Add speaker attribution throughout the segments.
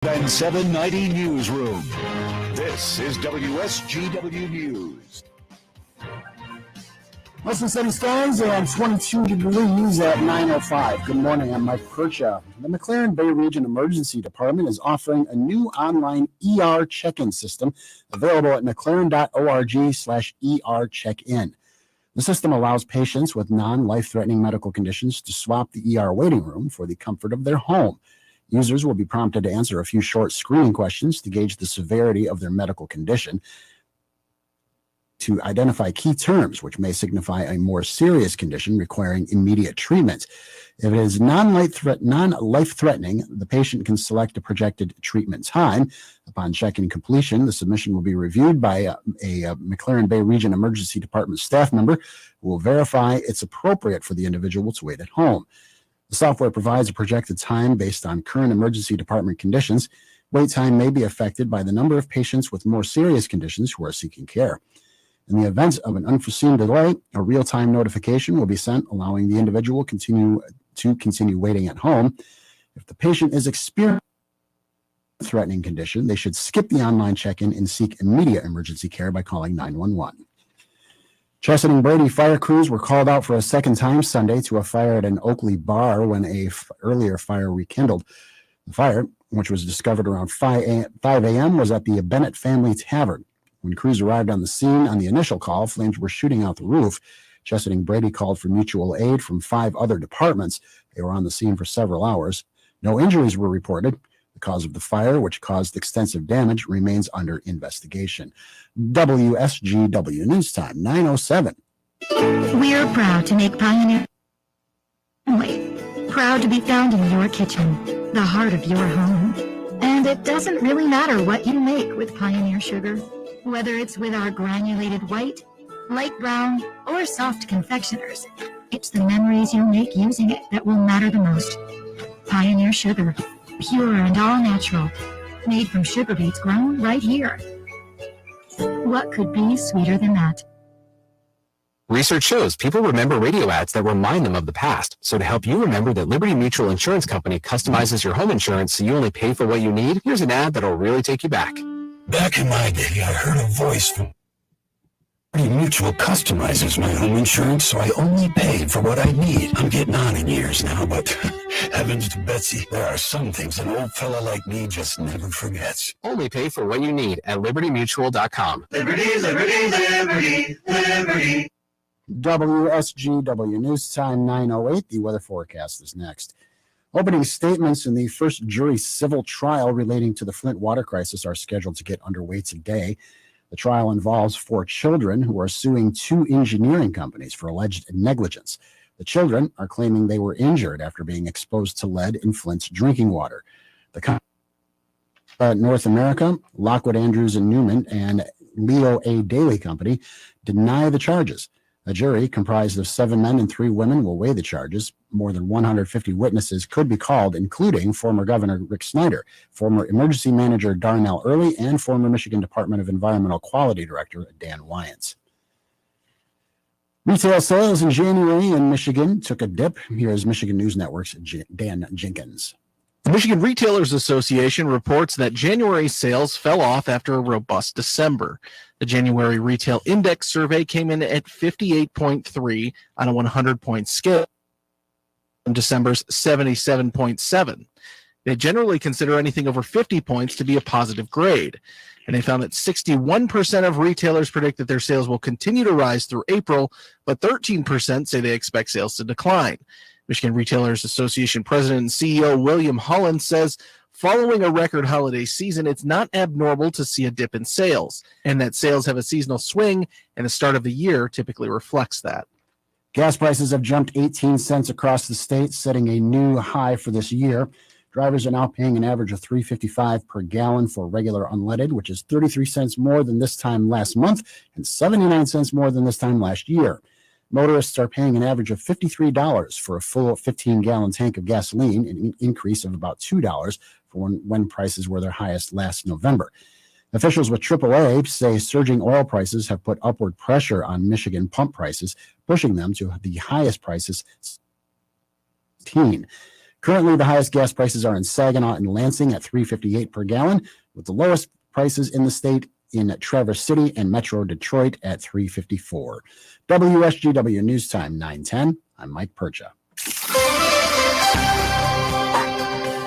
Speaker 1: And 790 Newsroom. This is WSGW News.
Speaker 2: Mostly sunny skies and 22 degrees at 9:05. Good morning, I'm Mike Percha. The McLaren Bay Region Emergency Department is offering a new online ER check-in system available at mclaren.org/ER check-in. The system allows patients with non-life-threatening medical conditions to swap the ER waiting room for the comfort of their home. Users will be prompted to answer a few short screening questions to gauge the severity of their medical condition, to identify key terms which may signify a more serious condition requiring immediate treatment. If it is non-life-threatening, the patient can select a projected treatment time. Upon check-in completion, the submission will be reviewed by a McLaren Bay Region Emergency Department staff member who will verify it's appropriate for the individual to wait at home. The software provides a projected time based on current emergency department conditions. Wait time may be affected by the number of patients with more serious conditions who are seeking care. In the event of an unforeseen delay, a real-time notification will be sent, allowing the individual to continue waiting at home. If the patient is experiencing a threatening condition, they should skip the online check-in and seek immediate emergency care by calling 911. Chesson and Brady fire crews were called out for a second time Sunday to a fire at an Oakley bar when an earlier fire rekindled. The fire, which was discovered around 5 a.m., was at the Bennett Family Tavern. When crews arrived on the scene on the initial call, flames were shooting out the roof. Chesson and Brady called for mutual aid from 5 other departments. They were on the scene for several hours. No injuries were reported. The cause of the fire, which caused extensive damage, remains under investigation. WSGW News Time, 9:07.
Speaker 3: We are proud to make Pioneer family. Proud to be found in your kitchen, the heart of your home. And it doesn't really matter what you make with Pioneer sugar. Whether it's with our granulated white, light brown, or soft confectioners, it's the memories you make using it that will matter the most. Pioneer sugar, pure and all natural, made from sugar beets grown right here. What could be sweeter than that?
Speaker 4: Research shows people remember radio ads that remind them of the past. So to help you remember that Liberty Mutual Insurance Company customizes your home insurance so you only pay for what you need, here's an ad that'll really take you back.
Speaker 5: Back in my day, I heard a voice from Liberty Mutual customizes my home insurance so I only pay for what I need. I'm getting on in years now, but heavens to Betsy, there are some things an old fella like me just never forgets.
Speaker 4: Only pay for what you need at libertymutual.com.
Speaker 6: Liberty, liberty, liberty, liberty.
Speaker 2: WSGW News Time, 9:08. The weather forecast is next. Opening statements in the first jury civil trial relating to the Flint water crisis are scheduled to get underway today. The trial involves 4 children who are suing 2 engineering companies for alleged negligence. The children are claiming they were injured after being exposed to lead in Flint's drinking water. The North America, Lockwood Andrews and Newman, and Leo A. Daly Company deny the charges. A jury comprised of 7 men and 3 women will weigh the charges. More than 150 witnesses could be called, including former Governor Rick Snyder, former Emergency Manager Darnell Early, and former Michigan Department of Environmental Quality Director Dan Wyants. Retail sales in January in Michigan took a dip. Here is Michigan News Network's Dan Jenkins.
Speaker 7: The Michigan Retailers Association reports that January sales fell off after a robust December. The January Retail Index survey came in at 58.3 on a 100-point scale from December's 77.7. They generally consider anything over 50 points to be a positive grade, and they found that 61% of retailers predict that their sales will continue to rise through April, but 13% say they expect sales to decline. Michigan Retailers Association President and CEO William Holland says, following a record holiday season, it's not abnormal to see a dip in sales, and that sales have a seasonal swing, and the start of the year typically reflects that.
Speaker 2: Gas prices have jumped 18 cents across the state, setting a new high for this year. Drivers are now paying an average of $3.55 per gallon for regular unleaded, which is 33 cents more than this time last month and 79 cents more than this time last year. Motorists are paying an average of $53 for a full 15-gallon tank of gasoline, an increase of about $2 for when prices were their highest last November. Officials with AAA say surging oil prices have put upward pressure on Michigan pump prices, pushing them to the highest prices. Currently, the highest gas prices are in Saginaw and Lansing at $3.58 per gallon, with the lowest prices in the state in Traverse City and Metro Detroit at $3.54. WSGW News Time 9:10. I'm Mike Percha.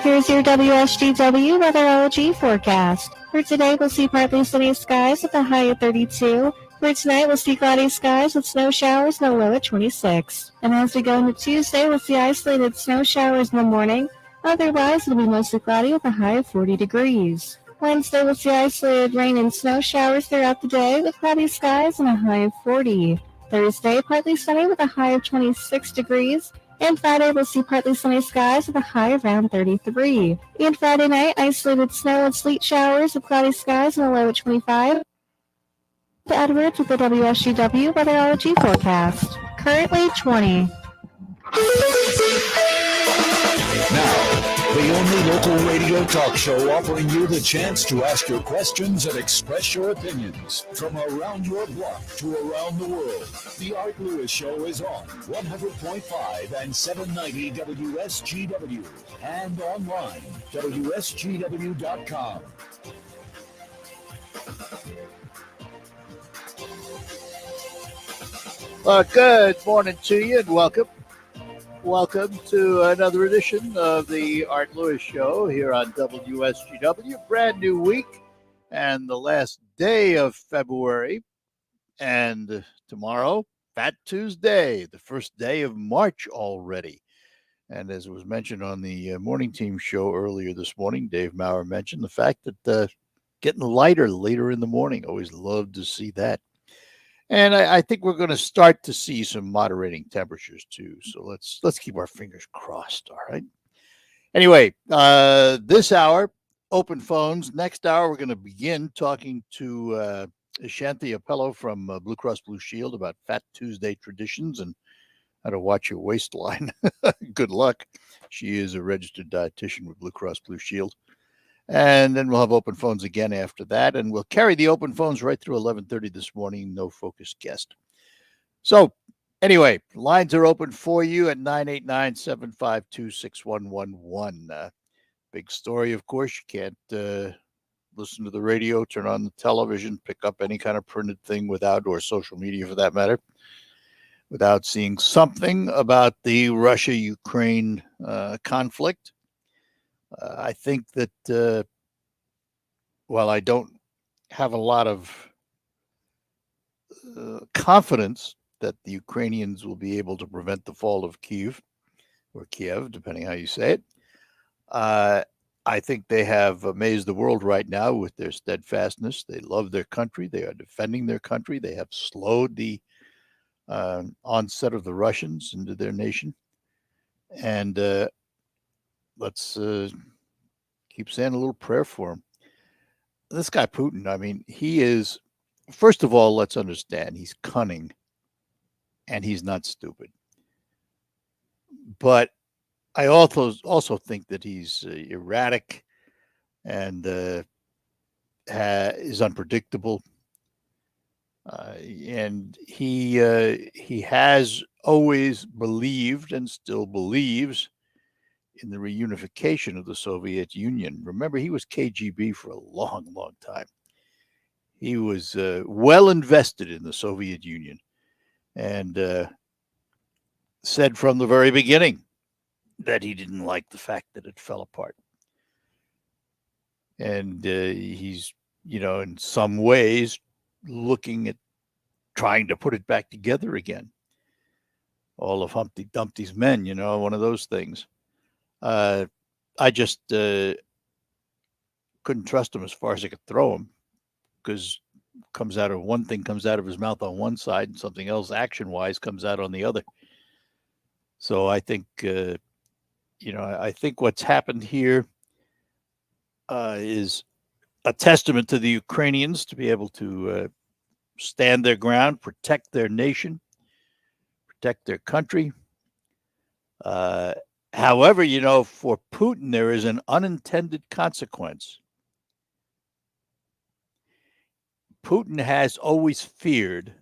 Speaker 8: Here's your WSGW weatherology forecast. For today, we'll see partly sunny skies with a high of 32. For tonight, we'll see cloudy skies with snow showers and a low at 26. And as we go into Tuesday, we'll see isolated snow showers in the morning. Otherwise, it'll be mostly cloudy with a high of 40 degrees. Wednesday, we'll see isolated rain and snow showers throughout the day with cloudy skies and a high of 40. Thursday, partly sunny with a high of 26 degrees. And Friday, we'll see partly sunny skies with a high around 33. And Friday night, isolated snow and sleet showers with cloudy skies and a low at 25. Edwards with the WSGW weatherology forecast. Currently 20.
Speaker 1: Now, the only local radio talk show offering you the chance to ask your questions and express your opinions. From around your block to around the world, The Art Lewis Show is on 100.5 and 790 WSGW and online, WSGW.com.
Speaker 9: Good morning to you and welcome. Welcome to another edition of the Art Lewis Show here on WSGW. Brand new week and the last day of February. And tomorrow, Fat Tuesday, the first day of March already. And as was mentioned on the morning team show earlier this morning, Dave Maurer mentioned the fact that getting lighter later in the morning. Always love to see that. And I think we're going to start to see some moderating temperatures too. So let's keep our fingers crossed. All right. Anyway, this hour, open phones. Next hour, we're going to begin talking to Shanthi Appelo from Blue Cross Blue Shield about Fat Tuesday traditions and how to watch your waistline. Good luck. She is a registered dietitian with Blue Cross Blue Shield. And then we'll have open phones again after that. And we'll carry the open phones right through 11:30 this morning. No focused guest. So anyway, lines are open for you at 989-752-6111. Big story, of course. You can't listen to the radio, turn on the television, pick up any kind of printed thing without, or social media for that matter, without seeing something about the Russia-Ukraine conflict. I think that while I don't have a lot of confidence that the Ukrainians will be able to prevent the fall of Kyiv, or Kiev, depending how you say it, I think they have amazed the world right now with their steadfastness. They love their country. They are defending their country. They have slowed the onset of the Russians into their nation. And let's keep saying a little prayer for him. This guy Putin, I mean, he is, first of all, let's understand, he's cunning and he's not stupid. But I also think that he's erratic and is unpredictable. And he has always believed and still believes in the reunification of the Soviet Union. Remember, he was KGB for a long, long time. He was well invested in the Soviet Union and said from the very beginning that he didn't like the fact that it fell apart. And he's, in some ways looking at trying to put it back together again. All of Humpty Dumpty's men, one of those things. I just couldn't trust him as far as I could throw him, because one thing comes out of his mouth on one side and something else action-wise comes out on the other. So I think, I think what's happened here is a testament to the Ukrainians to be able to stand their ground, protect their nation, protect their country. However, for Putin, there is an unintended consequence. Putin has always feared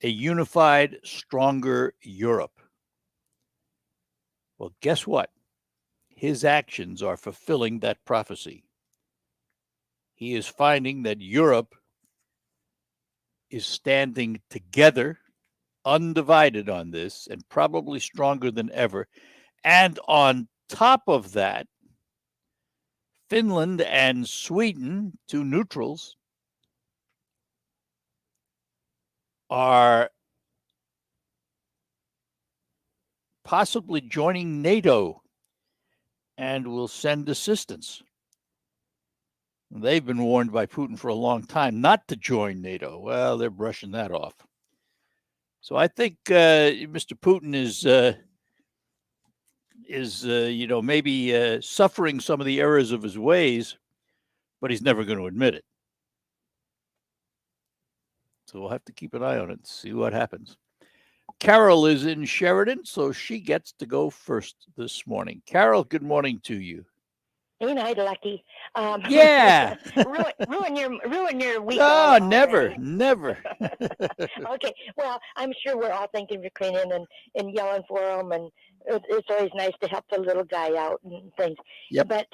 Speaker 9: a unified, stronger Europe. Well, guess what? His actions are fulfilling that prophecy. He is finding that Europe is standing together, undivided on this, and probably stronger than ever. And on top of that, Finland and Sweden, two neutrals, are possibly joining NATO and will send assistance. They've been warned by Putin for a long time not to join NATO. Well, they're brushing that off. So I think Mr. Putin is maybe suffering some of the errors of his ways, but he's never going to admit it. So we'll have to keep an eye on it and see what happens. Carol is in Sheridan, so she gets to go first this morning. Carol, good morning to you.
Speaker 10: Ain't I lucky?
Speaker 9: Yeah.
Speaker 10: ruin your week.
Speaker 9: Oh, never.
Speaker 10: Okay. Well, I'm sure we're all thinking of Ukrainian and yelling for them, and it's always nice to help the little guy out and things.
Speaker 9: Yep.
Speaker 10: But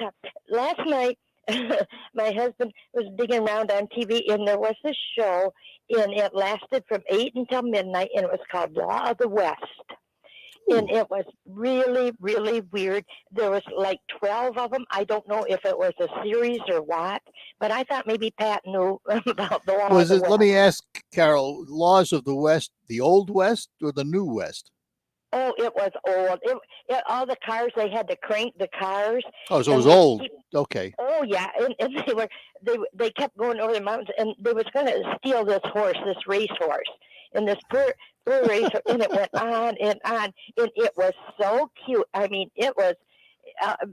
Speaker 10: last night, my husband was digging around on TV, and there was this show, and it lasted from 8 until midnight, and it was called Law of the West. And it was really, really weird. There was like 12 of them. I don't know if it was a series or what, but I thought maybe Pat knew about the Law of the West.
Speaker 9: Let me ask, Carol, Laws of the West, the Old West or the New West?
Speaker 10: Oh, it was old. All the cars, they had to crank the cars.
Speaker 9: Oh, so it was old. Okay.
Speaker 10: Oh, yeah. And they kept going over the mountains, and they was going to steal this race horse. And this poor race, and it went on and on. And it was so cute. I mean, it was,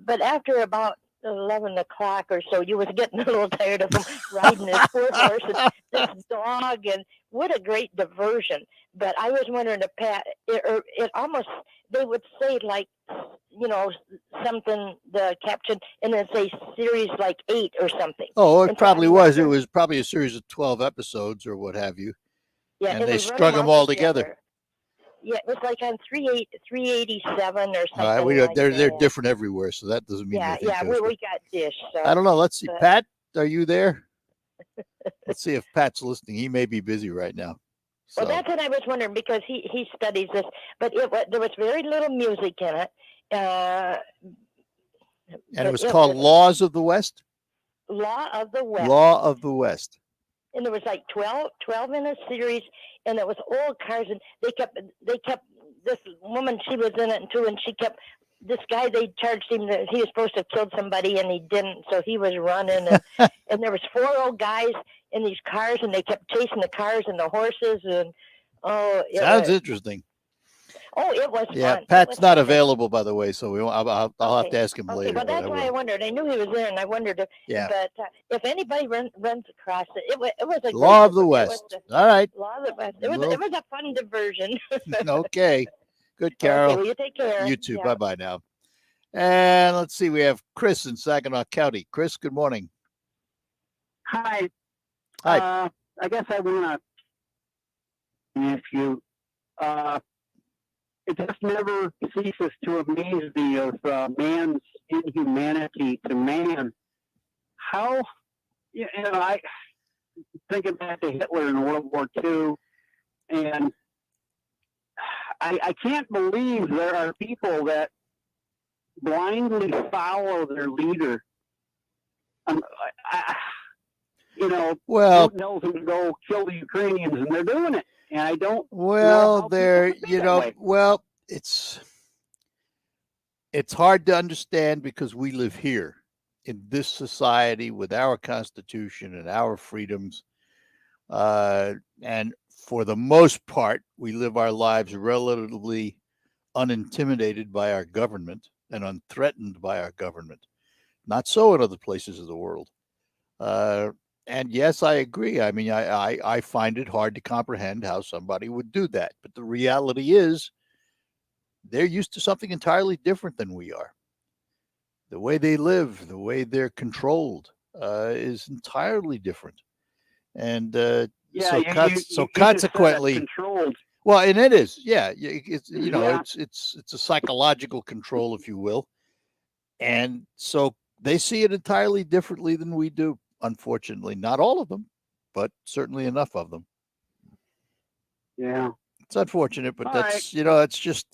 Speaker 10: but after about 11 o'clock or so, you was getting a little tired of him riding this poor horse and this dog, and what a great diversion. But I was wondering if Pat, it almost, they would say like, something, the caption, and then say series like 8 or something.
Speaker 9: Oh, it probably was. It was probably a series of 12 episodes or what have you.
Speaker 10: Yeah,
Speaker 9: and they strung them all together.
Speaker 10: Yeah, it was like on 387 or something.
Speaker 9: All right, they're different everywhere, so that doesn't mean anything.
Speaker 10: Yeah, we got Dish. So.
Speaker 9: I don't know. Let's see. Pat, are you there? Let's see if Pat's listening. He may be busy right now. So.
Speaker 10: Well, that's what I was wondering, because he studies this, but there was very little music in it.
Speaker 9: And it was called Laws of the West?
Speaker 10: Law of the West.
Speaker 9: Law of the West.
Speaker 10: And there was like 12 in a series, and it was old cars, and they kept this woman, she was in it too, and she kept, this guy, they charged him that he was supposed to have killed somebody, and he didn't, so he was running, and, and there was 4 old guys in these cars, and they kept chasing the cars and the horses, and
Speaker 9: sounds interesting.
Speaker 10: Oh, it was fun.
Speaker 9: Pat's not available, by the way, so I'll have to ask him later.
Speaker 10: Well, that's why I wondered. I knew he was there, and I wondered but if anybody runs across it, it was a
Speaker 9: Law of the West. All right.
Speaker 10: Law of the West. It was a fun diversion.
Speaker 9: Okay. Good, Carol.
Speaker 10: Okay, well, you take care.
Speaker 9: You too. Yeah. Bye-bye now. And let's see. We have Chris in Saginaw County. Chris, good morning.
Speaker 11: Hi.
Speaker 9: Hi.
Speaker 11: I guess I want to ask you, it just never ceases to amaze me of man's inhumanity to man. How, I thinking back to Hitler in World War II, and I can't believe there are people that blindly follow their leader.
Speaker 9: Well,
Speaker 11: knows them to go kill the Ukrainians, and they're doing it. And I don't.
Speaker 9: Well, it's hard to understand because we live here in this society with our Constitution and our freedoms. And for the most part, we live our lives relatively unintimidated by our government and unthreatened by our government. Not so in other places of the world. And yes, I agree. I mean, I find it hard to comprehend how somebody would do that. But the reality is they're used to something entirely different than we are. The way they live, the way they're controlled is entirely different. And consequently, Well, and it is, yeah. It's
Speaker 11: Yeah.
Speaker 9: it's a psychological control, if you will, and so they see it entirely differently than we do. Unfortunately, not all of them, but certainly enough of them.
Speaker 11: Yeah.
Speaker 9: It's unfortunate, but
Speaker 11: All
Speaker 9: that's it's just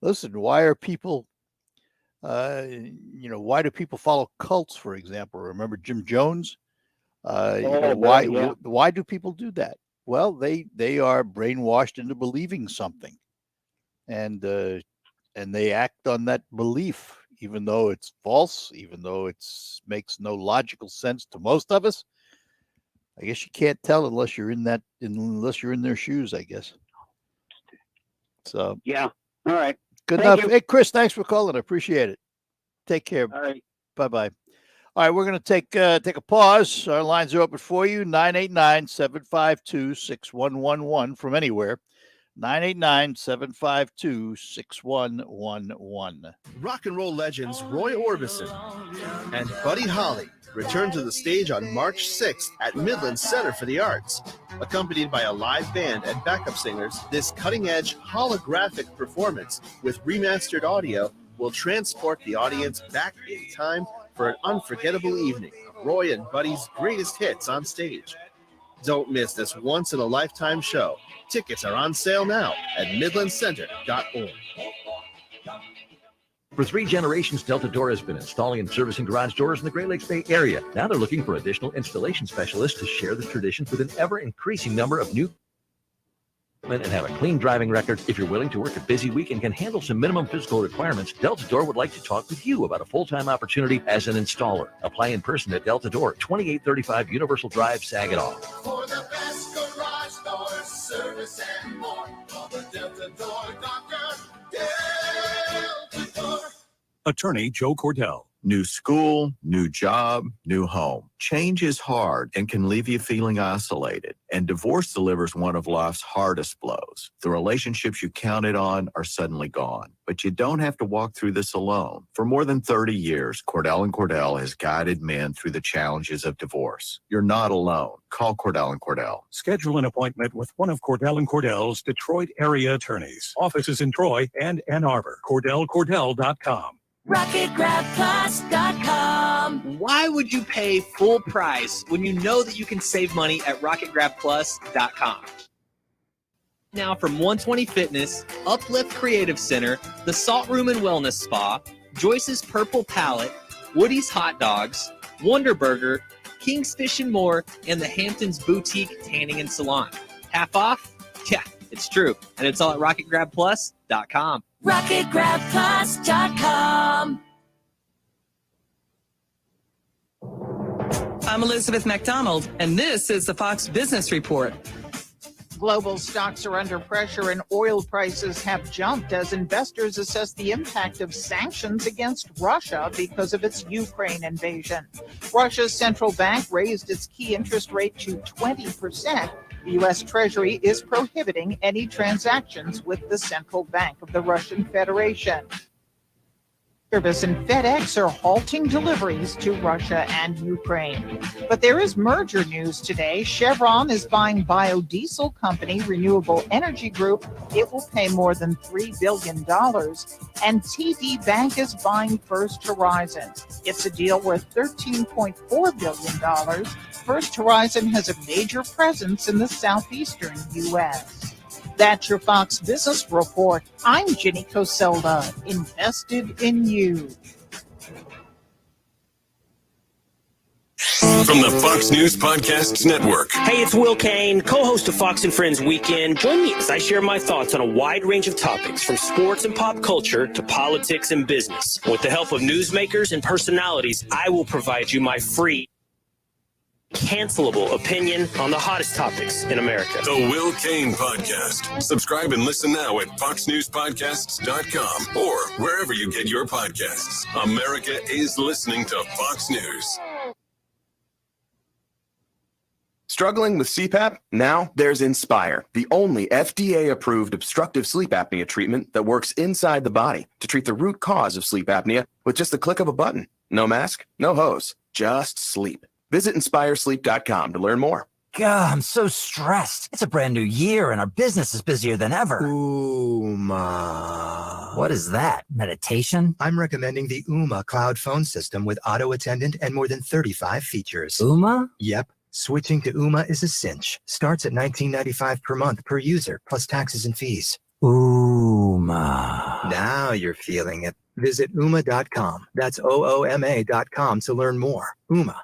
Speaker 9: listen. Why are people? Why do people follow cults, for example? Remember Jim Jones? Why?
Speaker 11: Yeah.
Speaker 9: Why do people do that? Well, they are brainwashed into believing something, and they act on that belief, even though it's false, even though it's makes no logical sense to most of us. I guess you can't tell unless you're in their shoes, I guess. So
Speaker 11: Yeah. All right.
Speaker 9: good
Speaker 11: Thank
Speaker 9: enough.
Speaker 11: you.
Speaker 9: Hey, Chris, thanks for calling. I appreciate it. Take care.
Speaker 11: All right.
Speaker 9: Bye-bye. All right, we're going to take a pause. Our lines are open for you, 989-752-6111 from anywhere, 989-752-6111.
Speaker 12: Rock and roll legends Roy Orbison and Buddy Holly return to the stage on March 6th at Midland Center for the Arts. Accompanied by a live band and backup singers, this cutting-edge holographic performance with remastered audio will transport the audience back in time for an unforgettable evening of Roy and Buddy's greatest hits on stage. Don't miss this once-in-a-lifetime show. Tickets are on sale now at midlandcenter.org.
Speaker 13: For 3 generations, Delta Door has been installing and servicing garage doors in the Great Lakes Bay area. Now they're looking for additional installation specialists to share the tradition with an ever-increasing number of new and have a clean driving record. If you're willing to work a busy week and can handle some minimum physical requirements, Delta Door would like to talk with you about a full-time opportunity as an installer. Apply in person at Delta Door, 2835 Universal Drive, Saginaw.
Speaker 6: For the best garage door service and more, call the Delta Door Doctor, Delta Door.
Speaker 14: Attorney Joe Cordell. New school, new job, new home. Change is hard and can leave you feeling isolated. And divorce delivers one of life's hardest blows. The relationships you counted on are suddenly gone. But you don't have to walk through this alone. For more than 30 years, Cordell & Cordell has guided men through the challenges of divorce. You're not alone. Call Cordell & Cordell.
Speaker 15: Schedule an appointment with one of Cordell & Cordell's Detroit area attorneys. Offices in Troy and Ann Arbor. CordellCordell.com.
Speaker 16: RocketGrabPlus.com. Why would you pay full price when you know that you can save money at RocketGrabPlus.com? Now from 120 Fitness, Uplift Creative Center, the Salt Room and Wellness Spa, Joyce's Purple Palette, Woody's Hot Dogs, Wonder Burger, King's Fish and More, and the Hamptons Boutique Tanning and Salon. Half off? Yeah, it's true. And it's all at RocketGrabPlus.com.
Speaker 17: RocketGrabPlus.com. I'm Elizabeth McDonald, and this is the Fox Business Report.
Speaker 18: Global stocks are under pressure and oil prices have jumped as investors assess the impact of sanctions against Russia because of its Ukraine invasion. Russia's central bank raised its key interest rate to 20%. The U.S. Treasury is prohibiting any transactions with the Central Bank of the Russian Federation. Service and FedEx are halting deliveries to Russia and Ukraine. But there is merger news today. Chevron is buying biodiesel company Renewable Energy Group. It will pay more than $3 billion. And TD Bank is buying First Horizon. It's a deal worth $13.4 billion. First Horizon has a major presence in the southeastern U.S. That's your Fox Business Report. I'm Jenny Coselda, invested in you.
Speaker 19: From the Fox News Podcasts Network.
Speaker 20: Hey, it's Will Kane, co-host of Fox and Friends Weekend. Join me as I share my thoughts on a wide range of topics from sports and pop culture to politics and business. With the help of newsmakers and personalities, I will provide you my free, cancelable opinion on the hottest topics in America.
Speaker 19: The Will Kane Podcast. Subscribe and listen now at foxnewspodcasts.com or wherever you get your podcasts. America is listening to Fox News.
Speaker 21: Struggling with CPAP? Now there's Inspire, the only FDA-approved obstructive sleep apnea treatment that works inside the body to treat the root cause of sleep apnea with just the click of a button. No mask, no hose, just sleep. Visit InspireSleep.com to learn more.
Speaker 3: God, I'm so stressed. It's a brand new year and our business is busier than ever.
Speaker 22: Uma.
Speaker 3: What is that? Meditation?
Speaker 22: I'm recommending the Uma cloud phone system with auto attendant and more than 35 features.
Speaker 3: Uma?
Speaker 22: Yep. Switching to Uma is a cinch. Starts at $19.95 per month per user, plus taxes and fees.
Speaker 3: Uma.
Speaker 22: Now you're feeling it. Visit Uma.com. That's OOMA.com to learn more. Uma.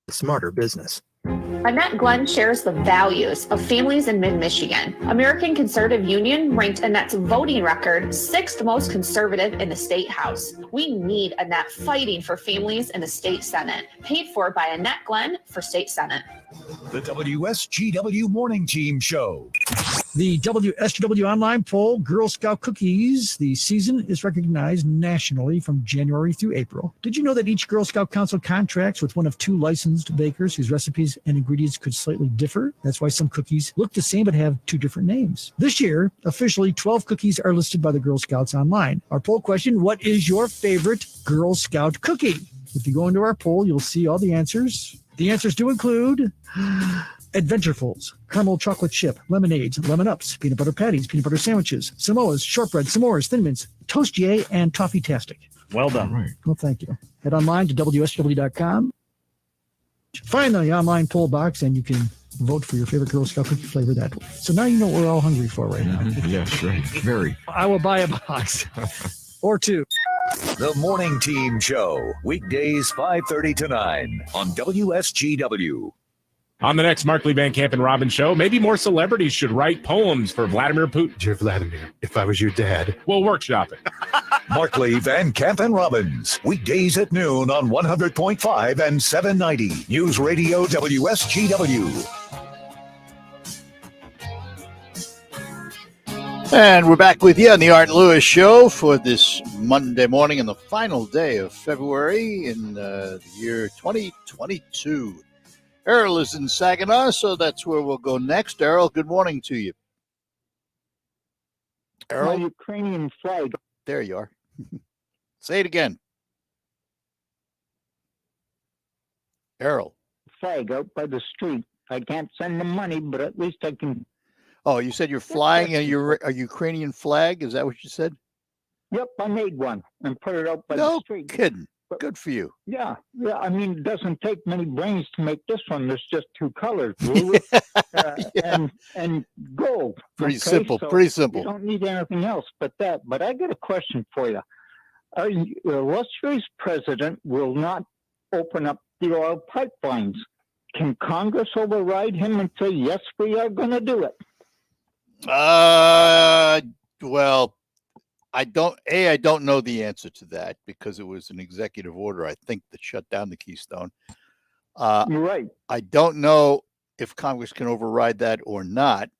Speaker 22: Smarter business.
Speaker 23: Annette Glenn shares the values of families in mid-Michigan. American Conservative Union ranked Annette's voting record 6th most conservative in the state house. We need Annette fighting for families in the state senate. Paid for by Annette Glenn for state senate.
Speaker 1: The WSGW Morning Team Show.
Speaker 24: The WSGW online poll, Girl Scout Cookies, the season is recognized nationally from January through April. Did you know that each Girl Scout Council contracts with one of 2 licensed bakers whose recipes and ingredients could slightly differ? That's why some cookies look the same but have 2 different names. This year, officially 12 cookies are listed by the Girl Scouts online. Our poll question, what is your favorite Girl Scout cookie? If you go into our poll, you'll see all the answers. The answers do include Adventurefuls, caramel chocolate chip, lemonades, lemon ups, peanut butter patties, peanut butter sandwiches, Samoas, shortbread, s'mores, Thin Mints, Toastier, and Toffee-tastic. Well done. Right. Well, thank you. Head online to WSW.com. Find the online poll box, and you can vote for your favorite Girl Scout cookie flavor that way. So now you know what we're all hungry for right now.
Speaker 14: Yes, right. Very.
Speaker 24: I will buy a box or 2.
Speaker 1: The Morning Team Show, weekdays 5:30 to 9 on WSGW.
Speaker 25: On the next Markley Van Camp and Robbins show, maybe more celebrities should write poems for Vladimir Putin.
Speaker 26: Dear Vladimir, if I was your dad.
Speaker 25: We'll workshop it.
Speaker 1: Markley, Van Camp, and Robbins, weekdays at noon on 100.5 and 790 News Radio WSGW.
Speaker 9: And we're back with you on the Art Lewis Show for this Monday morning and the final day of February in the year 2022. Errol is in Saginaw, so that's where we'll go next. Errol, good morning to you. Errol?
Speaker 11: My Ukrainian flag.
Speaker 9: There you are. Say it again. Errol.
Speaker 11: Flag out by the street. I can't send them money, but at least I can.
Speaker 9: Oh, you said you're flying a Ukrainian flag? Is that what you said?
Speaker 11: Yep, I made one and put it out by the
Speaker 9: No
Speaker 11: street.
Speaker 9: kidding. Good for you.
Speaker 11: Yeah. I mean, it doesn't take many brains to make this one. There's just 2 colors, blue and gold.
Speaker 9: Pretty simple. Pretty simple.
Speaker 11: You don't need anything else but that. But I got a question for you. Illustrious president will not open up the oil pipelines. Can Congress override him and say, yes, we are going to do it?
Speaker 9: Well, I don't know the answer to that because it was an executive order, I think, that shut down the Keystone.
Speaker 11: You're right.
Speaker 9: I don't know if Congress can override that or not,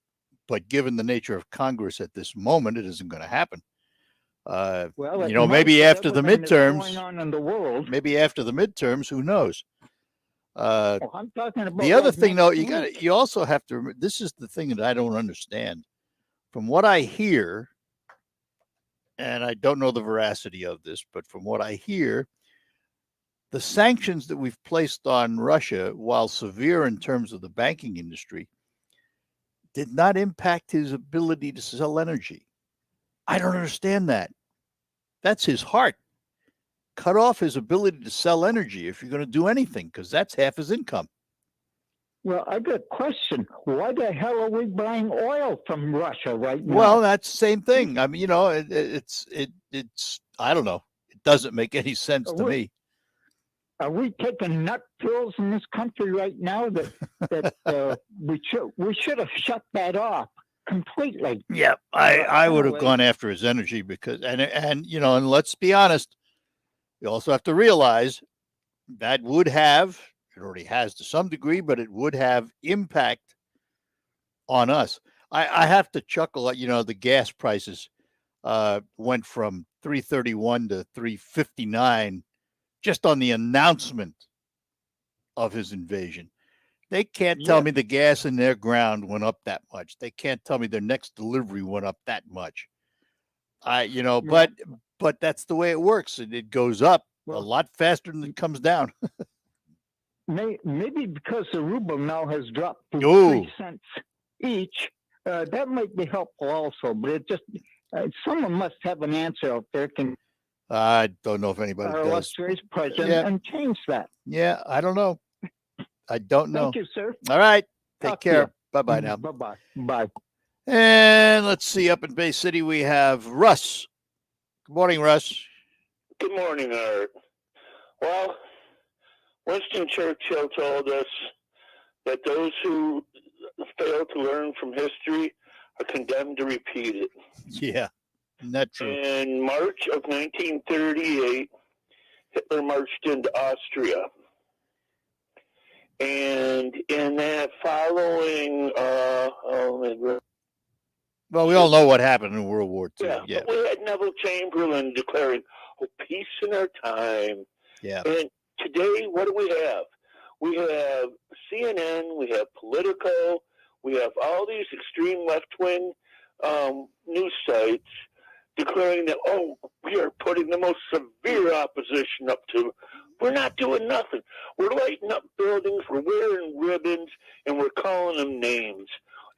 Speaker 9: but given the nature of Congress at this moment, it isn't going to happen. Maybe after the midterms,
Speaker 11: going on in the world.
Speaker 9: maybe after the midterms, who knows?
Speaker 11: I'm talking about
Speaker 9: The other
Speaker 11: like
Speaker 9: thing, though,
Speaker 11: next
Speaker 9: you also have to remember, this is the thing that I don't understand. From what I hear, and I don't know the veracity of this, but from what I hear, the sanctions that we've placed on Russia, while severe in terms of the banking industry, did not impact his ability to sell energy. I don't understand that. That's his heart. Cut off his ability to sell energy if you're going to do anything, because that's half his income.
Speaker 11: Well, I got a question. Why the hell are we buying oil from Russia right now?
Speaker 9: Well, that's the same thing. I mean, it's I don't know. It doesn't make any sense to me.
Speaker 11: Are we taking nut pills in this country right now that we should have shut that off completely?
Speaker 9: Yeah, I would have gone after his energy because and let's be honest, you also have to realize that would have, it already has to some degree, but it would have impact on us. I have to chuckle at, the gas prices went from $3.31 to $3.59 just on the announcement of his invasion. They can't tell me the gas in their ground went up that much. They can't tell me their next delivery went up that much. But that's the way it works. And it goes up a lot faster than it comes down.
Speaker 2: Maybe because the ruble now has dropped to
Speaker 9: Ooh.
Speaker 2: 3 cents each. That might be helpful also, but it just someone must have an answer out there. Can
Speaker 9: I don't know if anybody
Speaker 2: our
Speaker 9: does.
Speaker 2: illustrious president
Speaker 9: Yeah.
Speaker 2: and change that?
Speaker 9: Yeah, I don't know. I don't know.
Speaker 2: Thank you, sir.
Speaker 9: All right. Take
Speaker 2: Talk to
Speaker 9: care.
Speaker 2: you.
Speaker 9: Bye-bye now.
Speaker 2: Bye-bye. Bye.
Speaker 9: And let's see, up in Bay City, we have Russ. Good morning, Russ.
Speaker 4: Good morning, Art. Well, Winston Churchill told us that those who fail to learn from history are condemned to repeat it.
Speaker 9: Yeah, isn't that true?
Speaker 4: In March of 1938, Hitler marched into Austria. And in that following,
Speaker 9: Well, we all know what happened in World War II.
Speaker 4: yeah, but we had Neville Chamberlain declaring, "Oh, peace in our time."
Speaker 9: Yeah.
Speaker 4: And today, what do we have? We have CNN, we have Politico, we have all these extreme left-wing news sites declaring that, oh, we are putting the most severe opposition up to. We're not doing nothing. We're lighting up buildings, we're wearing ribbons, and we're calling them names.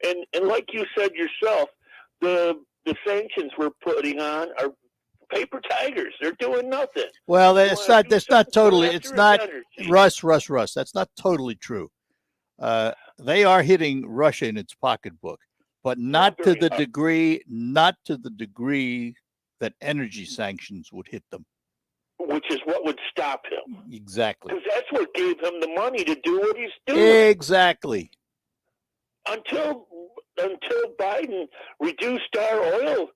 Speaker 4: And like you said yourself, the sanctions we're putting on are paper tigers. They're doing nothing.
Speaker 9: Well, that's not totally, it's not,
Speaker 4: energy.
Speaker 9: Russ, that's not totally true. They are hitting Russia in its pocketbook, but not to the degree that energy sanctions would hit them.
Speaker 4: Which is what would stop him.
Speaker 9: Exactly.
Speaker 4: Because that's what gave him the money to do what he's doing.
Speaker 9: Exactly.
Speaker 4: Until Biden reduced our oil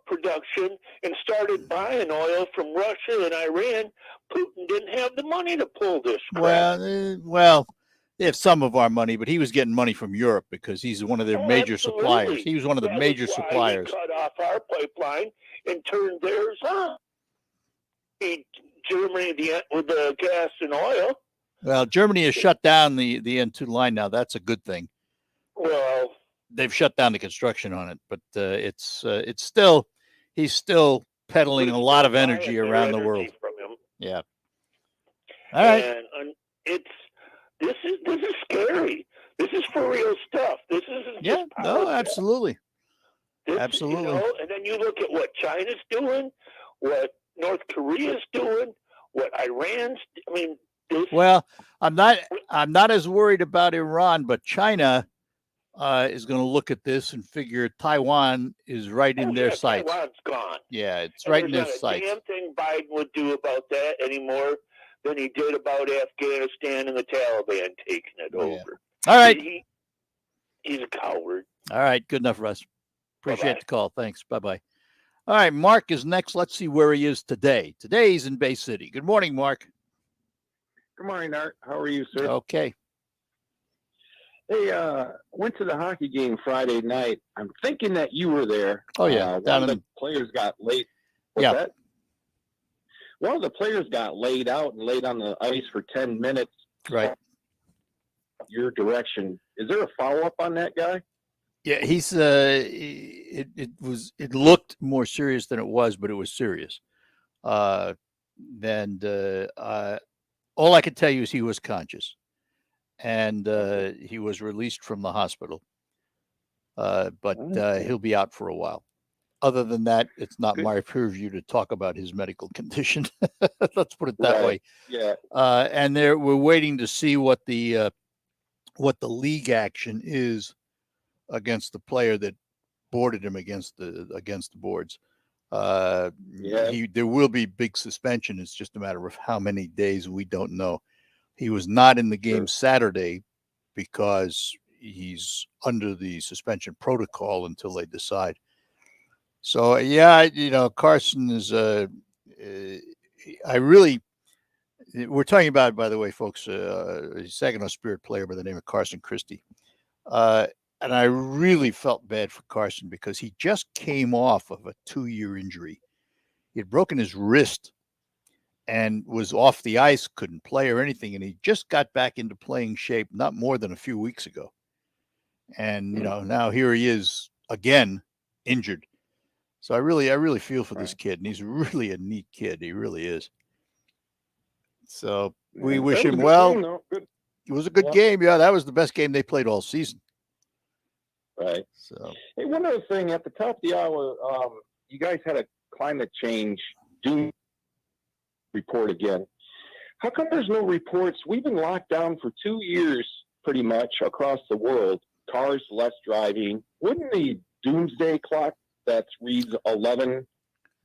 Speaker 4: production and started buying oil from Russia and Iran, Putin didn't have the money to pull this crap.
Speaker 9: Well, they have some of our money, but he was getting money from Europe because he's one of their major suppliers. He was one of the major suppliers.
Speaker 4: He cut off our pipeline and turned theirs on. Germany with the gas and oil.
Speaker 9: Well, Germany has shut down the N2 line now. That's a good thing.
Speaker 4: Well,
Speaker 9: they've shut down the construction on it, but it's still, he's still peddling a lot of energy around the world.
Speaker 4: From him.
Speaker 9: Yeah. All right.
Speaker 4: And this is scary. This is for real stuff. This isn't just politics.
Speaker 9: Absolutely.
Speaker 4: This,
Speaker 9: Absolutely.
Speaker 4: You know, and then you look at what China's doing, what North Korea's doing, what Iran's. I mean,
Speaker 9: well, I'm not as worried about Iran, but China is going to look at this and figure Taiwan is right in their sights.
Speaker 4: Taiwan's gone.
Speaker 9: Yeah, it's right in their
Speaker 4: There's
Speaker 9: sights.
Speaker 4: not a damn thing Biden would do about that anymore than he did about Afghanistan and the Taliban taking it over.
Speaker 9: All right.
Speaker 4: He's a coward.
Speaker 9: All right. Good enough, Russ. Appreciate the call. Thanks. Bye-bye. All right. Mark is next. Let's see where he is today. Today he's in Bay City. Good morning, Mark.
Speaker 5: Good morning, Art. How are you, sir?
Speaker 9: Okay.
Speaker 5: Hey, went to the hockey game Friday night. I'm thinking that you were there.
Speaker 9: Oh, yeah.
Speaker 5: One of the players got laid. What's that? One of the players got laid out and laid on the ice for 10 minutes.
Speaker 9: Right.
Speaker 5: Your direction. Is there a follow-up on that guy?
Speaker 9: Yeah, he's it looked more serious than it was, but it was serious. All I can tell you is he was conscious, and he was released from the hospital. But he'll be out for a while. Other than that, it's not my purview to talk about his medical condition. Let's put it that way.
Speaker 5: Yeah.
Speaker 9: And we're waiting to see what the league action is against the player that boarded him against the boards. There will be big suspension. It's just a matter of how many days. We don't know. He was not in the game Saturday because he's under the suspension protocol until they decide. So Carson is we're talking about, by the way, folks, a Saginaw Spirit player by the name of Carson Christie. And I really felt bad for Carson because he just came off of a 2-year injury. He had broken his wrist and was off the ice, couldn't play or anything. And he just got back into playing shape not more than a few weeks ago. And, now here he is again, injured. So I really feel for this kid. And he's really a neat kid. He really is. So we
Speaker 5: Yeah,
Speaker 9: wish
Speaker 5: that was
Speaker 9: him
Speaker 5: a good
Speaker 9: well.
Speaker 5: game, though. Good.
Speaker 9: It was a good
Speaker 5: Yeah.
Speaker 9: game. Yeah, that was the best game they played all season.
Speaker 5: Right.
Speaker 9: So,
Speaker 5: hey, one other thing at the top of the hour, you guys had a climate change doom report again. How come there's no reports? We've been locked down for 2 years, pretty much across the world. Cars less driving. Wouldn't the doomsday clock that reads 11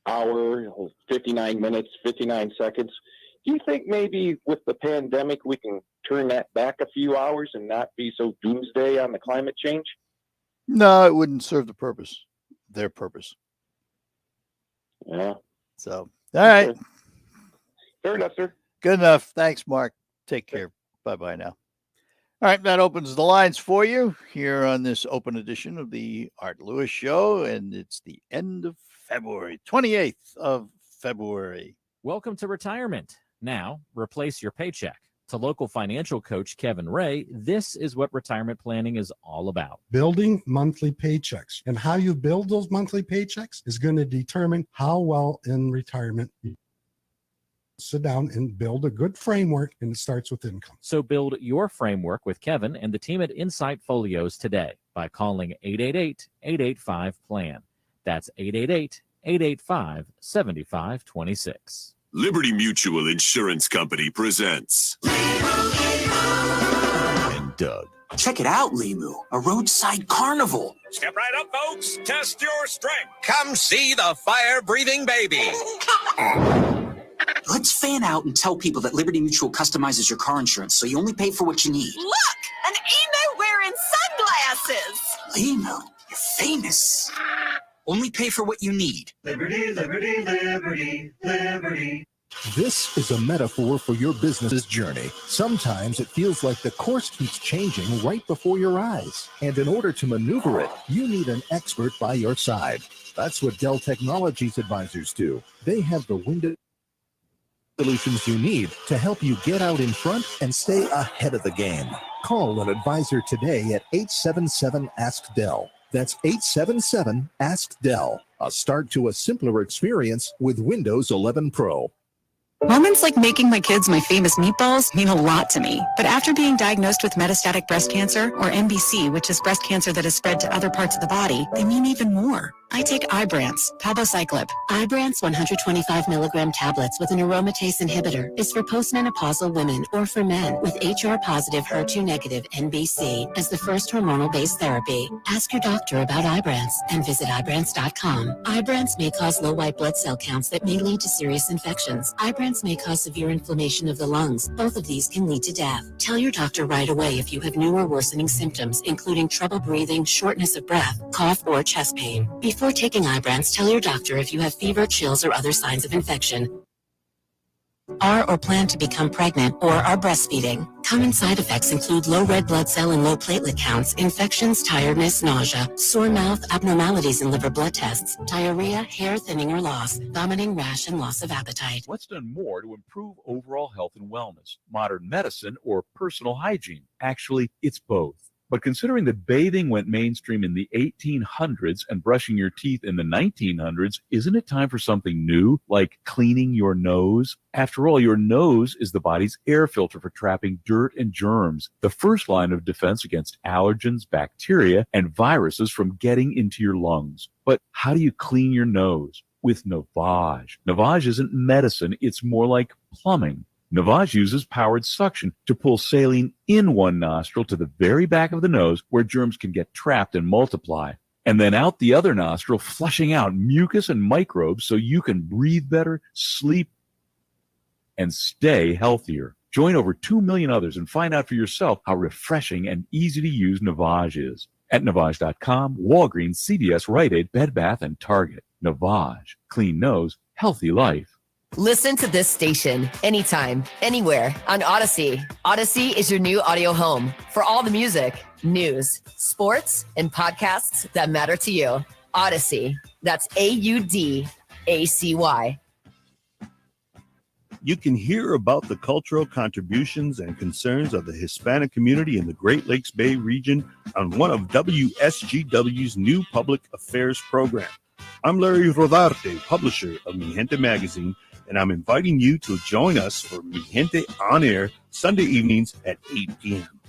Speaker 5: hour, 59 minutes, 59 seconds? Do you think maybe with the pandemic we can turn that back a few hours and not be so doomsday on the climate change?
Speaker 9: no, it wouldn't serve the purpose, their purpose.
Speaker 5: Yeah.
Speaker 9: So, all right.
Speaker 5: Fair enough, sir.
Speaker 9: Good enough. Thanks, Mark. Take care. Bye-bye now. All right, that opens the lines for you here on this open edition of the Art Lewis Show, and it's the end of February, 28th of February.
Speaker 6: Welcome to retirement. Now, replace your paycheck. To local financial coach Kevin Ray, this is what retirement planning is all about.
Speaker 7: Building monthly paychecks. And how you build those monthly paychecks is going to determine how well in retirement you sit down and build a good framework, and it starts with income.
Speaker 6: So build your framework with Kevin and the team at Insight Folios today by calling 888-885-PLAN. That's 888-885-7526.
Speaker 19: Liberty Mutual Insurance Company presents
Speaker 3: And Doug. Check it out, Limu, a roadside carnival.
Speaker 8: Step right up, folks. Test your strength. Come see the fire-breathing baby.
Speaker 3: Let's fan out and tell people that Liberty Mutual customizes your car insurance so you only pay for what you need.
Speaker 10: Look, an emo wearing sunglasses.
Speaker 3: Limu, you're famous. Only pay for what you need.
Speaker 12: Liberty, liberty, liberty, liberty. This is a metaphor for your business's journey. Sometimes it feels like the course keeps changing right before your eyes. And in order to maneuver it, you need an expert by your side. That's what Dell Technologies advisors do. They have the window solutions you need to help you get out in front and stay ahead of the game. Call an advisor today at 877-ASK-DELL. That's 877-ASK-DELL. A start to a simpler experience with Windows 11 Pro.
Speaker 13: Moments like making my kids my famous meatballs mean a lot to me. But after being diagnosed with metastatic breast cancer, or MBC, which is breast cancer that has spread to other parts of the body, they mean even more. I take Ibrance, palbociclib.
Speaker 27: Ibrance 125 milligram tablets with an aromatase inhibitor is for postmenopausal women or for men with HR-positive, HER2-negative MBC as the first hormonal-based therapy. Ask your doctor about Ibrance and visit Ibrance.com. Ibrance may cause low white blood cell counts that may lead to serious infections. Ibrance may cause severe inflammation of the lungs. Both of these can lead to death. Tell your doctor right away if you have new or worsening symptoms, including trouble breathing, shortness of breath, cough, or chest pain. Before taking Ibrance, tell your doctor if you have fever, chills, or other signs of infection, are or plan to become pregnant, or are breastfeeding. Common side effects include low red blood cell and low platelet counts, infections, tiredness, nausea, sore mouth, abnormalities in liver blood tests, diarrhea, hair thinning or loss, vomiting, rash, and loss of appetite.
Speaker 28: What's done more to improve overall health and wellness? Modern medicine or personal hygiene? Actually, it's both. But considering that bathing went mainstream in the 1800s and brushing your teeth in the 1900s, isn't it time for something new, like cleaning your nose? After all, your nose is the body's air filter for trapping dirt and germs, the first line of defense against allergens, bacteria, and viruses from getting into your lungs. But how do you clean your nose? With Navage. Navage isn't medicine, it's more like plumbing. Navage uses powered suction to pull saline in one nostril to the very back of the nose where germs can get trapped and multiply, and then out the other nostril, flushing out mucus and microbes so you can breathe better, sleep, and stay healthier. Join over 2 million others and find out for yourself how refreshing and easy to use Navage is. At Navage.com, Walgreens, CVS, Rite Aid, Bed Bath, and Target. Navage. Clean nose, healthy life.
Speaker 29: Listen to this station anytime, anywhere on Odyssey. Odyssey is your new audio home for all the music, news, sports, and podcasts that matter to you. Odyssey. That's AUDACY.
Speaker 30: You can hear about the cultural contributions and concerns of the Hispanic community in the Great Lakes Bay region on one of WSGW's new public affairs programs. I'm Larry Rodarte, publisher of Mi Gente magazine, and I'm inviting you to join us for Mi Gente on Air Sunday evenings at 8 p.m.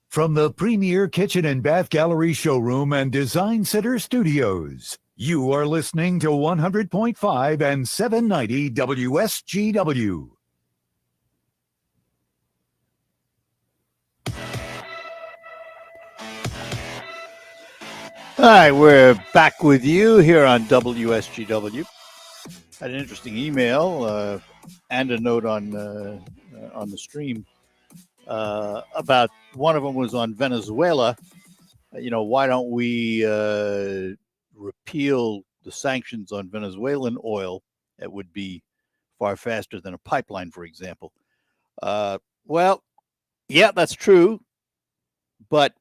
Speaker 1: From the Premier Kitchen and Bath Gallery Showroom and Design Center Studios, you are listening to 100.5 and 790 WSGW.
Speaker 9: All right, we're back with you here on WSGW. Had an interesting email and a note on the stream about one of them was on Venezuela. Why don't we repeal the sanctions on Venezuelan oil? That would be far faster than a pipeline, for example. Well, yeah, that's true, but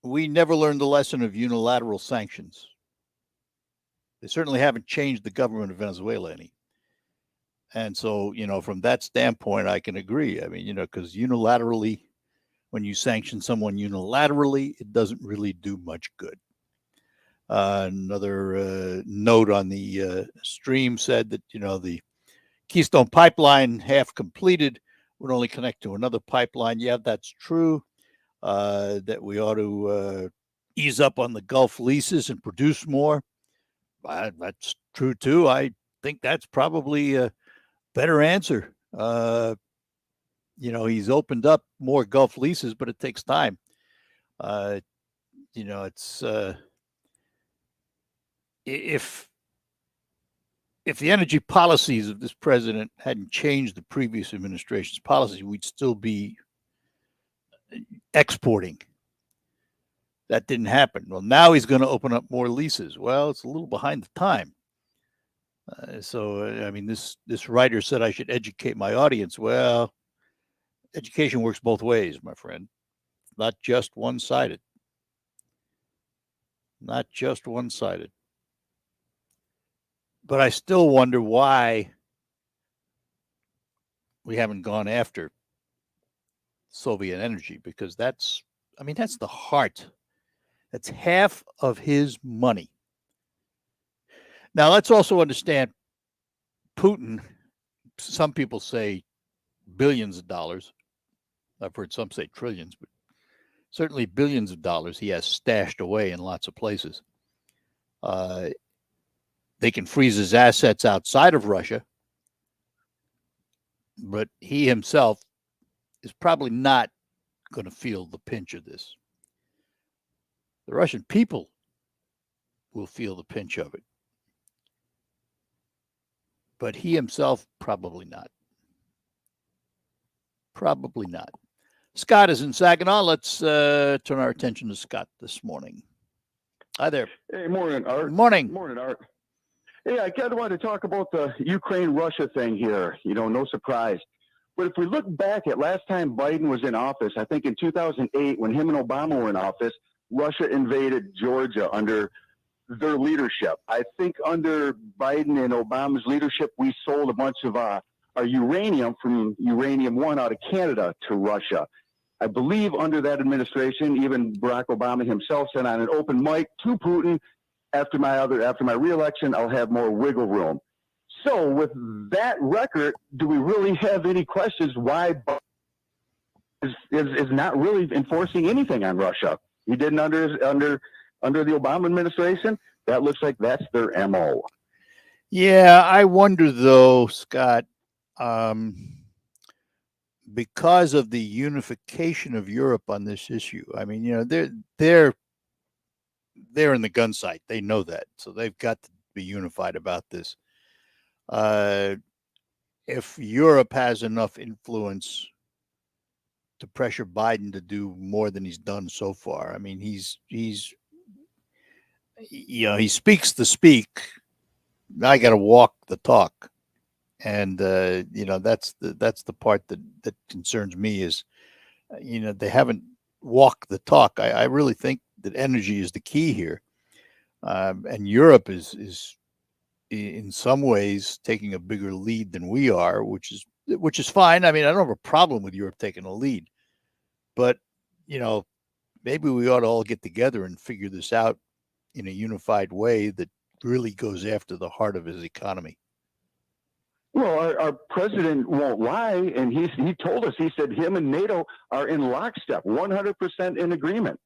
Speaker 9: we never learned the lesson of unilateral sanctions. They certainly haven't changed the government of Venezuela any. And so, from that standpoint, I can agree. I mean, because unilaterally, when you sanction someone unilaterally, it doesn't really do much good. Another note on the stream said that, the Keystone Pipeline, half completed, would only connect to another pipeline. Yeah, that's true. That we ought to ease up on the Gulf leases and produce more. That's true, too. I think that's probably a better answer. He's opened up more Gulf leases, but it takes time. It's if the energy policies of this president hadn't changed the previous administration's policy, we'd still be exporting. That didn't happen. Well, now he's going to open up more leases. Well, it's a little behind the time. This writer said I should educate my audience. Well, education works both ways, my friend. Not just one-sided. Not just one-sided. But I still wonder why we haven't gone after Soviet energy, because that's the heart. That's half of his money. Now, let's also understand Putin, some people say billions of dollars. I've heard some say trillions, but certainly billions of dollars he has stashed away in lots of places. They can freeze his assets outside of Russia, but he himself is probably not going to feel the pinch of this. The Russian people will feel the pinch of it, but he himself probably not. Probably not. Scott is in Saginaw. Let's turn our attention to Scott this morning. Hi there.
Speaker 14: Hey, morning, Art.
Speaker 9: Morning.
Speaker 14: Morning, Art. Hey, I kind of want to talk about the Ukraine-Russia thing here. No surprise. But if we look back at last time Biden was in office, I think in 2008, when him and Obama were in office, Russia invaded Georgia under their leadership. I think under Biden and Obama's leadership, we sold a bunch of our uranium from Uranium One out of Canada to Russia. I believe under that administration, even Barack Obama himself said on an open mic to Putin, after my reelection, I'll have more wiggle room. So with that record, do we really have any questions why Biden is not really enforcing anything on Russia? He didn't under the Obama administration. That looks like that's their MO.
Speaker 9: Yeah, I wonder though, Scott, because of the unification of Europe on this issue. I mean, they're in the gun sight. They know that, so they've got to be unified about this. If Europe has enough influence to pressure Biden to do more than he's done so far, I mean, he speaks the speak. I got to walk the talk, and that's the part that concerns me is, they haven't walked the talk. I really think that energy is the key here, and Europe is in some ways taking a bigger lead than we are, which is fine. I mean, I don't have a problem with Europe taking a lead, but maybe we ought to all get together and figure this out in a unified way that really goes after the heart of his economy.
Speaker 14: Well, our president won't lie, and he told us, he said him and NATO are in lockstep, 100% in agreement.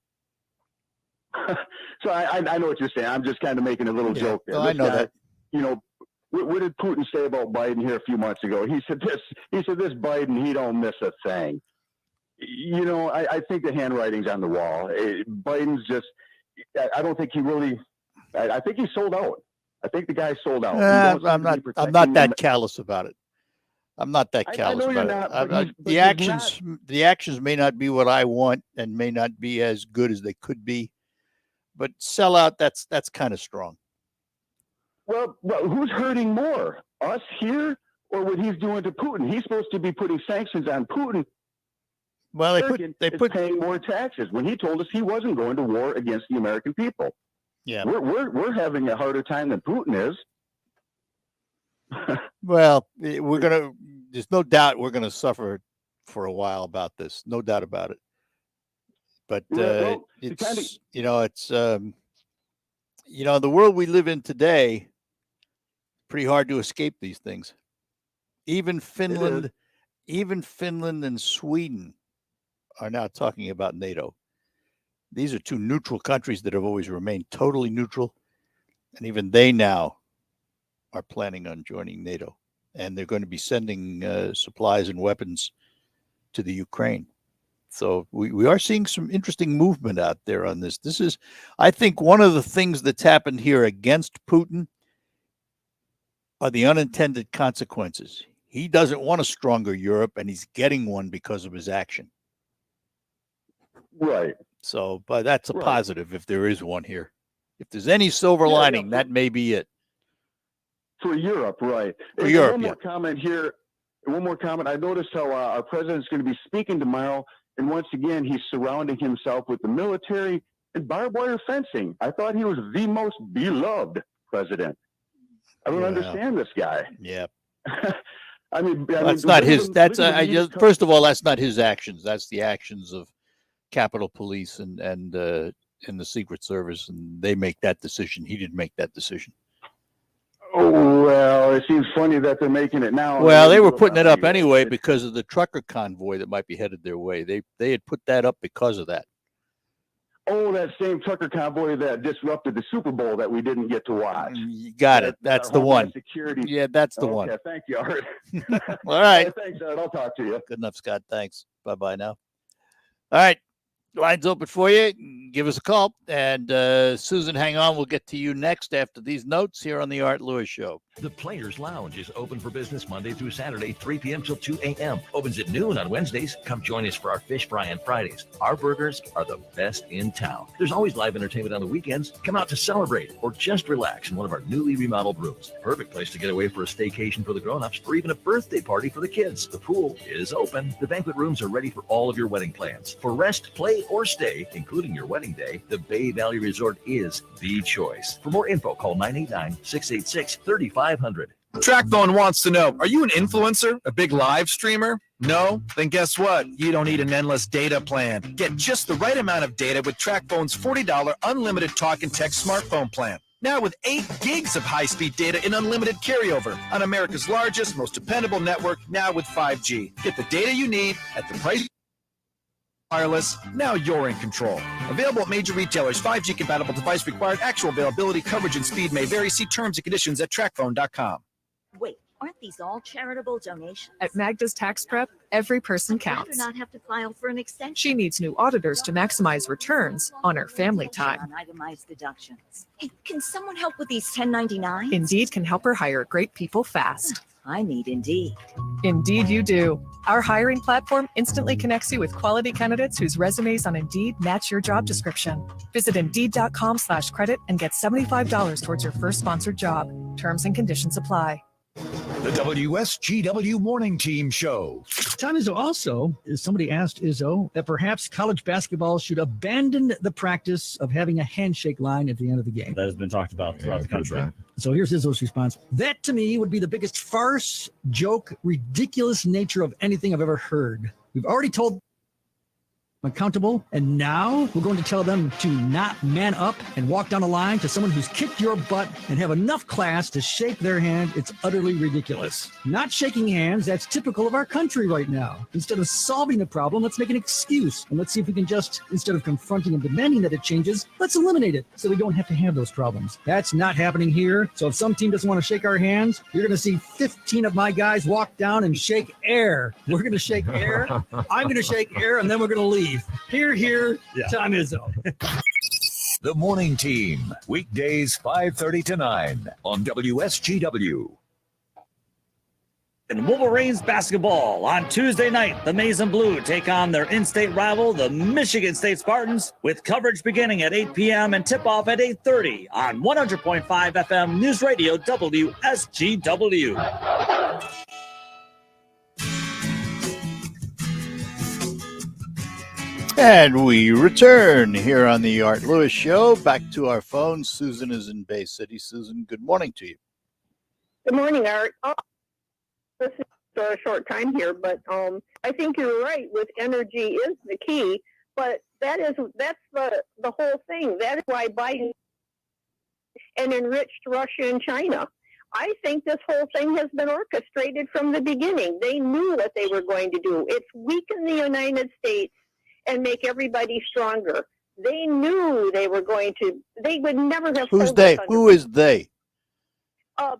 Speaker 14: So I know what you're saying. I'm just kind of making a little joke there.
Speaker 9: I know that.
Speaker 14: You know, what did Putin say about Biden here a few months ago? He said this Biden, he don't miss a thing. You know, I think the handwriting's on the wall. Biden's just, I don't think he really, I think he sold out. I think the guy sold out.
Speaker 9: I'm not that callous about it. I'm not that callous about it. The actions may not be what I want and may not be as good as they could be, but sell out, that's kind of strong.
Speaker 14: Well, who's hurting more, us here or what he's doing to Putin? He's supposed to be putting sanctions on Putin.
Speaker 9: Well, they put
Speaker 14: paying more taxes when he told us he wasn't going to war against the American people.
Speaker 9: Yeah,
Speaker 14: we're having a harder time than Putin is.
Speaker 9: Well, there's no doubt we're gonna suffer for a while about this. No doubt about it. But it's the world we live in today, pretty hard to escape these things. Even Finland and Sweden are now talking about NATO. These are two neutral countries that have always remained totally neutral. And even they now are planning on joining NATO. And they're going to be sending supplies and weapons to the Ukraine. So we are seeing some interesting movement out there on this. This is, I think, one of the things that's happened here against Putin are the unintended consequences. He doesn't want a stronger Europe, and he's getting one because of his action.
Speaker 14: Right.
Speaker 9: So, but that's a positive if there is one here. If there's any silver lining, that may be it.
Speaker 14: For Europe, right.
Speaker 9: For Europe,
Speaker 14: one more comment here. One more comment. I noticed how our president's going to be speaking tomorrow, and once again, he's surrounding himself with the military and barbed wire fencing. I thought he was the most beloved president. I don't understand this guy.
Speaker 9: Yeah.
Speaker 14: That's
Speaker 9: not his. First of all, that's not his actions. That's the actions of Capitol Police and the Secret Service, and they make that decision. He didn't make that decision.
Speaker 14: Oh, well, it seems funny that they're making it now.
Speaker 9: Well, they were putting it up anyway because of the trucker convoy that might be headed their way. They had put that up because of that.
Speaker 14: Oh, that same trucker convoy that disrupted the Super Bowl that we didn't get to watch.
Speaker 9: You got it. That's the one.
Speaker 14: Security.
Speaker 9: Yeah, that's the one.
Speaker 14: Thank you, Art.
Speaker 9: All right.
Speaker 14: Thanks, Art. I'll talk to you.
Speaker 9: Good enough, Scott. Thanks. Bye-bye now. All right. Line's open for you. Give us a call. And Susan, hang on. We'll get to you next after these notes here on the Art Lewis Show.
Speaker 15: The Players Lounge is open for business Monday through Saturday, 3 p.m. till 2 a.m. Opens at noon on Wednesdays. Come join us for our fish fry on Fridays. Our burgers are the best in town. There's always live entertainment on the weekends. Come out to celebrate or just relax in one of our newly remodeled rooms. Perfect place to get away for a staycation for the grown-ups or even a birthday party for the kids. The pool is open. The banquet rooms are ready for all of your wedding plans. For rest, play, or stay, including your wedding day, the Bay Valley Resort is the choice. For more info, call 989-686-3500.
Speaker 16: TrackPhone wants to know, are you an influencer? A big live streamer? No? Then guess what? You don't need an endless data plan. Get just the right amount of data with TrackPhone's $40 unlimited talk and text smartphone plan. Now with 8 gigs of high-speed data and unlimited carryover on America's largest, most dependable network, now with 5G. Get the data you need at the price. Wireless, now you're in control. Available at major retailers. 5G compatible device required. Actual availability, coverage, and speed may vary. See terms and conditions at trackphone.com.
Speaker 17: Wait, aren't these all charitable donations?
Speaker 18: At Magda's Tax Prep, every person
Speaker 17: I'd
Speaker 18: counts.
Speaker 17: rather not have to file for an extension.
Speaker 18: She needs new auditors to maximize returns on her family time.
Speaker 17: On itemized deductions. Hey, can someone help with these 1099s?
Speaker 18: Indeed can help her hire great people fast.
Speaker 17: I need Indeed.
Speaker 18: Indeed you do. Our hiring platform instantly connects you with quality candidates whose resumes on Indeed match your job description. Visit Indeed.com/credit and get $75 towards your first sponsored job. Terms and conditions apply.
Speaker 1: The WSGW Morning Team Show.
Speaker 20: Tom Izzo also, somebody asked Izzo that perhaps college basketball should abandon the practice of having a handshake line at the end of the game.
Speaker 21: That has been talked about throughout the country.
Speaker 20: So here's Izzo's response. That to me would be the biggest farce, joke, ridiculous nature of anything I've ever heard. We've already told accountable, and now we're going to tell them to not man up and walk down the line to someone who's kicked your butt and have enough class to shake their hand. It's utterly ridiculous. Not shaking hands, that's typical of our country right now. Instead of solving the problem, let's make an excuse, and let's see if we can just, instead of confronting and demanding that it changes, let's eliminate it so we don't have to have those problems. That's not happening here. So if some team doesn't want to shake our hands, you're going to see 15 of my guys walk down and shake air. We're going to shake air. I'm going to shake air, and then we're going to leave. Here, yeah. Tom Izzo.
Speaker 1: The Morning Team, weekdays 5:30 to 9 on WSGW.
Speaker 2: In Wolverines basketball, on Tuesday night, the Maize and Blue take on their in-state rival, the Michigan State Spartans, with coverage beginning at 8 p.m. and tip-off at 8:30 on 100.5 FM News Radio WSGW.
Speaker 9: And we return here on the Art Lewis Show. Back to our phones. Susan is in Bay City. Susan, good morning to you.
Speaker 4: Good morning, Art. This is for a short time here, but I think you're right. With energy is the key, but that's the whole thing. That is why Biden and enriched Russia and China. I think this whole thing has been orchestrated from the beginning. They knew what they were going to do. It's weaken the United States and make everybody stronger. They knew they were going to. They would never have.
Speaker 9: Who's they? Who is they?
Speaker 4: The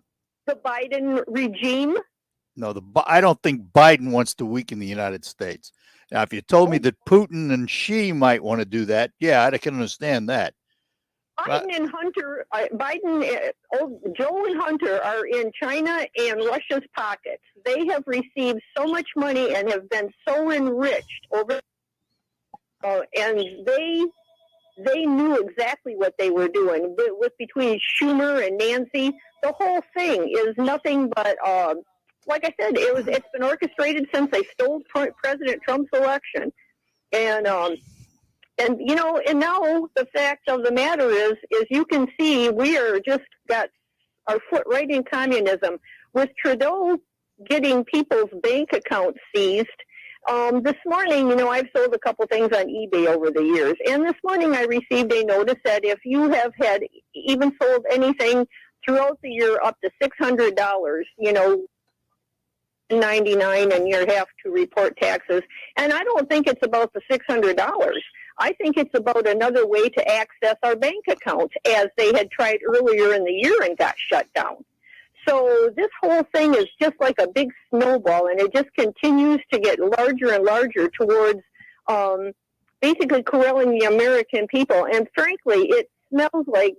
Speaker 4: Biden regime.
Speaker 9: No, I don't think Biden wants to weaken the United States. Now, if you told me that Putin and Xi might want to do that, yeah, I can understand that.
Speaker 4: Biden and Hunter, Joe and Hunter are in China and Russia's pockets. They have received so much money and have been so enriched over. And they knew exactly what they were doing. With between Schumer and Nancy, the whole thing is nothing but, like I said, it's been orchestrated since they stole President Trump's election, and now the fact of the matter is you can see we are just got our foot right in communism with Trudeau getting people's bank accounts seized. This morning, I've sold a couple things on eBay over the years, and this morning I received a notice that if you have had even sold anything throughout the year up to $600, $99, and you have to report taxes. And I don't think it's about the $600. I think it's about another way to access our bank accounts, as they had tried earlier in the year and got shut down. So this whole thing is just like a big snowball, and it just continues to get larger and larger towards basically corralling the American people. And frankly, it smells like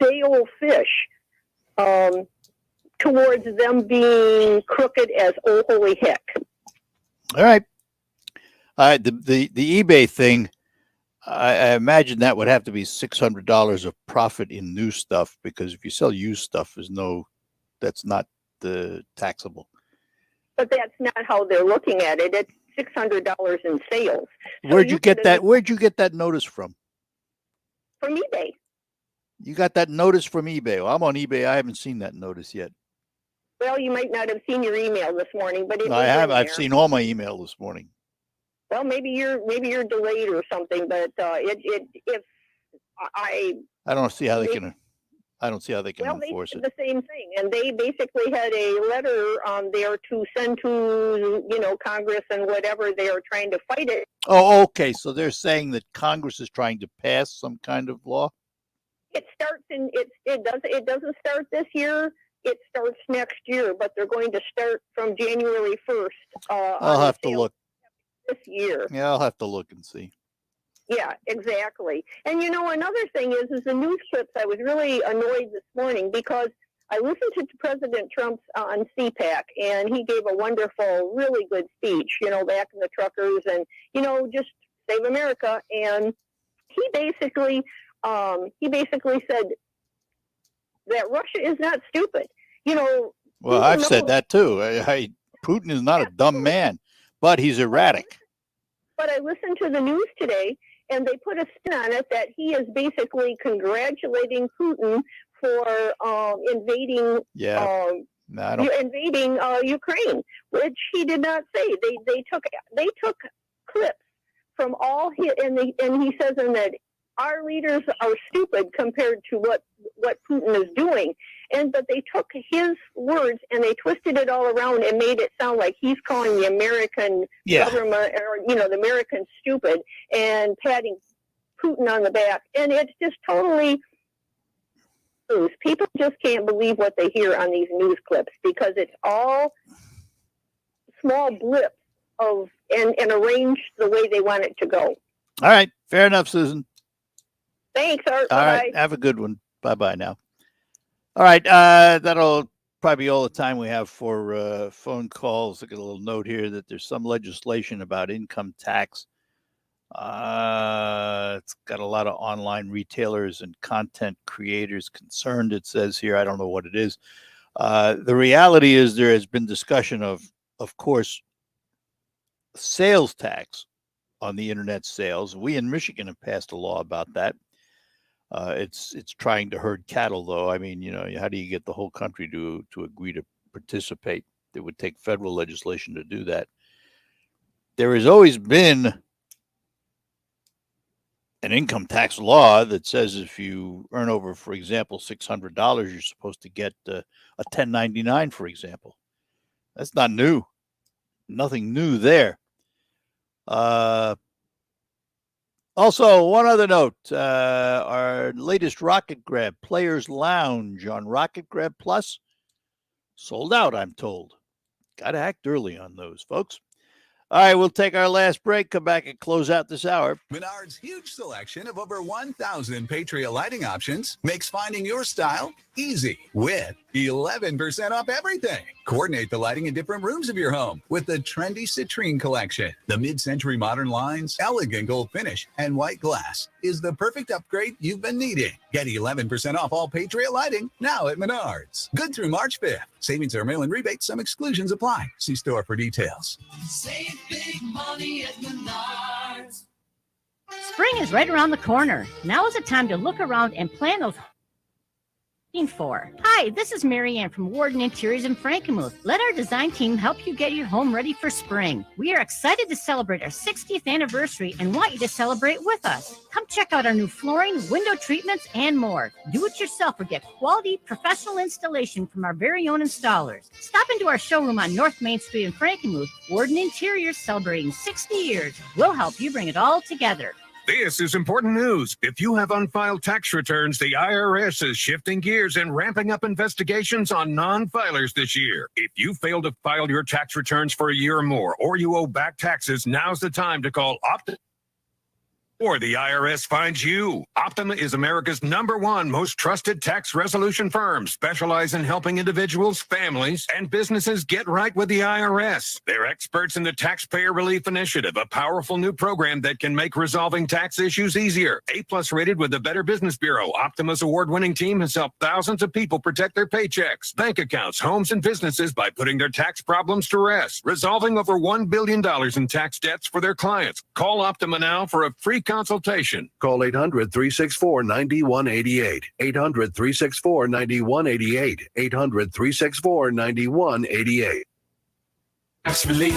Speaker 4: day old fish towards them being crooked as oh holy heck.
Speaker 9: All right. The eBay thing, I imagine that would have to be $600 of profit in new stuff, because if you sell used stuff, that's not taxable.
Speaker 4: But that's not how they're looking at it. It's $600 in sales.
Speaker 9: Where'd you get that? Where'd you get that notice from?
Speaker 4: From eBay.
Speaker 9: You got that notice from eBay. Well, I'm on eBay. I haven't seen that notice yet.
Speaker 4: Well, you might not have seen your email this morning, but
Speaker 9: I have. I've seen all my email this morning.
Speaker 4: Well, maybe you're delayed or something, but I don't see how they can.
Speaker 9: I don't see how they can enforce
Speaker 4: it. The same thing, and they basically had a letter there to send to Congress and whatever they are trying to fight it.
Speaker 9: Oh, okay. So they're saying that Congress is trying to pass some kind of law.
Speaker 4: It starts in it doesn't start this year. It starts next year, but they're going to start from January 1st.
Speaker 9: I'll have to look
Speaker 4: this year.
Speaker 9: Yeah, I'll have to look and see.
Speaker 4: Yeah, exactly. And another thing is the news clips. I was really annoyed this morning because I listened to President Trump's on CPAC, and he gave a wonderful, really good speech, back in the truckers and, just save America. And he basically said that Russia is not stupid.
Speaker 9: Well, I've said that too. Putin is not a dumb man, but he's erratic.
Speaker 4: But I listened to the news today, and they put a spin on it that he is basically congratulating Putin for invading Ukraine, which he did not say. They took clips from all and he says in that our leaders are stupid compared to what Putin is doing. But they took his words and they twisted it all around and made it sound like he's calling the American government, or the Americans, stupid and patting Putin on the back. And it's just totally news. People just can't believe what they hear on these news clips because it's all small blips and arranged the way they want it to go.
Speaker 9: All right. Fair enough, Susan.
Speaker 4: Thanks, Art.
Speaker 9: All
Speaker 4: Bye-bye.
Speaker 9: right. Have a good one. Bye-bye now. All right. That'll probably be all the time we have for phone calls. I got a little note here that there's some legislation about income tax. It's got a lot of online retailers and content creators concerned, it says here. I don't know what it is. The reality is there has been discussion of course, sales tax on the internet sales. We in Michigan have passed a law about that. It's trying to herd cattle, though. I mean, how do you get the whole country to agree to participate? It would take federal legislation to do that. There has always been an income tax law that says if you earn over, for example, $600, you're supposed to get a 1099, for example. That's not new. Nothing new there. Also, one other note, our latest Rocket Grab Players Lounge on Rocket Grab Plus sold out, I'm told. Got to act early on those, folks. All right, we'll take our last break, come back and close out this hour.
Speaker 5: Menards' huge selection of over 1,000 Patriot lighting options makes finding your style easy with 11% off everything. Coordinate the lighting in different rooms of your home with the trendy Citrine collection. The mid-century modern lines, elegant gold finish, and white glass is the perfect upgrade you've been needing. Get 11% off all Patriot lighting now at Menards. Good through March 5th. Savings are mail-in rebates. Some exclusions apply. See store for details.
Speaker 6: Save big money at Menards.
Speaker 7: Spring is right around the corner. Now is the time to look around and plan those for. Hi, this is Marianne from Warden Interiors in Frankenmuth. Let our design team help you get your home ready for spring. We are excited to celebrate our 60th anniversary and want you to celebrate with us. Come check out our new flooring, window treatments, and more. Do it yourself or get quality professional installation from our very own installers. Stop into our showroom on North Main Street in Frankenmuth. Warden Interiors celebrating 60 years. We'll help you bring it all together.
Speaker 11: This is important news. If you have unfiled tax returns, the IRS is shifting gears and ramping up investigations on non-filers this year. If you failed to file your tax returns for a year or more, or you owe back taxes, now's the time to call Optima, or the IRS finds you. Optima is America's #1 most trusted tax resolution firm, specialized in helping individuals, families, and businesses get right with the IRS. They're experts in the Taxpayer Relief Initiative, a powerful new program that can make resolving tax issues easier. A+ rated with the Better Business Bureau, Optima's award-winning team has helped thousands of people protect their paychecks, bank accounts, homes, and businesses by putting their tax problems to rest, resolving over $1 billion in tax debts for their clients. Call Optima now for a free consultation.
Speaker 19: Call 800-364-9188. 800-364-9188. 800-364-9188.
Speaker 6: Tax relief.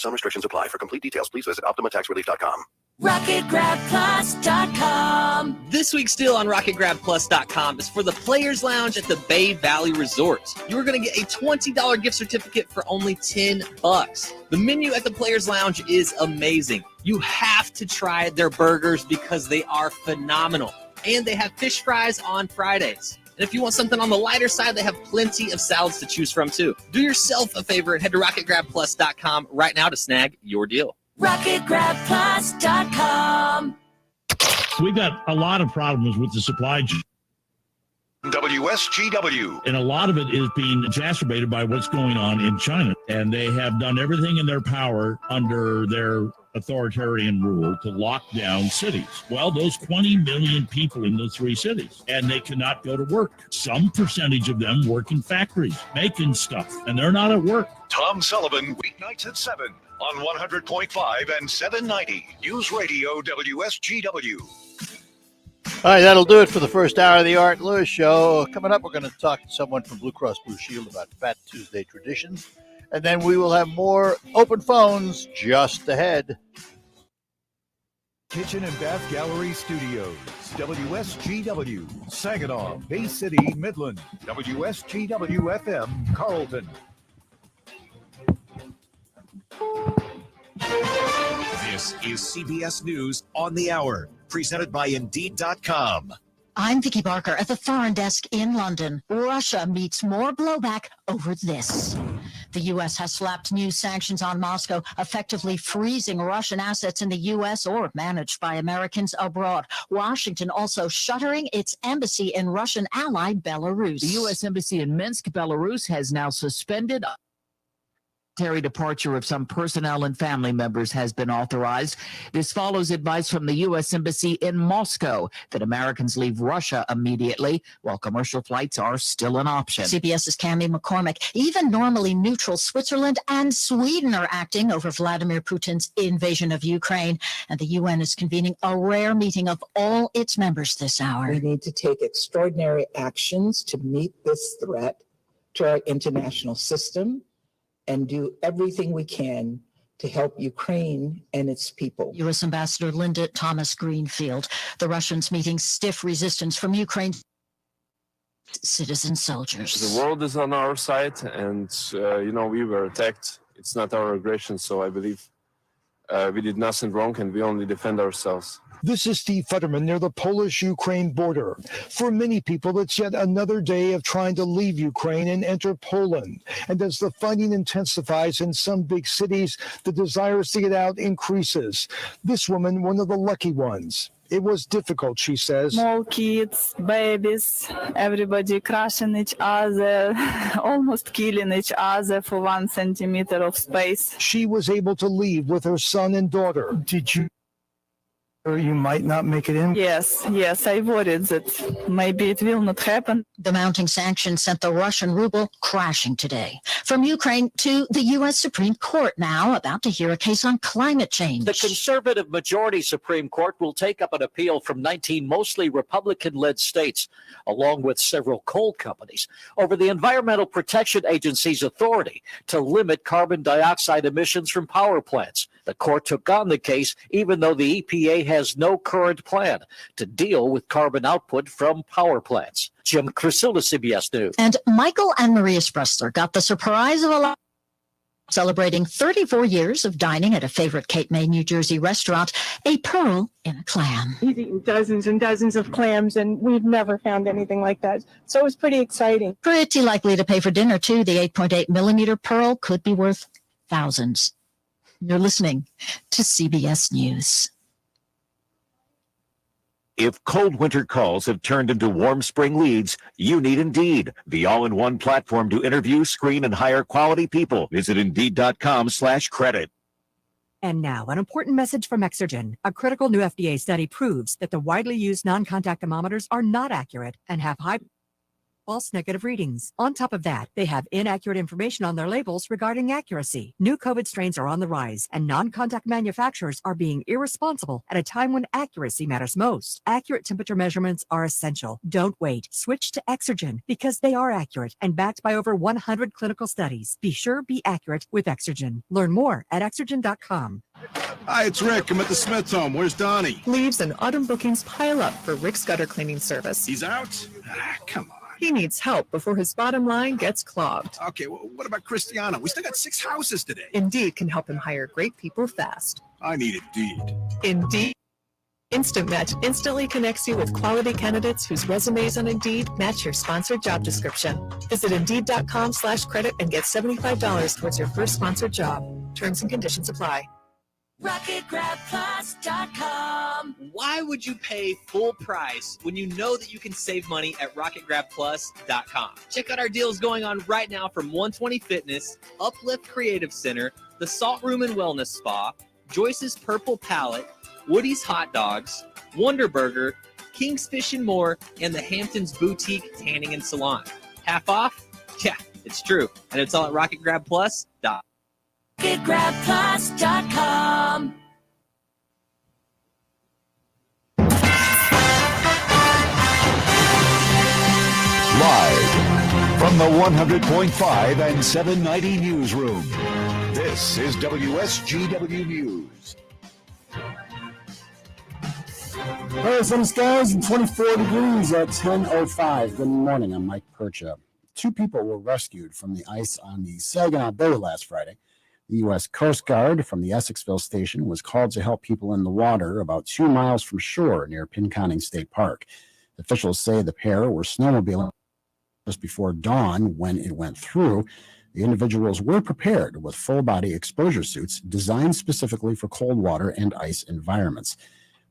Speaker 19: Some restrictions apply. For complete details, please visit OptimaTaxRelief.com.
Speaker 6: RocketGrabPlus.com.
Speaker 22: This week's deal on RocketGrabPlus.com is for the Players Lounge at the Bay Valley Resort. You're going to get a $20 gift certificate for only $10. The menu at the Players Lounge is amazing. You have to try their burgers because they are phenomenal. And they have fish fries on Fridays. And if you want something on the lighter side, they have plenty of salads to choose from, too. Do yourself a favor and head to RocketGrabPlus.com right now to snag your deal.
Speaker 6: RocketGrabPlus.com.
Speaker 21: We've got a lot of problems with the supply chain.
Speaker 1: WSGW.
Speaker 21: And a lot of it is being exacerbated by what's going on in China. And they have done everything in their power under their authoritarian rule to lock down cities. Well, those 20 million people in those 3 cities, and they cannot go to work. Some percentage of them work in factories, making stuff, and they're not at work.
Speaker 1: Tom Sullivan, weeknights at 7 on 100.5 and 790. News Radio WSGW.
Speaker 9: All right, that'll do it for the first hour of the Art Lewis Show. Coming up, we're going to talk to someone from Blue Cross Blue Shield about Fat Tuesday traditions. And then we will have more open phones just ahead.
Speaker 1: Kitchen and Bath Gallery Studios. WSGW, Saginaw, Bay City, Midland. WSGW FM, Carlton.
Speaker 3: This is CBS News on the Hour, presented by Indeed.com.
Speaker 8: I'm Vicki Barker at the Foreign Desk in London. Russia meets more blowback over this. The U.S. has slapped new sanctions on Moscow, effectively freezing Russian assets in the U.S. or managed by Americans abroad. Washington also shuttering its embassy in Russian ally Belarus.
Speaker 10: The U.S. Embassy in Minsk, Belarus, has now suspended. Military departure of some personnel and family members has been authorized. This follows advice from the U.S. Embassy in Moscow that Americans leave Russia immediately, while commercial flights are still an option.
Speaker 8: CBS's Cami McCormick. Even normally neutral Switzerland and Sweden are acting over Vladimir Putin's invasion of Ukraine, and the UN is convening a rare meeting of all its members this hour.
Speaker 12: We need to take extraordinary actions to meet this threat to our international system and do everything we can to help Ukraine and its people.
Speaker 8: U.S. Ambassador Linda Thomas Greenfield. The Russians meeting stiff resistance from Ukraine's citizen soldiers.
Speaker 13: The world is on our side, and, we were attacked. It's not our aggression, so I believe we did nothing wrong, and we only defend ourselves.
Speaker 23: This is Steve Futterman near the Polish-Ukraine border. For many people, it's yet another day of trying to leave Ukraine and enter Poland. And as the fighting intensifies in some big cities, the desires to get out increases. This woman, one of the lucky ones. It was difficult, she says.
Speaker 24: Small kids, babies, everybody crushing each other, almost killing each other for 1 centimeter of space.
Speaker 23: She was able to leave with her son and daughter. Did you? Or you might not make it in?
Speaker 24: Yes, I worried that maybe it will not happen.
Speaker 8: The mounting sanctions sent the Russian ruble crashing today. From Ukraine to the U.S. Supreme Court now, about to hear a case on climate change.
Speaker 25: The conservative majority Supreme Court will take up an appeal from 19 mostly Republican-led states, along with several coal companies, over the Environmental Protection Agency's authority to limit carbon dioxide emissions from power plants. The court took on the case, even though the EPA has no current plan to deal with carbon output from power plants. Jim Crisilla, CBS News.
Speaker 8: And Michael and Maria Spressler got the surprise of a lot. Celebrating 34 years of dining at a favorite Cape May, New Jersey restaurant, a pearl in a clam.
Speaker 26: He's eaten dozens and dozens of clams, and we've never found anything like that. So it was pretty exciting.
Speaker 8: Pretty likely to pay for dinner, too. The 8.8 millimeter pearl could be worth thousands. You're listening to CBS News.
Speaker 3: If cold winter calls have turned into warm spring leads, you need Indeed, the all-in-one platform to interview, screen, and hire quality people. Visit Indeed.com/credit.
Speaker 27: And now, an important message from Exergen. A critical new FDA study proves that the widely used non-contact thermometers are not accurate and have high false negative readings. On top of that, they have inaccurate information on their labels regarding accuracy. New COVID strains are on the rise, and non-contact manufacturers are being irresponsible at a time when accuracy matters most. Accurate temperature measurements are essential. Don't wait. Switch to Exergen because they are accurate and backed by over 100 clinical studies. Be sure, be accurate with Exergen. Learn more at Exergen.com.
Speaker 31: Hi, it's Rick. I'm at the Smith home. Where's Donnie?
Speaker 18: Leaves and autumn bookings pile up for Rick's gutter cleaning service.
Speaker 31: He's out? Come on.
Speaker 18: He needs help before his bottom line gets clogged.
Speaker 31: Okay, well, what about Cristiano? We still got 6 houses today.
Speaker 18: Indeed can help him hire great people fast.
Speaker 31: I need Indeed.
Speaker 18: Indeed. Instant Match instantly connects you with quality candidates whose resumes on Indeed match your sponsored job description. Visit Indeed.com/credit and get $75 towards your first sponsored job. Terms and conditions apply.
Speaker 22: RocketGrabPlus.com. Why would you pay full price when you know that you can save money at RocketGrabPlus.com? Check out our deals going on right now from 120 Fitness, Uplift Creative Center, the Salt Room and Wellness Spa, Joyce's Purple Palette, Woody's Hot Dogs, Wonder Burger, King's Fish and More, and the Hamptons Boutique Tanning and Salon. Half off? Yeah, it's true. And it's all at RocketGrabPlus.com.
Speaker 6: RocketGrabPlus.com.
Speaker 1: Live from the 100.5 and 790 newsroom, this is WSGW News.
Speaker 2: Hey, some skies and 24 degrees at 10:05. Good morning. I'm Mike Percha. 2 people were rescued from the ice on the Saginaw Bay last Friday. The U.S. Coast Guard from the Essexville station was called to help people in the water about 2 miles from shore near Pinconning State Park. Officials say the pair were snowmobiling just before dawn when it went through. The individuals were prepared with full-body exposure suits designed specifically for cold water and ice environments.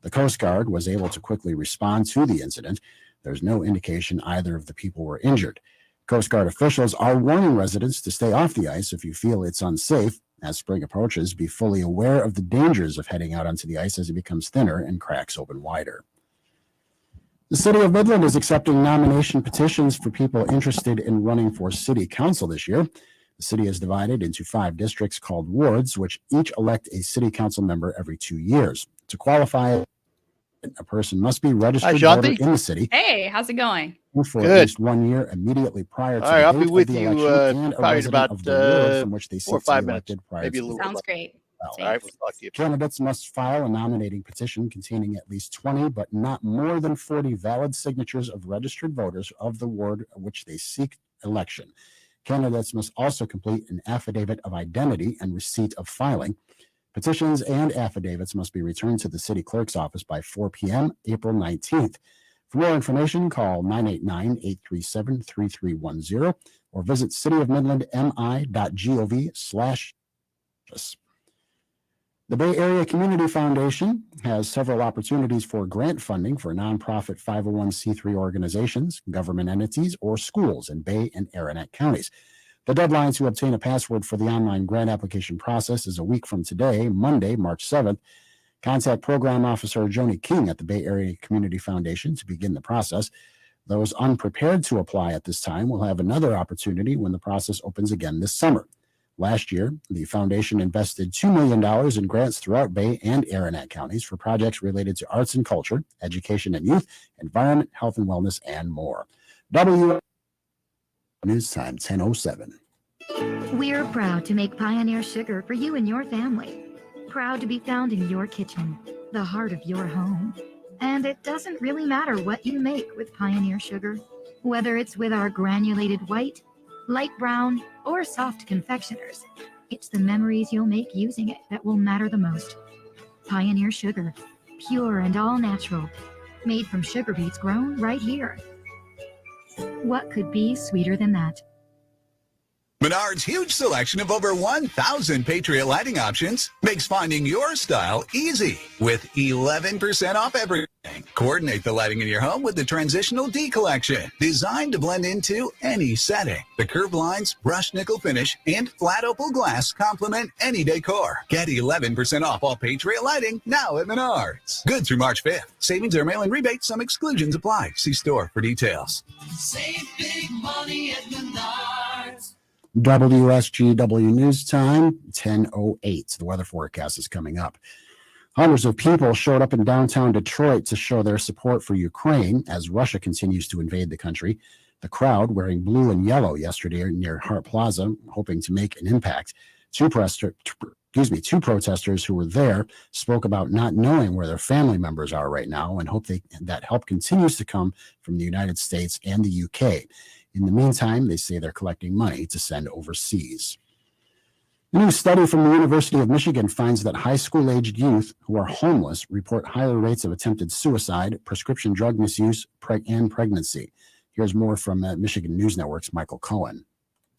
Speaker 2: The Coast Guard was able to quickly respond to the incident. There's no indication either of the people were injured. Coast Guard officials are warning residents to stay off the ice if you feel it's unsafe. As spring approaches, be fully aware of the dangers of heading out onto the ice as it becomes thinner and cracks open wider. The City of Midland is accepting nomination petitions for people interested in running for city council this year. The city is divided into 5 districts called wards, which each elect a city council member every 2 years. To qualify, a person must be registered voter in the city.
Speaker 4: Hey, how's it going?
Speaker 2: For at least 1 year immediately prior to
Speaker 9: All right,
Speaker 2: the
Speaker 9: I'll
Speaker 2: date
Speaker 9: be with
Speaker 2: of the
Speaker 9: you
Speaker 2: election and a
Speaker 9: probably in
Speaker 2: resident
Speaker 9: about
Speaker 2: of the ward from which they
Speaker 9: 4 or
Speaker 2: seek
Speaker 9: 5
Speaker 2: to be
Speaker 9: minutes,
Speaker 2: elected prior
Speaker 9: maybe
Speaker 2: to
Speaker 9: a
Speaker 2: the
Speaker 9: little
Speaker 4: Sounds
Speaker 9: bit.
Speaker 4: great.
Speaker 9: All right, we'll talk to you.
Speaker 2: Candidates must file a nominating petition containing at least 20, but not more than 40 valid signatures of registered voters of the ward which they seek election. Candidates must also complete an affidavit of identity and receipt of filing. Petitions and affidavits must be returned to the city clerk's office by 4 p.m. April 19th. For more information, call 989-837-3310 or visit cityofmidlandmi.gov/. The Bay Area Community Foundation has several opportunities for grant funding for nonprofit 501c3 organizations, government entities, or schools in Bay and Aranet counties. The deadline to obtain a password for the online grant application process is a week from today, Monday, March 7th. Contact Program Officer Joni King at the Bay Area Community Foundation to begin the process. Those unprepared to apply at this time will have another opportunity when the process opens again this summer. Last year, the foundation invested $2 million in grants throughout Bay and Aranet counties for projects related to arts and culture, education and youth, environment, health and wellness, and more. News time 10:07.
Speaker 5: We're proud to make Pioneer Sugar for you and your family. Proud to be found in your kitchen, the heart of your home. And it doesn't really matter what you make with Pioneer Sugar, whether it's with our granulated white, light brown, or soft confectioners. It's the memories you'll make using it that will matter the most. Pioneer Sugar, pure and all natural, made from sugar beets grown right here. What could be sweeter than that?
Speaker 14: Menards' huge selection of over 1,000 Patriot lighting options makes finding your style easy with 11% off everything. Coordinate the lighting in your home with the Transitional D Collection, designed to blend into any setting. The curved lines, brushed nickel finish, and flat opal glass complement any decor. Get 11% off all Patriot lighting now at Menards. Good through March 5th. Savings are mail-in rebates. Some exclusions apply. See store for details.
Speaker 6: Save big money at Menards.
Speaker 2: WSGW News Time, 10:08. The weather forecast is coming up. Hundreds of people showed up in downtown Detroit to show their support for Ukraine as Russia continues to invade the country. The crowd, wearing blue and yellow yesterday near Hart Plaza, hoping to make an impact. Two protesters who were there spoke about not knowing where their family members are right now and hope that help continues to come from the United States and the UK. In the meantime, they say they're collecting money to send overseas. A new study from the University of Michigan finds that high school-aged youth who are homeless report higher rates of attempted suicide, prescription drug misuse, and pregnancy. Here's more from Michigan News Network's Michael Cohen.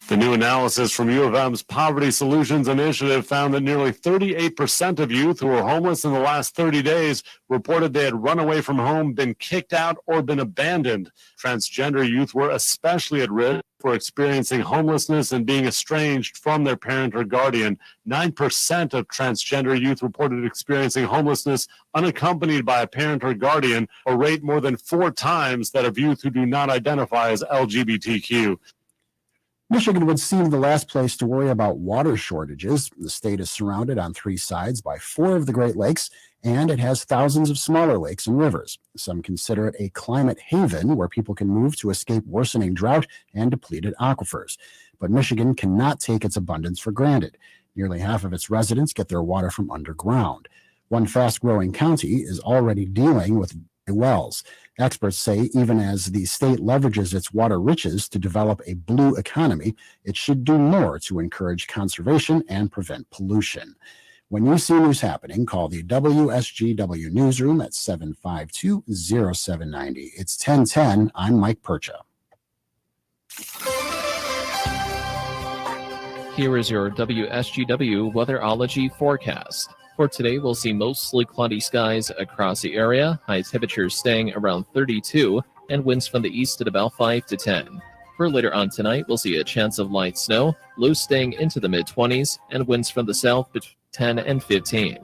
Speaker 15: The new analysis from U of M's Poverty Solutions Initiative found that nearly 38% of youth who were homeless in the last 30 days reported they had run away from home, been kicked out, or been abandoned. Transgender youth were especially at risk for experiencing homelessness and being estranged from their parent or guardian. 9% of transgender youth reported experiencing homelessness unaccompanied by a parent or guardian, a rate more than 4 times that of youth who do not identify as LGBTQ.
Speaker 2: Michigan would seem the last place to worry about water shortages. The state is surrounded on 3 sides by 4 of the Great Lakes, and it has thousands of smaller lakes and rivers. Some consider it a climate haven where people can move to escape worsening drought and depleted aquifers. But Michigan cannot take its abundance for granted. Nearly half of its residents get their water from underground. One fast-growing county is already dealing with wells. Experts say even as the state leverages its water riches to develop a blue economy, it should do more to encourage conservation and prevent pollution. When you see news happening, call the WSGW newsroom at 752-0790. It's 1010. I'm Mike Percha.
Speaker 4: Here is your WSGW weatherology forecast. For today, we'll see mostly cloudy skies across the area, high temperatures staying around 32, and winds from the east at about 5 to 10. For later on tonight, we'll see a chance of light snow, lows staying into the mid-20s, and winds from the south between 10 and 15.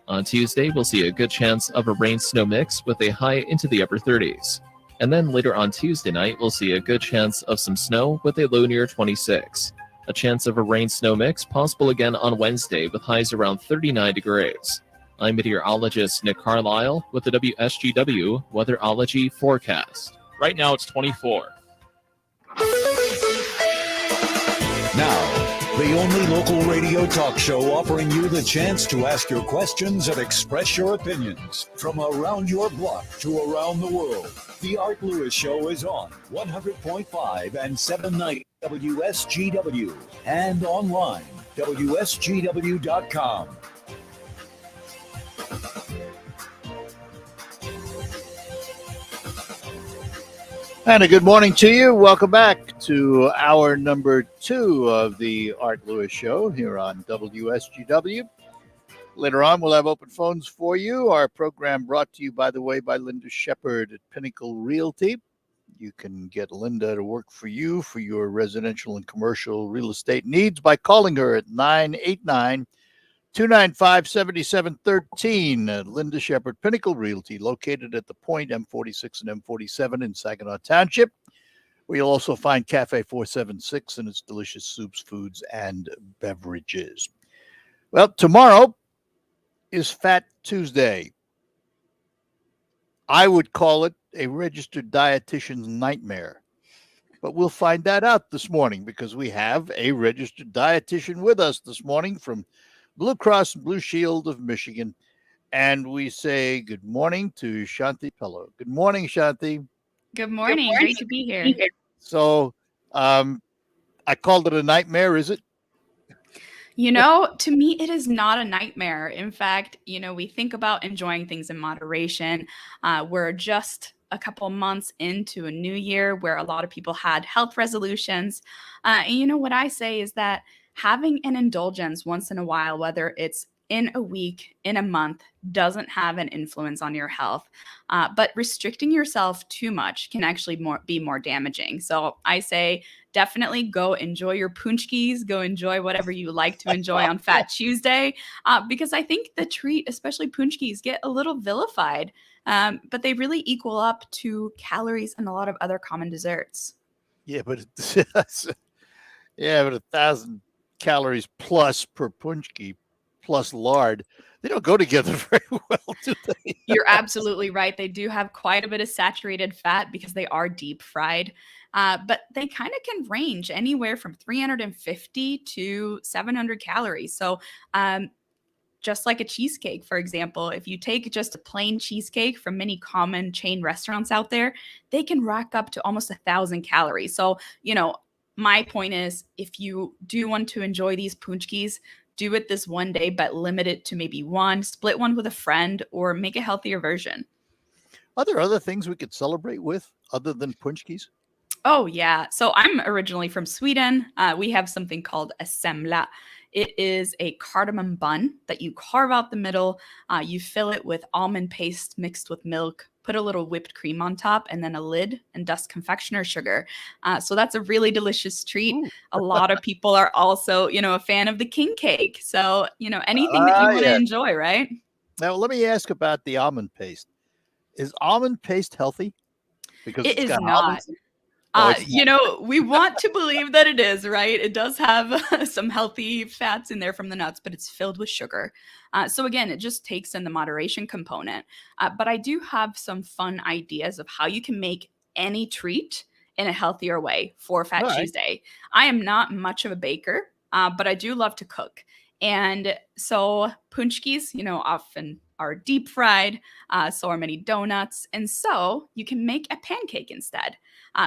Speaker 4: On Tuesday, we'll see a good chance of a rain-snow mix with a high into the upper 30s. And then later on Tuesday night, we'll see a good chance of some snow with a low near 26. A chance of a rain-snow mix possible again on Wednesday with highs around 39 degrees. I'm meteorologist Nick Carlisle with the WSGW weatherology forecast. Right now it's 24.
Speaker 1: Now, the only local radio talk show offering you the chance to ask your questions and express your opinions. From around your block to around the world, The Art Lewis Show is on 100.5 and 790 WSGW and online, WSGW.com.
Speaker 9: And a good morning to you. Welcome back to hour number 2 of the Art Lewis Show here on WSGW. Later on, we'll have open phones for you. Our program brought to you, by the way, by Linda Shepard at Pinnacle Realty. You can get Linda to work for you for your residential and commercial real estate needs by calling her at 989-295-7713. Linda Shepard, Pinnacle Realty, located at the Point, M46 and M47 in Saginaw Township, where you'll also find Cafe 476 and its delicious soups, foods, and beverages. Well, tomorrow is Fat Tuesday. I would call it a registered dietitian's nightmare. But we'll find that out this morning because we have a registered dietitian with us this morning from Blue Cross and Blue Shield of Michigan. And we say good morning to Shanthi Appelo. Good morning, Shanthi.
Speaker 7: Good morning. Great to be here.
Speaker 9: So I called it a nightmare, is it?
Speaker 7: To me, it is not a nightmare. In fact, we think about enjoying things in moderation. We're just a couple months into a new year where a lot of people had health resolutions. And what I say is that having an indulgence once in a while, whether it's in a week, in a month, doesn't have an influence on your health. But restricting yourself too much can actually be more damaging. So I say definitely go enjoy your punchkis, go enjoy whatever you like to enjoy on Fat Tuesday, because I think the treat, especially punchkis, get a little vilified, but they really equal up to calories and a lot of other common desserts.
Speaker 9: Yeah, but 1,000 calories plus per punchki plus lard, they don't go together very well, do they?
Speaker 7: You're absolutely right. They do have quite a bit of saturated fat because they are deep fried, but they kind of can range anywhere from 350 to 700 calories. So just like a cheesecake, for example, if you take just a plain cheesecake from many common chain restaurants out there, they can rack up to almost 1,000 calories. So, my point is, if you do want to enjoy these punchkis, do it this one day, but limit it to maybe one, split one with a friend, or make a healthier version.
Speaker 9: Are there other things we could celebrate with other than punchkis?
Speaker 7: Oh, yeah. So I'm originally from Sweden. We have something called a semla. It is a cardamom bun that you carve out the middle. You fill it with almond paste mixed with milk, put a little whipped cream on top, and then a lid and dust confectioner sugar. So that's a really delicious treat. Ooh. A lot of people are also, a fan of the king cake. So, anything that you want to enjoy, right?
Speaker 9: Now, let me ask about the almond paste. Is almond paste healthy? Because
Speaker 7: it is not. We want to believe that it is, right? It does have some healthy fats in there from the nuts, but it's filled with sugar. So again, it just takes in the moderation component. But I do have some fun ideas of how you can make any treat in a healthier way for Fat Tuesday. I am not much of a baker, but I do love to cook. And so punchkis, often are deep fried, so are many donuts. And so you can make a pancake instead.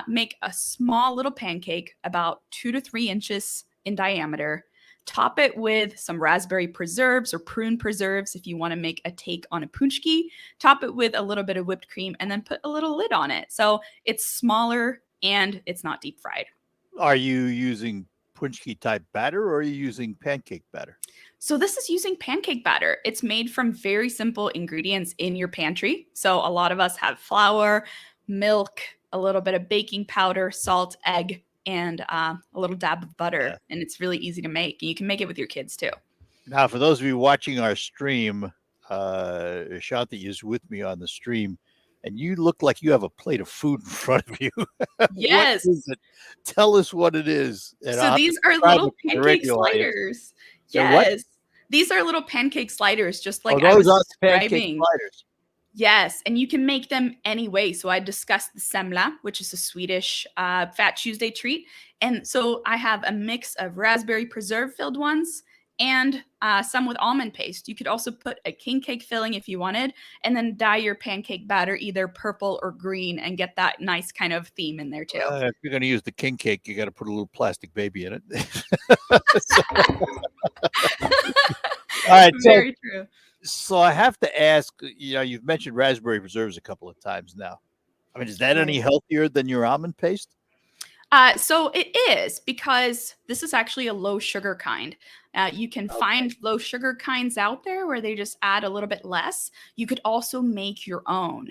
Speaker 7: Make a small little pancake about 2 to 3 inches in diameter. Top it with some raspberry preserves or prune preserves if you want to make a take on a punchki. Top it with a little bit of whipped cream and then put a little lid on it. So it's smaller and it's not deep fried.
Speaker 9: Are you using punchki type batter or are you using pancake batter?
Speaker 7: So this is using pancake batter. It's made from very simple ingredients in your pantry. So a lot of us have flour, milk, a little bit of baking powder, salt, egg, and a little dab of butter. And it's really easy to make. You can make it with your kids too.
Speaker 9: Now, for those of you watching our stream, Shanthi is with me on the stream, and you look like you have a plate of food in front of you.
Speaker 7: Yes.
Speaker 9: What is it? Tell us what it is. And
Speaker 7: So
Speaker 9: I'll
Speaker 7: these are
Speaker 9: describe
Speaker 7: little
Speaker 9: it to the
Speaker 7: pancake
Speaker 9: radio audience.
Speaker 7: sliders.
Speaker 9: They're what?
Speaker 7: Yes. These are little pancake sliders, just like
Speaker 9: Oh,
Speaker 7: I was
Speaker 9: those are pancake
Speaker 7: describing.
Speaker 9: sliders.
Speaker 7: Yes, and you can make them any way. So I discussed the semla, which is a Swedish Fat Tuesday treat. And so I have a mix of raspberry preserve filled ones and some with almond paste. You could also put a king cake filling if you wanted, and then dye your pancake batter either purple or green and get that nice kind of theme in there too.
Speaker 9: If you're going to use the king cake, you got to put a little plastic baby in it. All right.
Speaker 7: Very true.
Speaker 9: So I have to ask, you've mentioned raspberry preserves a couple of times now. I mean, is that any healthier than your almond paste?
Speaker 7: So it is, because this is actually a low sugar kind. You can find low sugar kinds out there where they just add a little bit less. You could also make your own.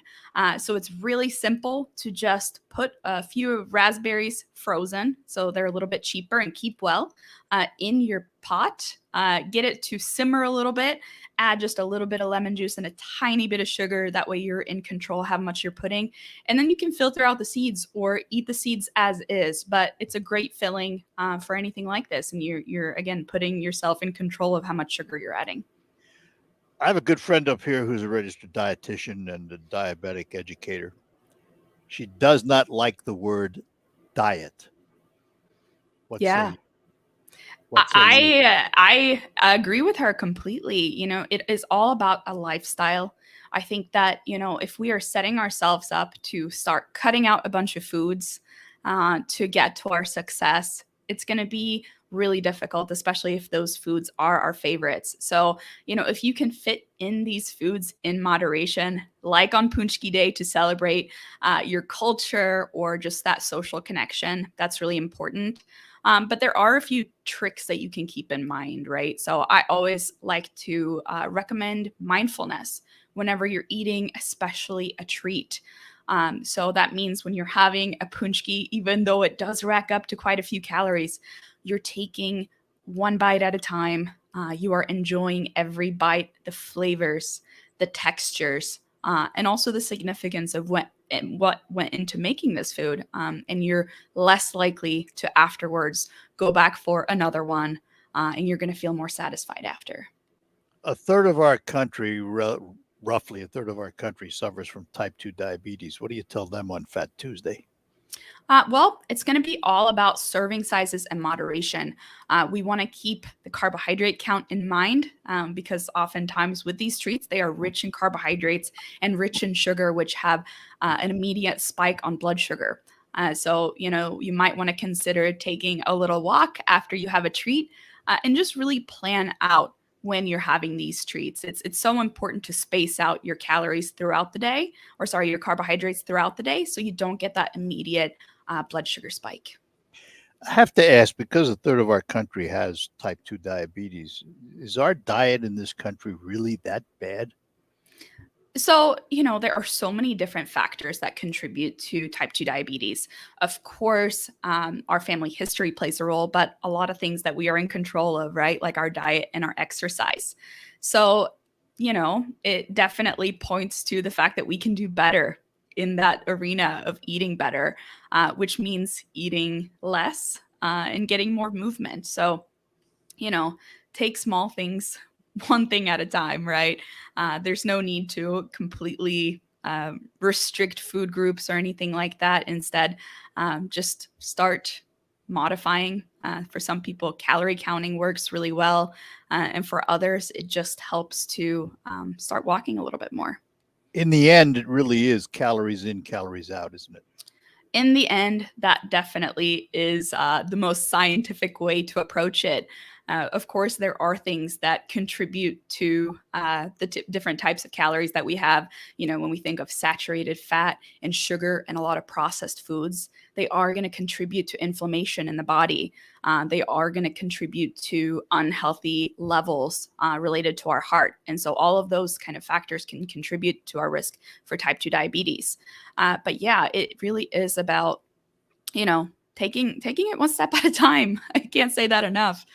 Speaker 7: So it's really simple to just put a few raspberries frozen, so they're a little bit cheaper and keep well, in your pot. Get it to simmer a little bit. Add just a little bit of lemon juice and a tiny bit of sugar. That way you're in control how much you're putting. And then you can filter out the seeds or eat the seeds as is. But it's a great filling for anything like this. And you're again, putting yourself in control of how much sugar you're adding.
Speaker 9: I have a good friend up here who's a registered dietitian and a diabetic educator. She does not like the word diet. What say you?
Speaker 7: I agree with her completely. It is all about a lifestyle. I think that, if we are setting ourselves up to start cutting out a bunch of foods to get to our success, it's going to be really difficult, especially if those foods are our favorites. So, if you can fit in these foods in moderation, like on Punchki Day to celebrate your culture or just that social connection, that's really important. But there are a few tricks that you can keep in mind, right? So I always like to recommend mindfulness whenever you're eating, especially a treat. So that means when you're having a punchki, even though it does rack up to quite a few calories, you're taking one bite at a time. You are enjoying every bite, the flavors, the textures, and also the significance of what went into making this food. And you're less likely to afterwards go back for another one, and you're going to feel more satisfied after.
Speaker 9: A third of our country, roughly a third of our country, suffers from type 2 diabetes. What do you tell them on Fat Tuesday?
Speaker 7: Well, it's going to be all about serving sizes and moderation. We want to keep the carbohydrate count in mind because oftentimes with these treats, they are rich in carbohydrates and rich in sugar, which have an immediate spike on blood sugar. So, you might want to consider taking a little walk after you have a treat and just really plan out when you're having these treats. It's so important to space out your calories throughout the day, your carbohydrates throughout the day, so you don't get that immediate blood sugar spike.
Speaker 9: I have to ask, because a third of our country has type 2 diabetes, is our diet in this country really that bad?
Speaker 7: So, there are so many different factors that contribute to type 2 diabetes. Of course, our family history plays a role, but a lot of things that we are in control of, right? Like our diet and our exercise. So, it definitely points to the fact that we can do better in that arena of eating better, which means eating less and getting more movement. So, take small things one thing at a time, right? There's no need to completely restrict food groups or anything like that. Instead, just start modifying. For some people, calorie counting works really well. And for others, it just helps to start walking a little bit more.
Speaker 9: In the end, it really is calories in, calories out, isn't it?
Speaker 7: In the end, that definitely is the most scientific way to approach it. Of course, there are things that contribute to the different types of calories that we have. You know, when we think of saturated fat and sugar and a lot of processed foods, they are going to contribute to inflammation in the body. They are going to contribute to unhealthy levels related to our heart. And so all of those kind of factors can contribute to our risk for type 2 diabetes. But yeah, it really is about, you know, taking it one step at a time. I can't say that enough.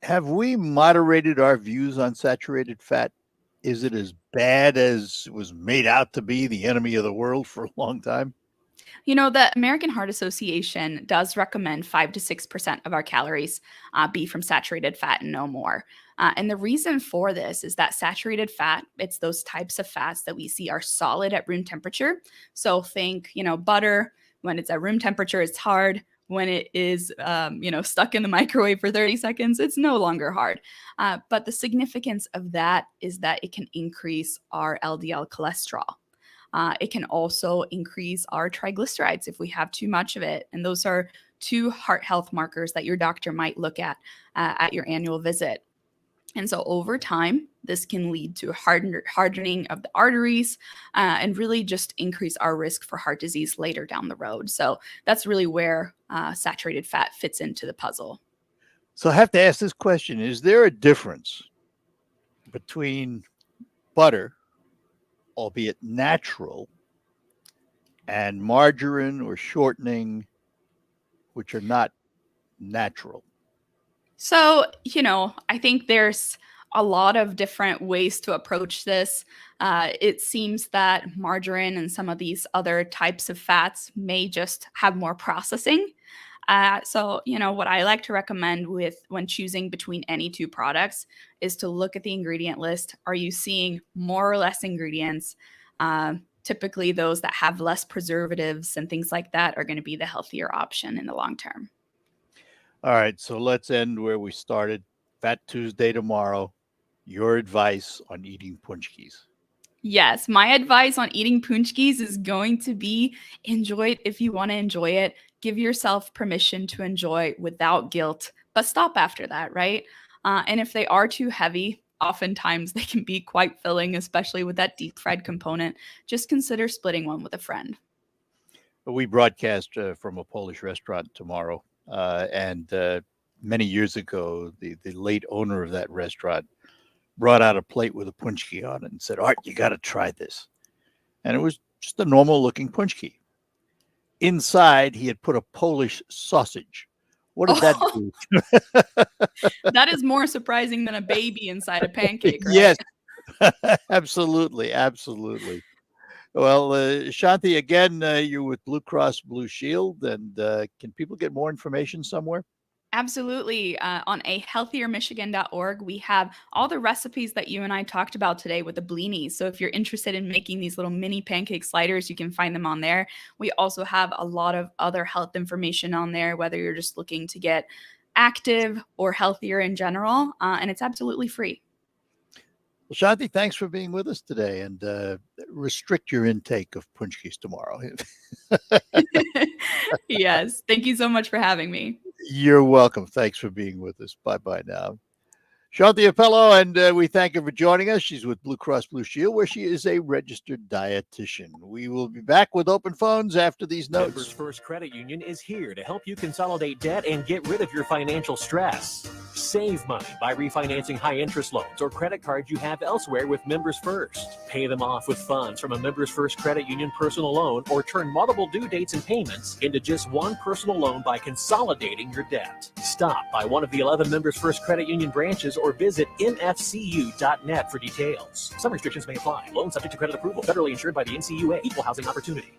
Speaker 9: Have we moderated our views on saturated fat? Is it as bad as it was made out to be, the enemy of the world for a long time?
Speaker 7: You know, the American Heart Association does recommend 5 to 6% of our calories be from saturated fat and no more. And the reason for this is that saturated fat, it's those types of fats that we see are solid at room temperature. So think, you know, butter, when it's at room temperature, it's hard. When it is, stuck in the microwave for 30 seconds, it's no longer hard. But the significance of that is that it can increase our LDL cholesterol. It can also increase our triglycerides if we have too much of it. And those are 2 heart health markers that your doctor might look at your annual visit. And so over time, this can lead to hardening of the arteries and really just increase our risk for heart disease later down the road. So that's really where saturated fat fits into the puzzle.
Speaker 9: So I have to ask this question. Is there a difference between butter, albeit natural, and margarine or shortening, which are not natural?
Speaker 7: So, you know, I think there's a lot of different ways to approach this. It seems that margarine and some of these other types of fats may just have more processing. So, you know, what I like to recommend when choosing between any 2 products is to look at the ingredient list. Are you seeing more or less ingredients? Typically, those that have less preservatives and things like that are going to be the healthier option in the long term.
Speaker 9: All right, so let's end where we started. Fat Tuesday tomorrow. Your advice on eating punchkis.
Speaker 7: Yes, my advice on eating punchkis is going to be enjoy it if you want to enjoy it. Give yourself permission to enjoy without guilt, but stop after that, right? And if they are too heavy, oftentimes they can be quite filling, especially with that deep fried component. Just consider splitting one with a friend.
Speaker 9: We broadcast from a Polish restaurant tomorrow. And many years ago, the late owner of that restaurant brought out a plate with a punchki on it and said, "Art, you got to try this." And it was just a normal looking punchki. Inside, he had put a Polish sausage. What did that do?
Speaker 7: That is more surprising than a baby inside a pancake, right?
Speaker 9: Yes, absolutely. Absolutely. Well, Shanthi, again, you're with Blue Cross Blue Shield, and can people get more information somewhere?
Speaker 7: Absolutely. On ahealthiermichigan.org, we have all the recipes that you and I talked about today with the blinis. So if you're interested in making these little mini pancake sliders, you can find them on there. We also have a lot of other health information on there, whether you're just looking to get active or healthier in general, and it's absolutely free.
Speaker 9: Well, Shanthi, thanks for being with us today, and restrict your intake of punchkis tomorrow.
Speaker 7: Yes. Thank you so much for having me.
Speaker 9: You're welcome. Thanks for being with us. Bye-bye now. Shanthi Appelo, and we thank her for joining us. She's with Blue Cross Blue Shield, where she is a registered dietitian. We will be back with open phones after these notes.
Speaker 3: Members First Credit Union is here to help you consolidate debt and get rid of your financial stress. Save money by refinancing high-interest loans or credit cards you have elsewhere with Members First. Pay them off with funds from a Members First Credit Union personal loan, or turn multiple due dates and payments into just one personal loan by consolidating your debt. Stop by one of the 11 Members First Credit Union branches or visit mfcu.net for details. Some restrictions may apply. Loan subject to credit approval. Federally insured by the NCUA. Equal housing opportunity.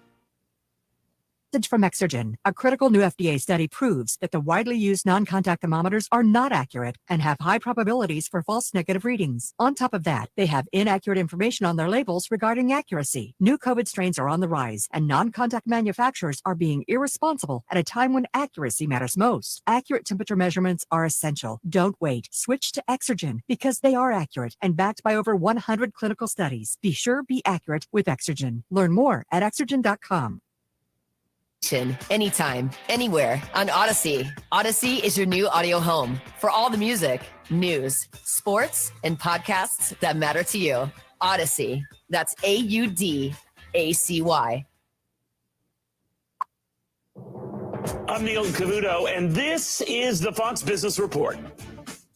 Speaker 27: Message from Exergen. A critical new FDA study proves that the widely used non-contact thermometers are not accurate and have high probabilities for false negative readings. On top of that, they have inaccurate information on their labels regarding accuracy. New COVID strains are on the rise, and non-contact manufacturers are being irresponsible at a time when accuracy matters most. Accurate temperature measurements are essential. Don't wait. Switch to Exergen because they are accurate and backed by over 100 clinical studies. Be sure, be accurate with Exergen. Learn more at exergen.com.
Speaker 10: Anytime, anywhere on Odyssey. Odyssey is your new audio home for all the music, news, sports, and podcasts that matter to you. Odyssey. That's AUDACY.
Speaker 11: I'm Neil Cavuto, and this is the Fox Business Report.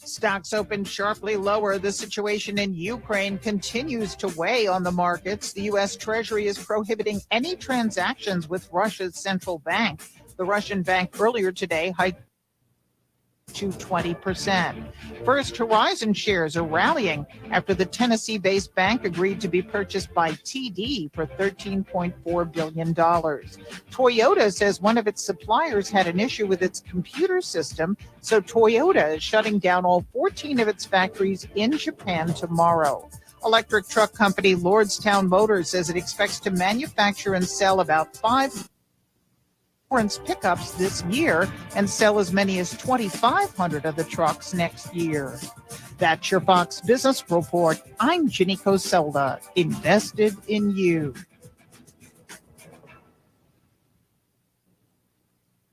Speaker 12: Stocks opened sharply lower. The situation in Ukraine continues to weigh on the markets. The U.S. Treasury is prohibiting any transactions with Russia's central bank. The Russian bank earlier today hiked to 20%. First Horizon shares are rallying after the Tennessee-based bank agreed to be purchased by TD for $13.4 billion. Toyota says one of its suppliers had an issue with its computer system, so Toyota is shutting down all 14 of its factories in Japan tomorrow. Electric truck company Lordstown Motors says it expects to manufacture and sell about 5 pickups this year and sell as many as 2,500 of the trucks next year. That's your Fox Business Report. I'm Ginny Coselda, invested in you.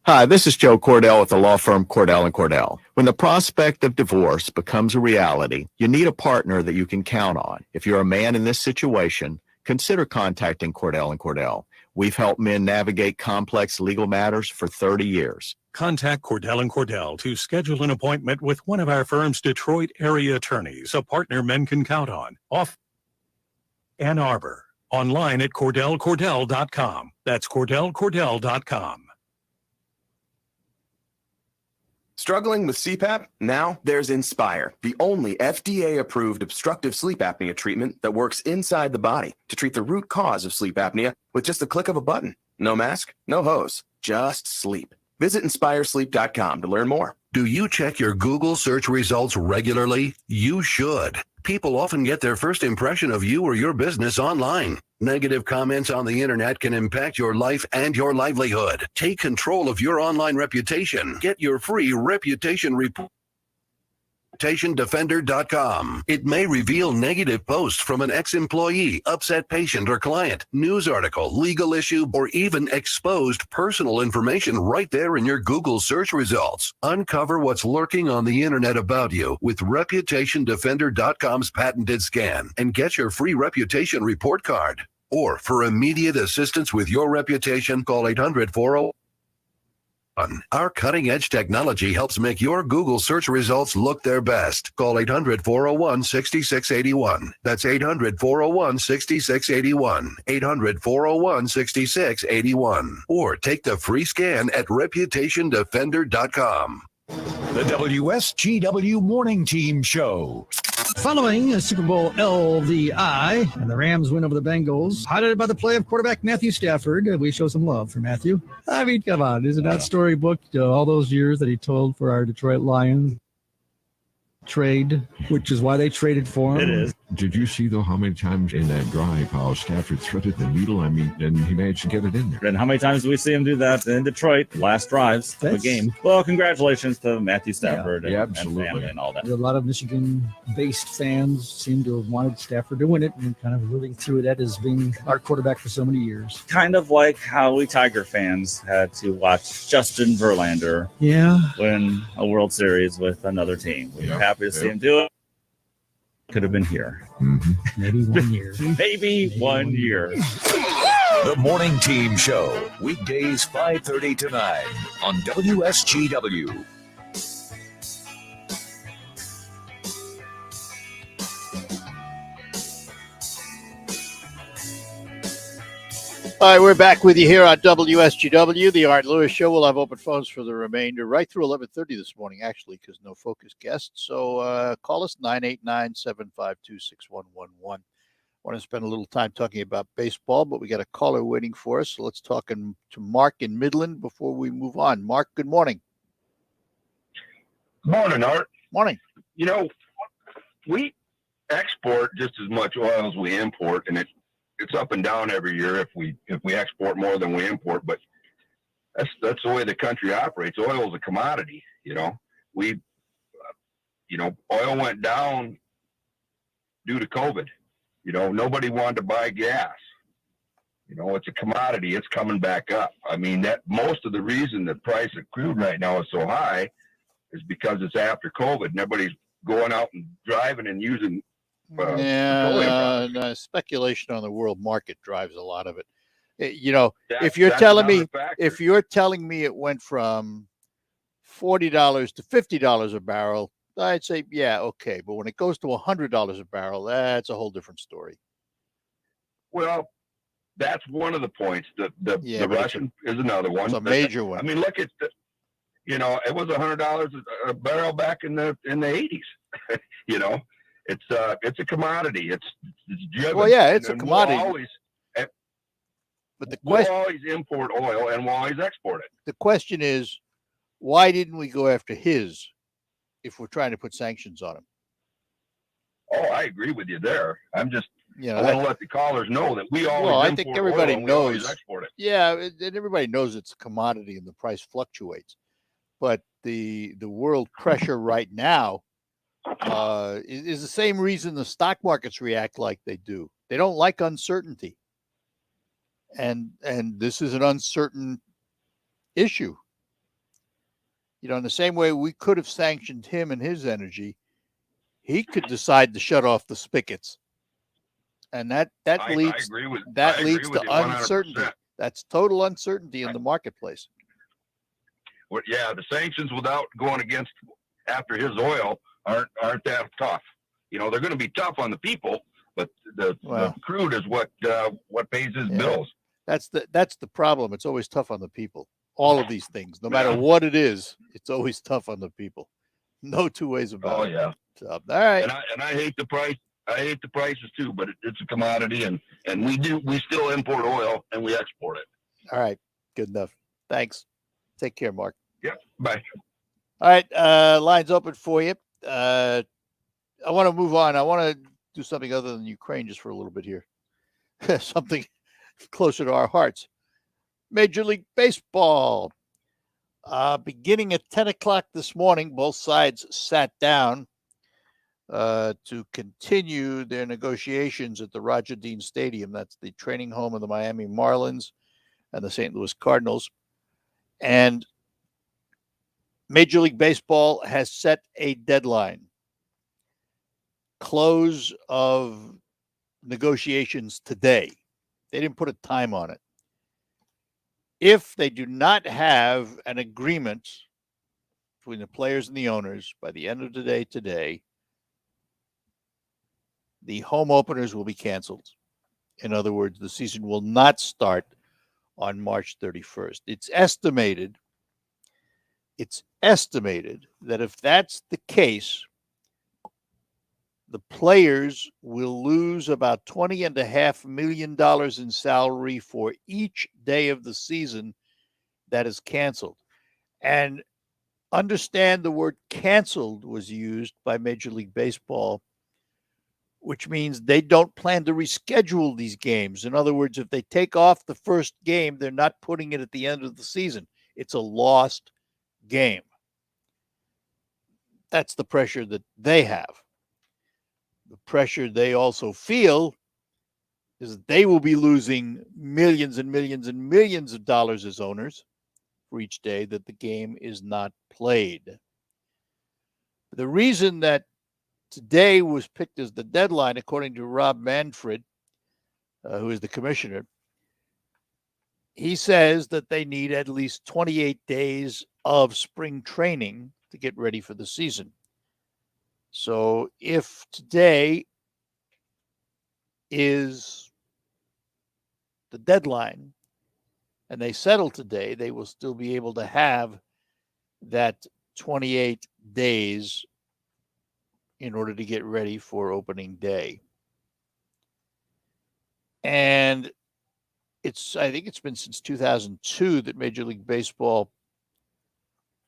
Speaker 16: Hi, this is Joe Cordell with the law firm Cordell & Cordell. When the prospect of divorce becomes a reality, you need a partner that you can count on. If you're a man in this situation, consider contacting Cordell & Cordell. We've helped men navigate complex legal matters for 30 years.
Speaker 17: Contact Cordell & Cordell to schedule an appointment with one of our firm's Detroit area attorneys, a partner men can count on. Off Ann Arbor. Online at CordellCordell.com. That's CordellCordell.com.
Speaker 19: Struggling with CPAP? Now there's Inspire, the only FDA-approved obstructive sleep apnea treatment that works inside the body to treat the root cause of sleep apnea with just the click of a button. No mask, no hose, just sleep. Visit InspireSleep.com to learn more.
Speaker 1: Do you check your Google search results regularly? You should. People often get their first impression of you or your business online. Negative comments on the internet can impact your life and your livelihood. Take control of your online reputation. Get your free reputation report. ReputationDefender.com. It may reveal negative posts from an ex-employee, upset patient or client, news article, legal issue, or even exposed personal information right there in your Google search results. Uncover what's lurking on the internet about you with ReputationDefender.com's patented scan and get your free reputation report card. Or for immediate assistance with your reputation, call 800-401. Our cutting-edge technology helps make your Google search results look their best. Call 800-401-6681. That's 800-401-6681. 800-401-6681. Or take the free scan at ReputationDefender.com. The WSGW Morning Team Show.
Speaker 20: Following Super Bowl LVI and the Rams win over the Bengals, highlighted by the play of quarterback Matthew Stafford, we show some love for Matthew. I mean, come on, isn't that storybook all those years that he told for our Detroit Lions trade, which is why they traded for him?
Speaker 21: It is. Did you see, though, how many times in that drive how Stafford threaded the needle? I mean, and he managed to get it in there.
Speaker 28: And how many times do we see him do that in Detroit, last drives of a game? Well, congratulations to Matthew Stafford and family and all that.
Speaker 20: A lot of Michigan-based fans seem to have wanted Stafford to win it and kind of living through that as being our quarterback for so many years.
Speaker 28: Kind of like how we Tiger fans had to watch Justin Verlander win a World Series with another team. We were happy to see him do it. Could have been here.
Speaker 20: Maybe 1 year.
Speaker 28: Maybe 1 year.
Speaker 1: The Morning Team Show, weekdays 5:30 to 9 on WSGW.
Speaker 9: All right, we're back with you here on WSGW, the Art Lewis Show. We'll have open phones for the remainder right through 11:30 this morning, actually, because no focus guests. So call us 989-752-6111. want to spend a little time talking about baseball, but we got a caller waiting for us. So let's talk to Mark in Midland before we move on. Mark, good morning.
Speaker 8: Morning, Art.
Speaker 9: Morning.
Speaker 8: You know, we export just as much oil as we import, and it's up and down every year if we export more than we import. But that's the way the country operates. Oil is a commodity. Oil went down due to COVID. Nobody wanted to buy gas. It's a commodity. It's coming back up. I mean, that most of the reason the price of crude right now is so high is because it's after COVID and everybody's going out and driving and using petroleum products.
Speaker 9: Speculation on the world market drives a lot of it. If you're telling me it went from $40 to $50 a barrel, I'd say, yeah, okay. But when it goes to $100 a barrel, that's a whole different story.
Speaker 8: Well, that's one of the points. The Russian is another one.
Speaker 9: It's a major one.
Speaker 8: I mean, look at it was $100 a barrel back in the 80s. It's a commodity. It's driven.
Speaker 9: Well, yeah, it's a commodity.
Speaker 8: We'll always import oil and we'll always export it.
Speaker 9: The question is, why didn't we go after his if we're trying to put sanctions on him?
Speaker 8: Oh, I agree with you there. I'm just I want to let the callers know that we always
Speaker 9: I think everybody knows.
Speaker 8: Export it.
Speaker 9: Yeah, and everybody knows it's a commodity and the price fluctuates. But the world pressure right now is the same reason the stock markets react like they do. They don't like uncertainty. And this is an uncertain issue. In the same way we could have sanctioned him and his energy, he could decide to shut off the spigots. And that leads to uncertainty. That's total uncertainty in the marketplace.
Speaker 8: Well, yeah, the sanctions without going against after his oil aren't that tough. They're going to be tough on the people, but the crude is what pays his bills.
Speaker 9: That's the problem. It's always tough on the people. All of these things, no matter what it is, it's always tough on the people. No two ways about it.
Speaker 8: Oh yeah.
Speaker 9: So, all right.
Speaker 8: And I hate the price. I hate the prices too, but it's a commodity, and we still import oil and we export it.
Speaker 9: All right. Good enough. Thanks. Take care, Mark.
Speaker 8: Yeah. Bye.
Speaker 9: All right. Lines open for you. I want to move on. I want to do something other than Ukraine just for a little bit here. Something closer to our hearts. Major League Baseball. Beginning at 10 o'clock this morning, both sides sat down to continue their negotiations at the Roger Dean Stadium. That's the training home of the Miami Marlins and the St. Louis Cardinals. And Major League Baseball has set a deadline. Close of negotiations today. They didn't put a time on it. If they do not have an agreement between the players and the owners by the end of the day today, the home openers will be canceled. In other words, the season will not start on March 31st. It's estimated that if that's the case, the players will lose about $20.5 million in salary for each day of the season that is canceled. And understand the word canceled was used by Major League Baseball, which means they don't plan to reschedule these games. In other words, if they take off the first game, they're not putting it at the end of the season. It's a lost game. That's the pressure that they have. The pressure they also feel is that they will be losing millions and millions and millions of dollars as owners for each day that the game is not played. The reason that today was picked as the deadline, according to Rob Manfred, who is the commissioner, he says that they need at least 28 days of spring training to get ready for the season. So if today is the deadline and they settle today, they will still be able to have that 28 days in order to get ready for opening day. And I think it's been since 2002 that Major League Baseball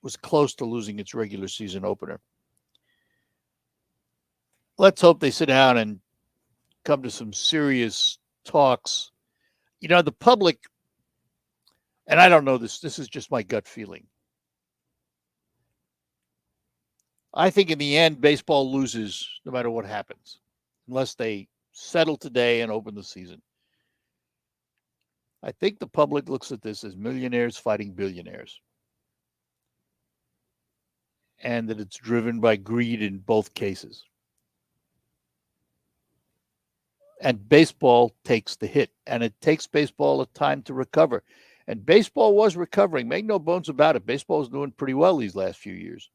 Speaker 9: was close to losing its regular season opener. Let's hope they sit down and come to some serious talks. You know, the public, and I don't know this is just my gut feeling. I think in the end, baseball loses no matter what happens, unless they settle today and open the season. I think the public looks at this as millionaires fighting billionaires, and that it's driven by greed in both cases. And baseball takes the hit, and it takes baseball a time to recover. And baseball was recovering. Make no bones about it. Baseball was doing pretty well these last few years.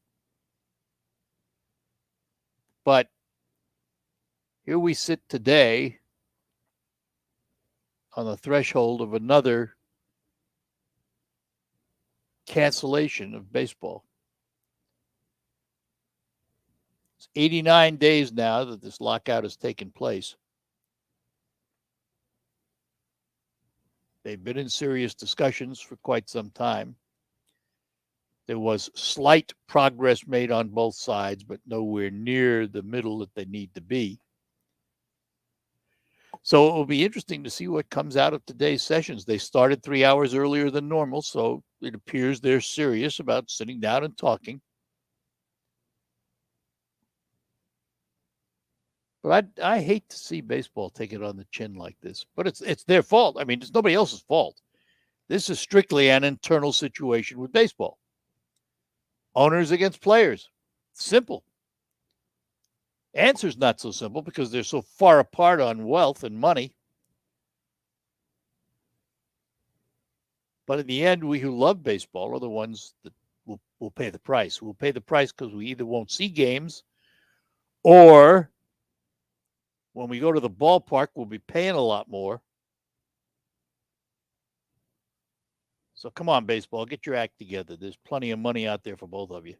Speaker 9: But here we sit today on the threshold of another cancellation of baseball. It's 89 days now that this lockout has taken place. They've been in serious discussions for quite some time. There was slight progress made on both sides, but nowhere near the middle that they need to be. So it will be interesting to see what comes out of today's sessions. They started 3 hours earlier than normal, so it appears they're serious about sitting down and talking. But I hate to see baseball take it on the chin like this. But it's their fault. I mean, it's nobody else's fault. This is strictly an internal situation with baseball. Owners against players. Simple. Answer's not so simple because they're so far apart on wealth and money. But in the end, we who love baseball are the ones that will pay the price. We'll pay the price because we either won't see games, or when we go to the ballpark, we'll be paying a lot more. So come on, baseball, get your act together. There's plenty of money out there for both of you.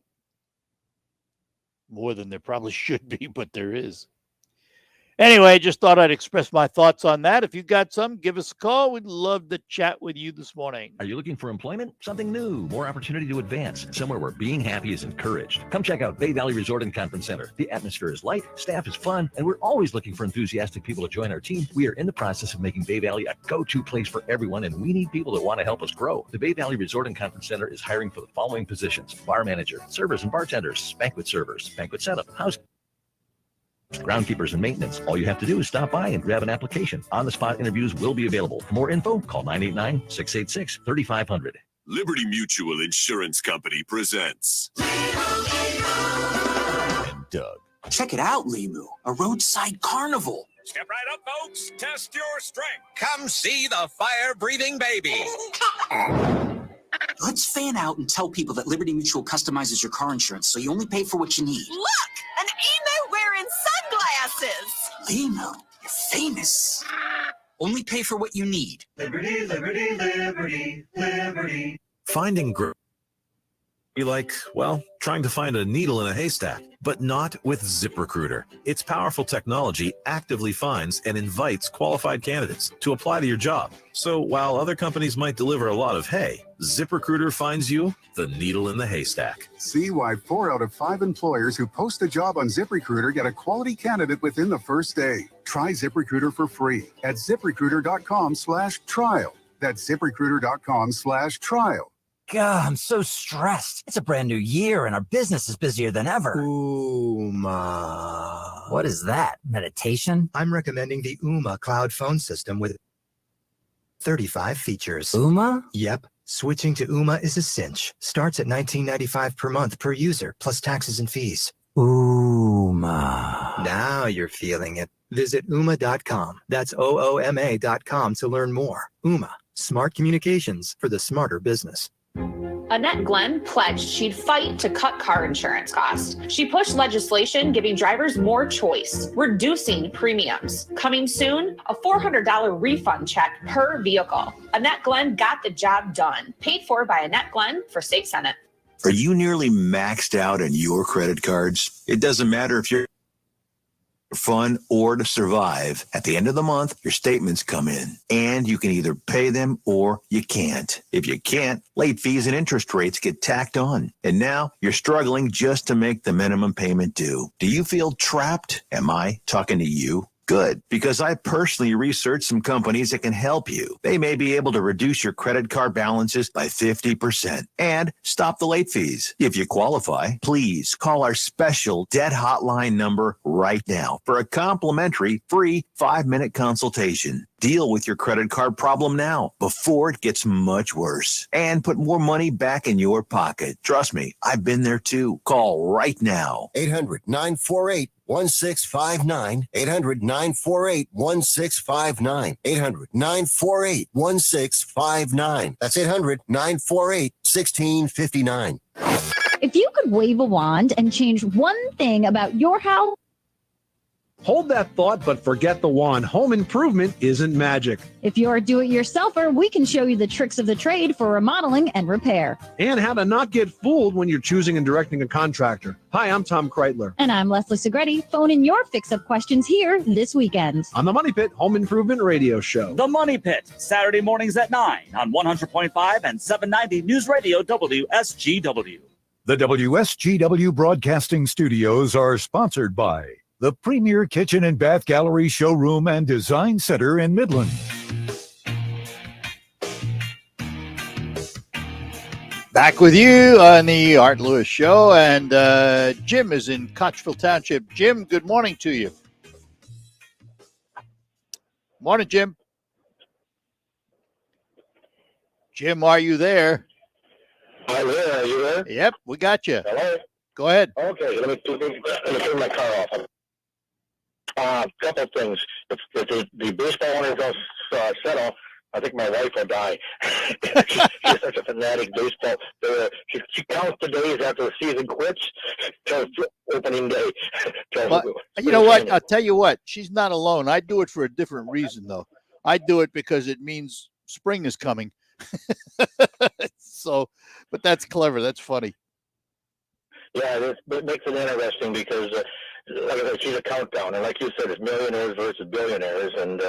Speaker 9: More than there probably should be, but there is. Anyway, just thought I'd express my thoughts on that. If you got some, give us a call. We'd love to chat with you this morning.
Speaker 5: Are you looking for employment? Something new, more opportunity to advance, somewhere where being happy is encouraged. Come check out Bay Valley Resort and Conference Center. The atmosphere is light, staff is fun, and we're always looking for enthusiastic people to join our team. We are in the process of making Bay Valley a go-to place for everyone, and we need people that want to help us grow. The Bay Valley Resort and Conference Center is hiring for the following positions: bar manager, servers and bartenders, banquet servers, banquet setup, house groundkeepers and maintenance. All you have to do is stop by and grab an application. On-the-spot interviews will be available. For more info, call 989-686-3500.
Speaker 13: Liberty Mutual Insurance Company presents
Speaker 18: And Doug. Check it out, Limu, a roadside carnival.
Speaker 22: Step right up, folks. Test your strength. Come see the fire-breathing baby.
Speaker 18: Let's fan out and tell people that Liberty Mutual customizes your car insurance so you only pay for what you need.
Speaker 23: Look, an emo wearing sunglasses.
Speaker 18: Limu, you're famous. Only pay for what you need.
Speaker 22: Liberty, liberty, liberty, liberty.
Speaker 24: Finding growth be like, well, trying to find a needle in a haystack, but not with ZipRecruiter. Its powerful technology actively finds and invites qualified candidates to apply to your job. So while other companies might deliver a lot of hay, ZipRecruiter finds you the needle in the haystack.
Speaker 25: See why 4 out of 5 employers who post a job on ZipRecruiter get a quality candidate within the first day. Try ZipRecruiter for free at ZipRecruiter.com/trial. That's ZipRecruiter.com/trial.
Speaker 26: God, I'm so stressed. It's a brand new year and our business is busier than ever.
Speaker 29: Ooma.
Speaker 26: What is that? Meditation?
Speaker 29: I'm recommending the Ooma cloud phone system with 35 features.
Speaker 26: Ooma?
Speaker 29: Yep. Switching to Ooma is a cinch. Starts at $19.95 per month per user, plus taxes and fees.
Speaker 26: Ooma.
Speaker 29: Now you're feeling it. Visit Ooma.com. That's OOMA.com to learn more. Ooma. Smart communications for the smarter business.
Speaker 30: Annette Glenn pledged she'd fight to cut car insurance costs. She pushed legislation giving drivers more choice, reducing premiums. Coming soon, a $400 refund check per vehicle. Annette Glenn got the job done. Paid for by Annette Glenn for State Senate.
Speaker 31: Are you nearly maxed out on your credit cards? It doesn't matter if you're
Speaker 2: fun, or to survive. At the end of the month, your statements come in, and you can either pay them or you can't. If you can't, late fees and interest rates get tacked on. And now you're struggling just to make the minimum payment due. Do you feel trapped? Am I talking to you? Good, because I personally researched some companies that can help you. They may be able to reduce your credit card balances by 50% and stop the late fees. If you qualify, please call our special debt hotline number right now for a complimentary free 5-minute consultation. Deal with your credit card problem now before it gets much worse and put more money back in your pocket. Trust me, I've been there too. Call right now.
Speaker 3: 800-948-1659. 800-948-1659. 800-948-1659. That's 800-948-1659.
Speaker 4: If you could wave a wand and change one thing about your house,
Speaker 6: hold that thought, but forget the wand. Home improvement isn't magic.
Speaker 4: if you're a do-it-yourselfer, we can show you the tricks of the trade for remodeling and repair.
Speaker 6: And how to not get fooled when you're choosing and directing a contractor. Hi, I'm Tom Kreitler.
Speaker 4: And I'm Leslie Segretti. Phone in your fix-up questions here this weekend.
Speaker 6: On the Money Pit Home Improvement Radio Show.
Speaker 28: The Money Pit, Saturday mornings at 9 on 100.5 and 790 News Radio WSGW.
Speaker 7: The WSGW Broadcasting Studios are sponsored by the Premier Kitchen and Bath Gallery Showroom and Design Center in Midland.
Speaker 9: Back with you on the Art Lewis Show, and Jim is in Cotchville Township. Jim, good morning to you. Morning, Jim. Jim, are you there?
Speaker 10: I'm there. Are you there?
Speaker 9: Yep, we got you.
Speaker 10: Hello?
Speaker 9: Go ahead.
Speaker 10: Okay, let me turn my car off. Couple of things. If the baseball owners don't settle, I think my wife will die. She's such a fanatic baseball player. She counts the days after the season quits till opening day.
Speaker 9: But, you know what? I'll tell you what. She's not alone. I do it for a different reason, though. I do it because it means spring is coming. So, but that's clever. That's funny.
Speaker 10: Yeah, it makes it interesting because, like I said, she's a countdown, and like you said, it's millionaires versus billionaires, and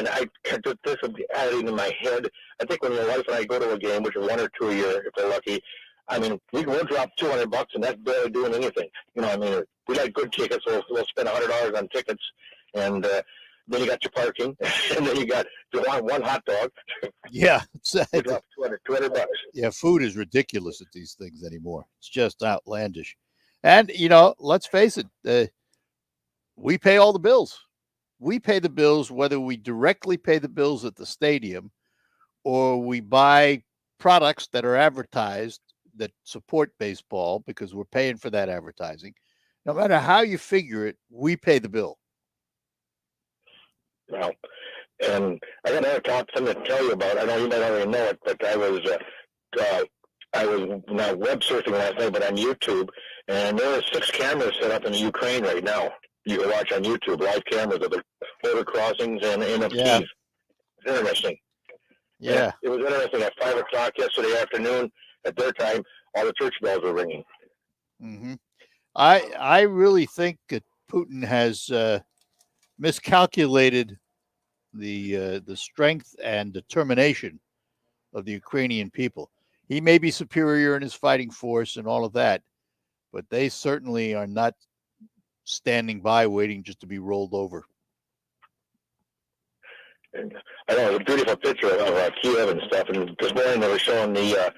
Speaker 10: I this is adding in my head. I think when my wife and I go to a game, which is 1 or 2 a year, if we're lucky, I mean, we'll drop $200, and that's barely doing anything. You know, I mean, we like good tickets, we'll spend $100 on tickets, and then you got your parking, and then you got one hot dog.
Speaker 9: Yeah,
Speaker 10: you drop $200.
Speaker 9: Yeah, food is ridiculous at these things anymore. It's just outlandish. And, you know, let's face it, we pay all the bills. We pay the bills whether we directly pay the bills at the stadium or we buy products that are advertised that support baseball because we're paying for that advertising. No matter how you figure it, we pay the bill.
Speaker 10: Well, and I got another something to tell you about. I know you might already know it, but I was not web surfing last night, but on YouTube, and there are 6 cameras set up in the Ukraine right now. You can watch on YouTube live cameras of the border crossings and of
Speaker 9: Yeah.
Speaker 10: Kyiv. It's interesting.
Speaker 9: Yeah.
Speaker 10: It was interesting. At 5 o'clock yesterday afternoon, at their time, all the church bells were ringing.
Speaker 9: Mm-hmm. I really think that Putin has miscalculated the strength and determination of the Ukrainian people. He may be superior in his fighting force and all of that, but they certainly are not standing by waiting just to be rolled over.
Speaker 10: And I know, it was a beautiful picture of Kyiv and stuff. And this morning they were showing the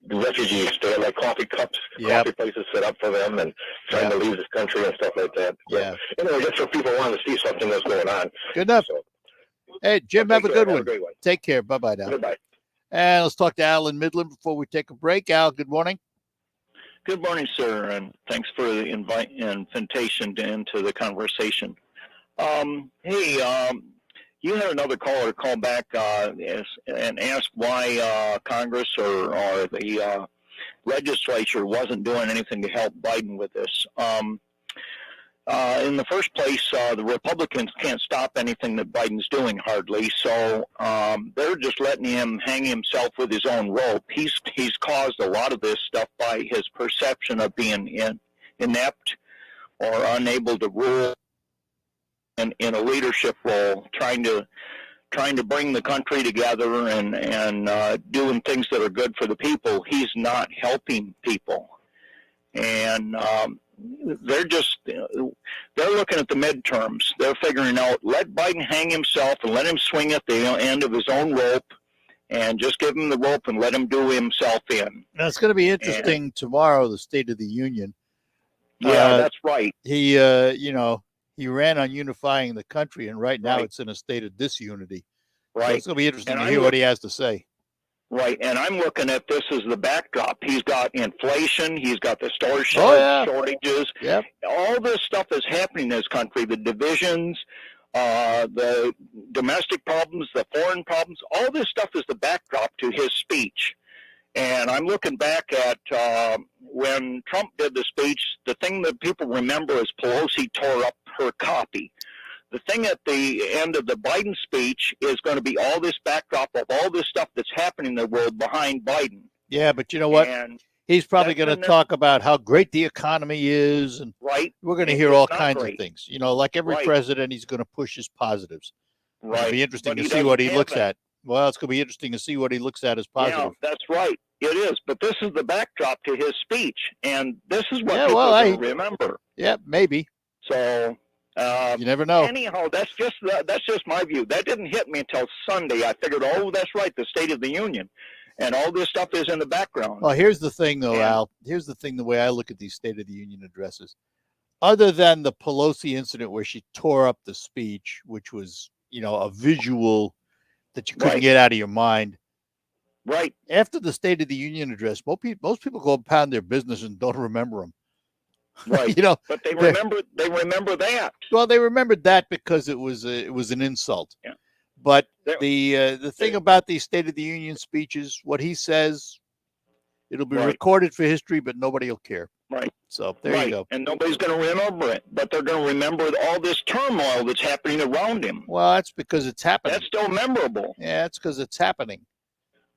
Speaker 10: refugees. They had like coffee cups, coffee places set up for them, and trying to leave this country and stuff like that.
Speaker 9: Yeah.
Speaker 10: But, anyway, just so people want to see something that's going on.
Speaker 9: Good enough.
Speaker 10: So,
Speaker 9: Hey, Jim, have a good
Speaker 10: Have
Speaker 9: one.
Speaker 10: a great one.
Speaker 9: Take care. Bye-bye now.
Speaker 10: Goodbye.
Speaker 9: And let's talk to Al in Midland before we take a break. Al, good morning.
Speaker 11: Good morning, sir, and thanks for the invitation into the conversation. You had another caller call back and ask why Congress or the legislature wasn't doing anything to help Biden with this. In the first place, the Republicans can't stop anything that Biden's doing hardly, so they're just letting him hang himself with his own rope. He's caused a lot of this stuff by his perception of being inept or unable to rule in a leadership role, trying to bring the country together and doing things that are good for the people. He's not helping people, and they're looking at the midterms. They're figuring out, let Biden hang himself and let him swing at the end of his own rope, and just give him the rope and let him do himself in.
Speaker 9: Now, it's going to be interesting tomorrow, the State of the Union.
Speaker 11: Yeah, that's right.
Speaker 9: He, he ran on unifying the country, and right now it's in a state of disunity.
Speaker 11: Right.
Speaker 9: So it's going to be interesting to hear what he has to say.
Speaker 11: Right, and I'm looking at this as the backdrop. He's got inflation. He's got the store shortages.
Speaker 9: Yep.
Speaker 11: All this stuff is happening in this country. The divisions, the domestic problems, the foreign problems. All this stuff is the backdrop to his speech. And I'm looking back at when Trump did the speech. The thing that people remember is Pelosi tore up her copy. The thing at the end of the Biden speech is going to be all this backdrop of all this stuff that's happening in the world behind Biden.
Speaker 9: Yeah, but you know what?
Speaker 11: And
Speaker 9: he's probably going to talk about how great the economy is, and we're going to hear all kinds of things. Like every president, he's going to push his positives.
Speaker 11: Right.
Speaker 9: It'll be interesting to see what he looks at. Well, it's going to be interesting to see what he looks at as positive.
Speaker 11: Yeah, that's right. It is. But this is the backdrop to his speech, and this is what people will remember.
Speaker 9: Yeah, maybe.
Speaker 11: So
Speaker 9: you never know.
Speaker 11: Anyhow, that's just my view. That didn't hit me until Sunday. I figured, that's right, the State of the Union, and all this stuff is in the background.
Speaker 9: Well, here's the thing, though, Al. Here's the thing: the way I look at these State of the Union addresses, other than the Pelosi incident where she tore up the speech, which was, a visual that you couldn't get out of your mind.
Speaker 11: Right.
Speaker 9: After the State of the Union address, most people go pound their business and don't remember them.
Speaker 11: Right. But they remember that.
Speaker 9: Well, they remembered that because it was an insult.
Speaker 11: Yeah.
Speaker 9: But the thing about these State of the Union speeches, what he says, it'll be recorded for history, but nobody will care.
Speaker 11: Right.
Speaker 9: So there you go.
Speaker 11: And nobody's going to remember it, but they're going to remember all this turmoil that's happening around him.
Speaker 9: Well, that's because it's happening.
Speaker 11: That's still memorable.
Speaker 9: Yeah, that's because it's happening.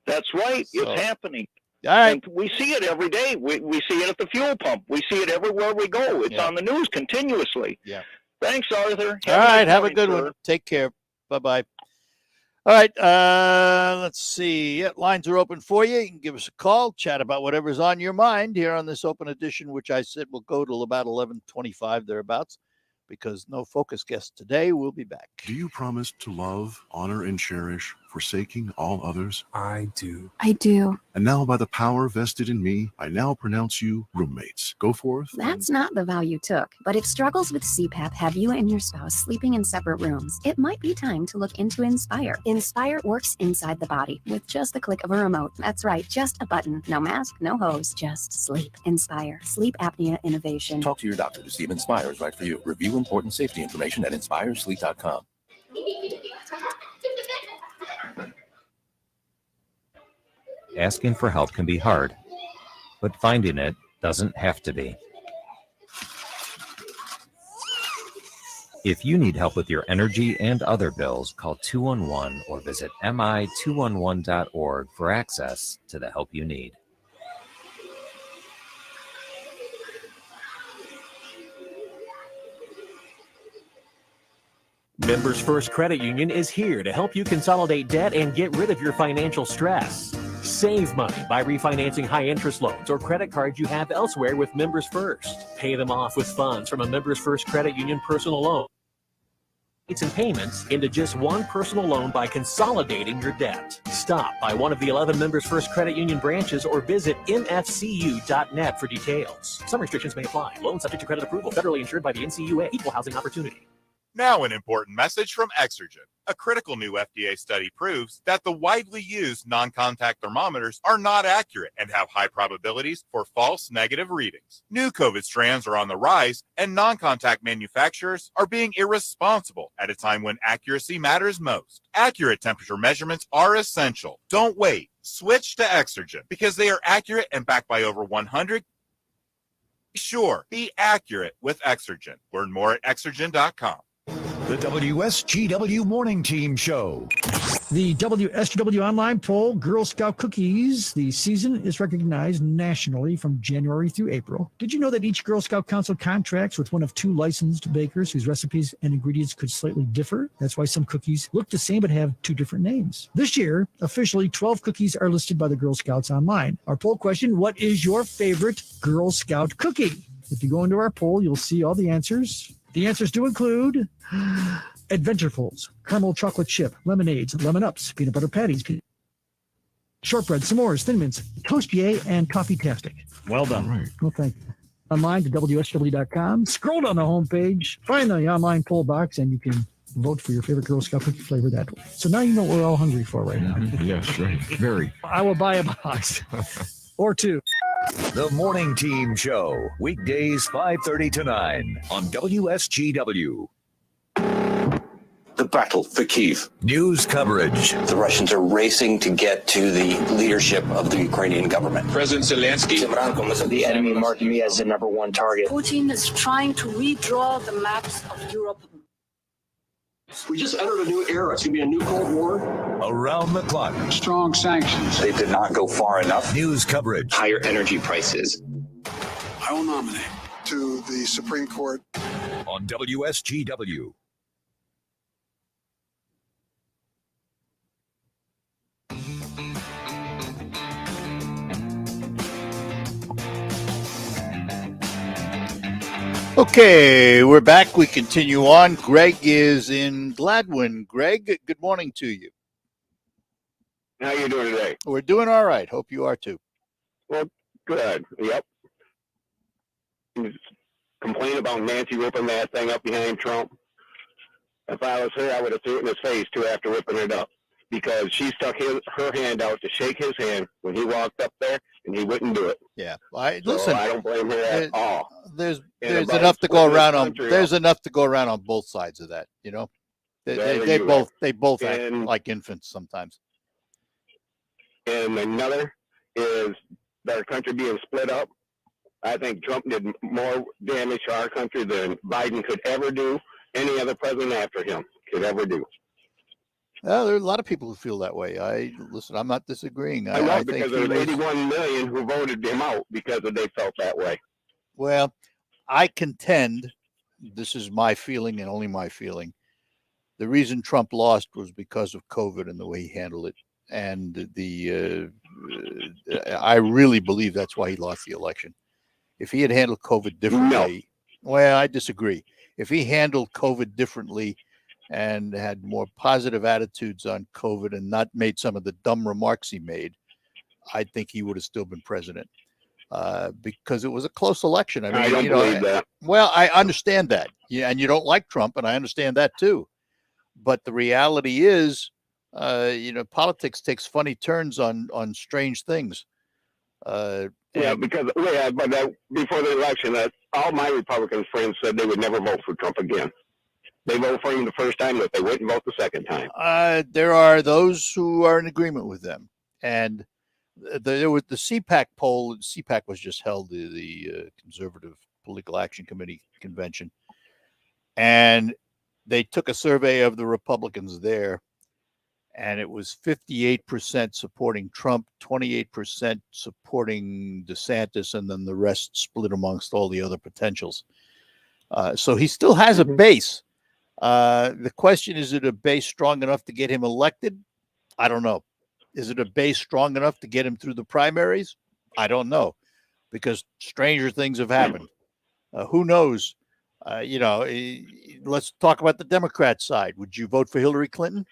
Speaker 11: That's right. It's happening.
Speaker 9: All right.
Speaker 11: And we see it every day. We see it at the fuel pump. We see it everywhere we go. It's on the news continuously.
Speaker 9: Yeah.
Speaker 11: Thanks, Arthur.
Speaker 9: All right. Have a good one. Take care. Bye-bye. All right. Let's see. Yeah, lines are open for you. You can give us a call, chat about whatever's on your mind here on this open edition, which I said will go till about 11:25 thereabouts, because no focus guest today. We'll be back.
Speaker 1: Do you promise to love, honor, and cherish, forsaking all others?
Speaker 12: I do.
Speaker 23: I do.
Speaker 1: And now, by the power vested in me, I now pronounce you roommates. Go forth.
Speaker 23: That's not the vow you took. But if struggles with CPAP have you and your spouse sleeping in separate rooms, it might be time to look into Inspire. Inspire works inside the body with just the click of a remote. That's right, just a button. No mask, no hose, just sleep. Inspire. Sleep apnea innovation.
Speaker 14: Talk to your doctor to see if Inspire is right for you. Review important safety information at inspiresleep.com.
Speaker 15: Asking for help can be hard, but finding it doesn't have to be. If you need help with your energy and other bills, call 211 or visit mi211.org for access to the help you need.
Speaker 16: Members First Credit Union is here to help you consolidate debt and get rid of your financial stress. Save money by refinancing high-interest loans or credit cards you have elsewhere with Members First. Pay them off with funds from a Members First Credit Union personal loan and payments into just one personal loan by consolidating your debt. Stop by one of the 11 Members First Credit Union branches or visit mfcu.net for details. Some restrictions may apply. Loan subject to credit approval. Federally insured by the NCUA. Equal housing opportunity.
Speaker 17: Now an important message from Exergen. A critical new FDA study proves that the widely used non-contact thermometers are not accurate and have high probabilities for false negative readings. New COVID strands are on the rise, and non-contact manufacturers are being irresponsible at a time when accuracy matters most. Accurate temperature measurements are essential. Don't wait. Switch to Exergen because they are accurate and backed by over 100. Be sure, be accurate with Exergen. Learn more at Exergen.com.
Speaker 7: The WSGW Morning Team Show.
Speaker 5: The WSGW online poll, Girl Scout cookies. The season is recognized nationally from January through April. Did you know that each Girl Scout Council contracts with one of 2 licensed bakers whose recipes and ingredients could slightly differ? That's why some cookies look the same but have 2 different names. This year, officially 12 cookies are listed by the Girl Scouts online. Our poll question, what is your favorite Girl Scout cookie? If you go into our poll, you'll see all the answers. The answers do include Adventurefuls, caramel chocolate chip, lemonades, lemon ups, peanut butter patties, shortbread, s'mores, thin mints, toastier, and coffee tastic.
Speaker 28: Well done.
Speaker 5: Right. Well, thank you. Online to WSW.com. Scroll down the homepage, find the online poll box, and you can vote for your favorite Girl Scout cookie flavor that way. So now you know what we're all hungry for right now.
Speaker 7: Yes, right. Very.
Speaker 5: I will buy a box or 2.
Speaker 7: The Morning Team Show. Weekdays 5:30 to 9 on WSGW.
Speaker 8: The battle for Kyiv.
Speaker 7: News coverage.
Speaker 8: The Russians are racing to get to the leadership of the Ukrainian government.
Speaker 12: President Zelensky.
Speaker 8: The enemy marked me as the number 1 target.
Speaker 13: Putin is trying to redraw the maps of Europe.
Speaker 12: We just entered a new era. It's going to be a new Cold War.
Speaker 7: Around the clock.
Speaker 12: Strong sanctions.
Speaker 8: They did not go far enough.
Speaker 7: News coverage.
Speaker 8: Higher energy prices.
Speaker 12: I will nominate to the Supreme Court.
Speaker 7: On WSGW.
Speaker 9: Okay, we're back. We continue on. Greg is in Gladwin. Greg, good morning to you.
Speaker 10: How you doing today?
Speaker 9: We're doing all right. Hope you are too.
Speaker 10: Well, good. Yep. Complain about Nancy ripping that thing up behind Trump. If I was her, I would have threw it in his face too after ripping it up, because she stuck her hand out to shake his hand when he walked up there, and he wouldn't do it.
Speaker 9: Yeah,
Speaker 10: So I don't blame her at all.
Speaker 9: There's
Speaker 10: about
Speaker 9: enough to go
Speaker 10: splitting
Speaker 9: around
Speaker 10: this
Speaker 9: on.
Speaker 10: country
Speaker 9: There's
Speaker 10: up.
Speaker 9: enough to go around on both sides of that. You know, they
Speaker 10: You're
Speaker 9: both
Speaker 10: right.
Speaker 9: act
Speaker 10: And-
Speaker 9: like infants sometimes.
Speaker 10: And another is our country being split up. I think Trump did more damage to our country than Biden could ever do, any other president after him could ever do.
Speaker 9: Well, there are a lot of people who feel that way. I'm not disagreeing.
Speaker 10: I know,
Speaker 9: I think
Speaker 10: because
Speaker 9: he
Speaker 10: there's
Speaker 9: was-
Speaker 10: 81 million who voted him out because they felt that way.
Speaker 9: Well, I contend, this is my feeling and only my feeling, the reason Trump lost was because of COVID and the way he handled it. And I really believe that's why he lost the election. If he had handled COVID differently, well, I disagree. If he handled COVID differently and had more positive attitudes on COVID and not made some of the dumb remarks he made, I think he would have still been president. Because it was a close election. I mean,
Speaker 10: I don't believe that.
Speaker 9: Well, I understand that. Yeah, and you don't like Trump, and I understand that too. But the reality is, politics takes funny turns on strange things.
Speaker 10: But before the election, all my Republican friends said they would never vote for Trump again. They voted for him the first time, but they wouldn't vote the second time.
Speaker 9: There are those who are in agreement with them, and there was the CPAC poll. CPAC was just held, the Conservative Political Action Committee convention, and they took a survey of the Republicans there, and it was 58% supporting Trump, 28% supporting DeSantis, and then the rest split amongst all the other potentials. So he still has a base. The question is it a base strong enough to get him elected? I don't know. Is it a base strong enough to get him through the primaries? I don't know, because stranger things have happened. Who knows? Let's talk about the Democrat side. Would you vote for Hillary Clinton?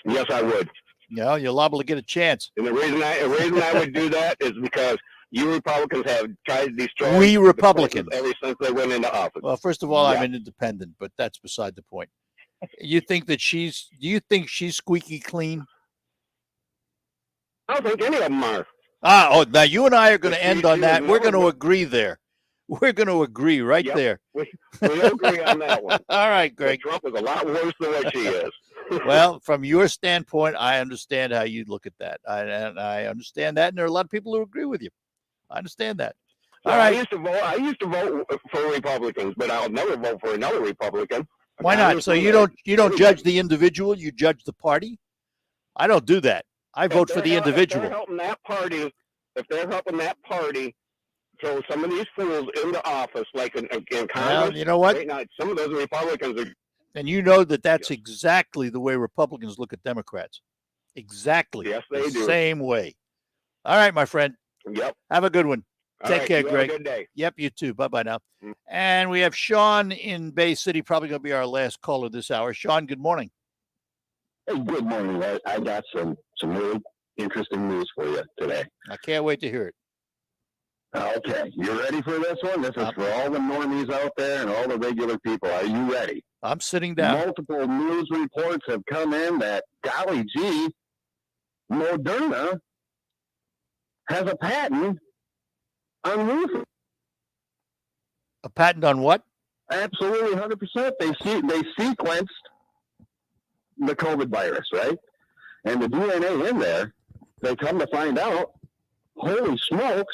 Speaker 10: Yes, I would.
Speaker 9: No, you're liable to get a chance.
Speaker 10: And the reason I would do that is because you Republicans have tried to destroy
Speaker 9: We
Speaker 10: the
Speaker 9: Republicans
Speaker 10: ever since they went into office.
Speaker 9: Well, first of all, I'm
Speaker 10: Yeah.
Speaker 9: an independent, but that's beside the point. You think that do you think she's squeaky clean?
Speaker 10: I don't think any of them are.
Speaker 9: Now you and I are going to end on that. We're going to agree there. We're going to agree right there.
Speaker 10: We agree on that one.
Speaker 9: All right, Greg.
Speaker 10: But Trump is a lot worse than what she is.
Speaker 9: Well, from your standpoint, I understand how you look at that. I understand that, and there are a lot of people who agree with you. I understand that. All right.
Speaker 10: I used to vote for Republicans, but I'll never vote for another Republican.
Speaker 9: Why not? So you don't judge the individual, you judge the party? I don't do that. I vote for the individual.
Speaker 10: If they're helping that party throw some of these fools into office, like in Congress.
Speaker 9: Well, you know what?
Speaker 10: Right now, some of those Republicans are.
Speaker 9: And you know that's exactly the way Republicans look at Democrats. Exactly.
Speaker 10: Yes, they do.
Speaker 9: Same way. All right, my friend.
Speaker 10: Yep.
Speaker 9: Have a good one. Take care,
Speaker 10: you
Speaker 9: Greg.
Speaker 10: Have a good day.
Speaker 9: Yep, you too. Bye-bye now. And we have Sean in Bay City, probably going to be our last caller this hour. Sean, good morning.
Speaker 10: Hey, good morning. I got some really interesting news for you today.
Speaker 9: I can't wait to hear it.
Speaker 10: Okay, you ready for this one? This is for all the normies out there and all the regular people. Are you ready?
Speaker 9: I'm sitting down.
Speaker 10: Multiple news reports have come in that, golly gee, Moderna has a patent on roofing.
Speaker 9: A patent on what?
Speaker 10: Absolutely, 100%. They sequenced the COVID virus, right? And the DNA in there, they come to find out, holy smokes,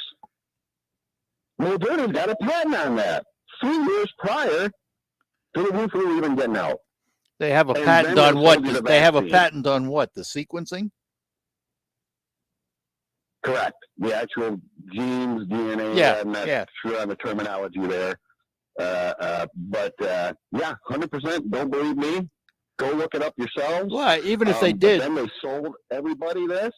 Speaker 10: Moderna's got a patent on that 3 years prior to the roof really even getting out.
Speaker 9: They have a patent on what? They have a patent on what? The sequencing?
Speaker 10: Correct. The actual genes, DNA.
Speaker 9: Yeah,
Speaker 10: I'm not sure on the terminology there. But 100%. Don't believe me. Go look it up yourselves.
Speaker 9: Well, even if they did.
Speaker 10: Then they sold everybody this.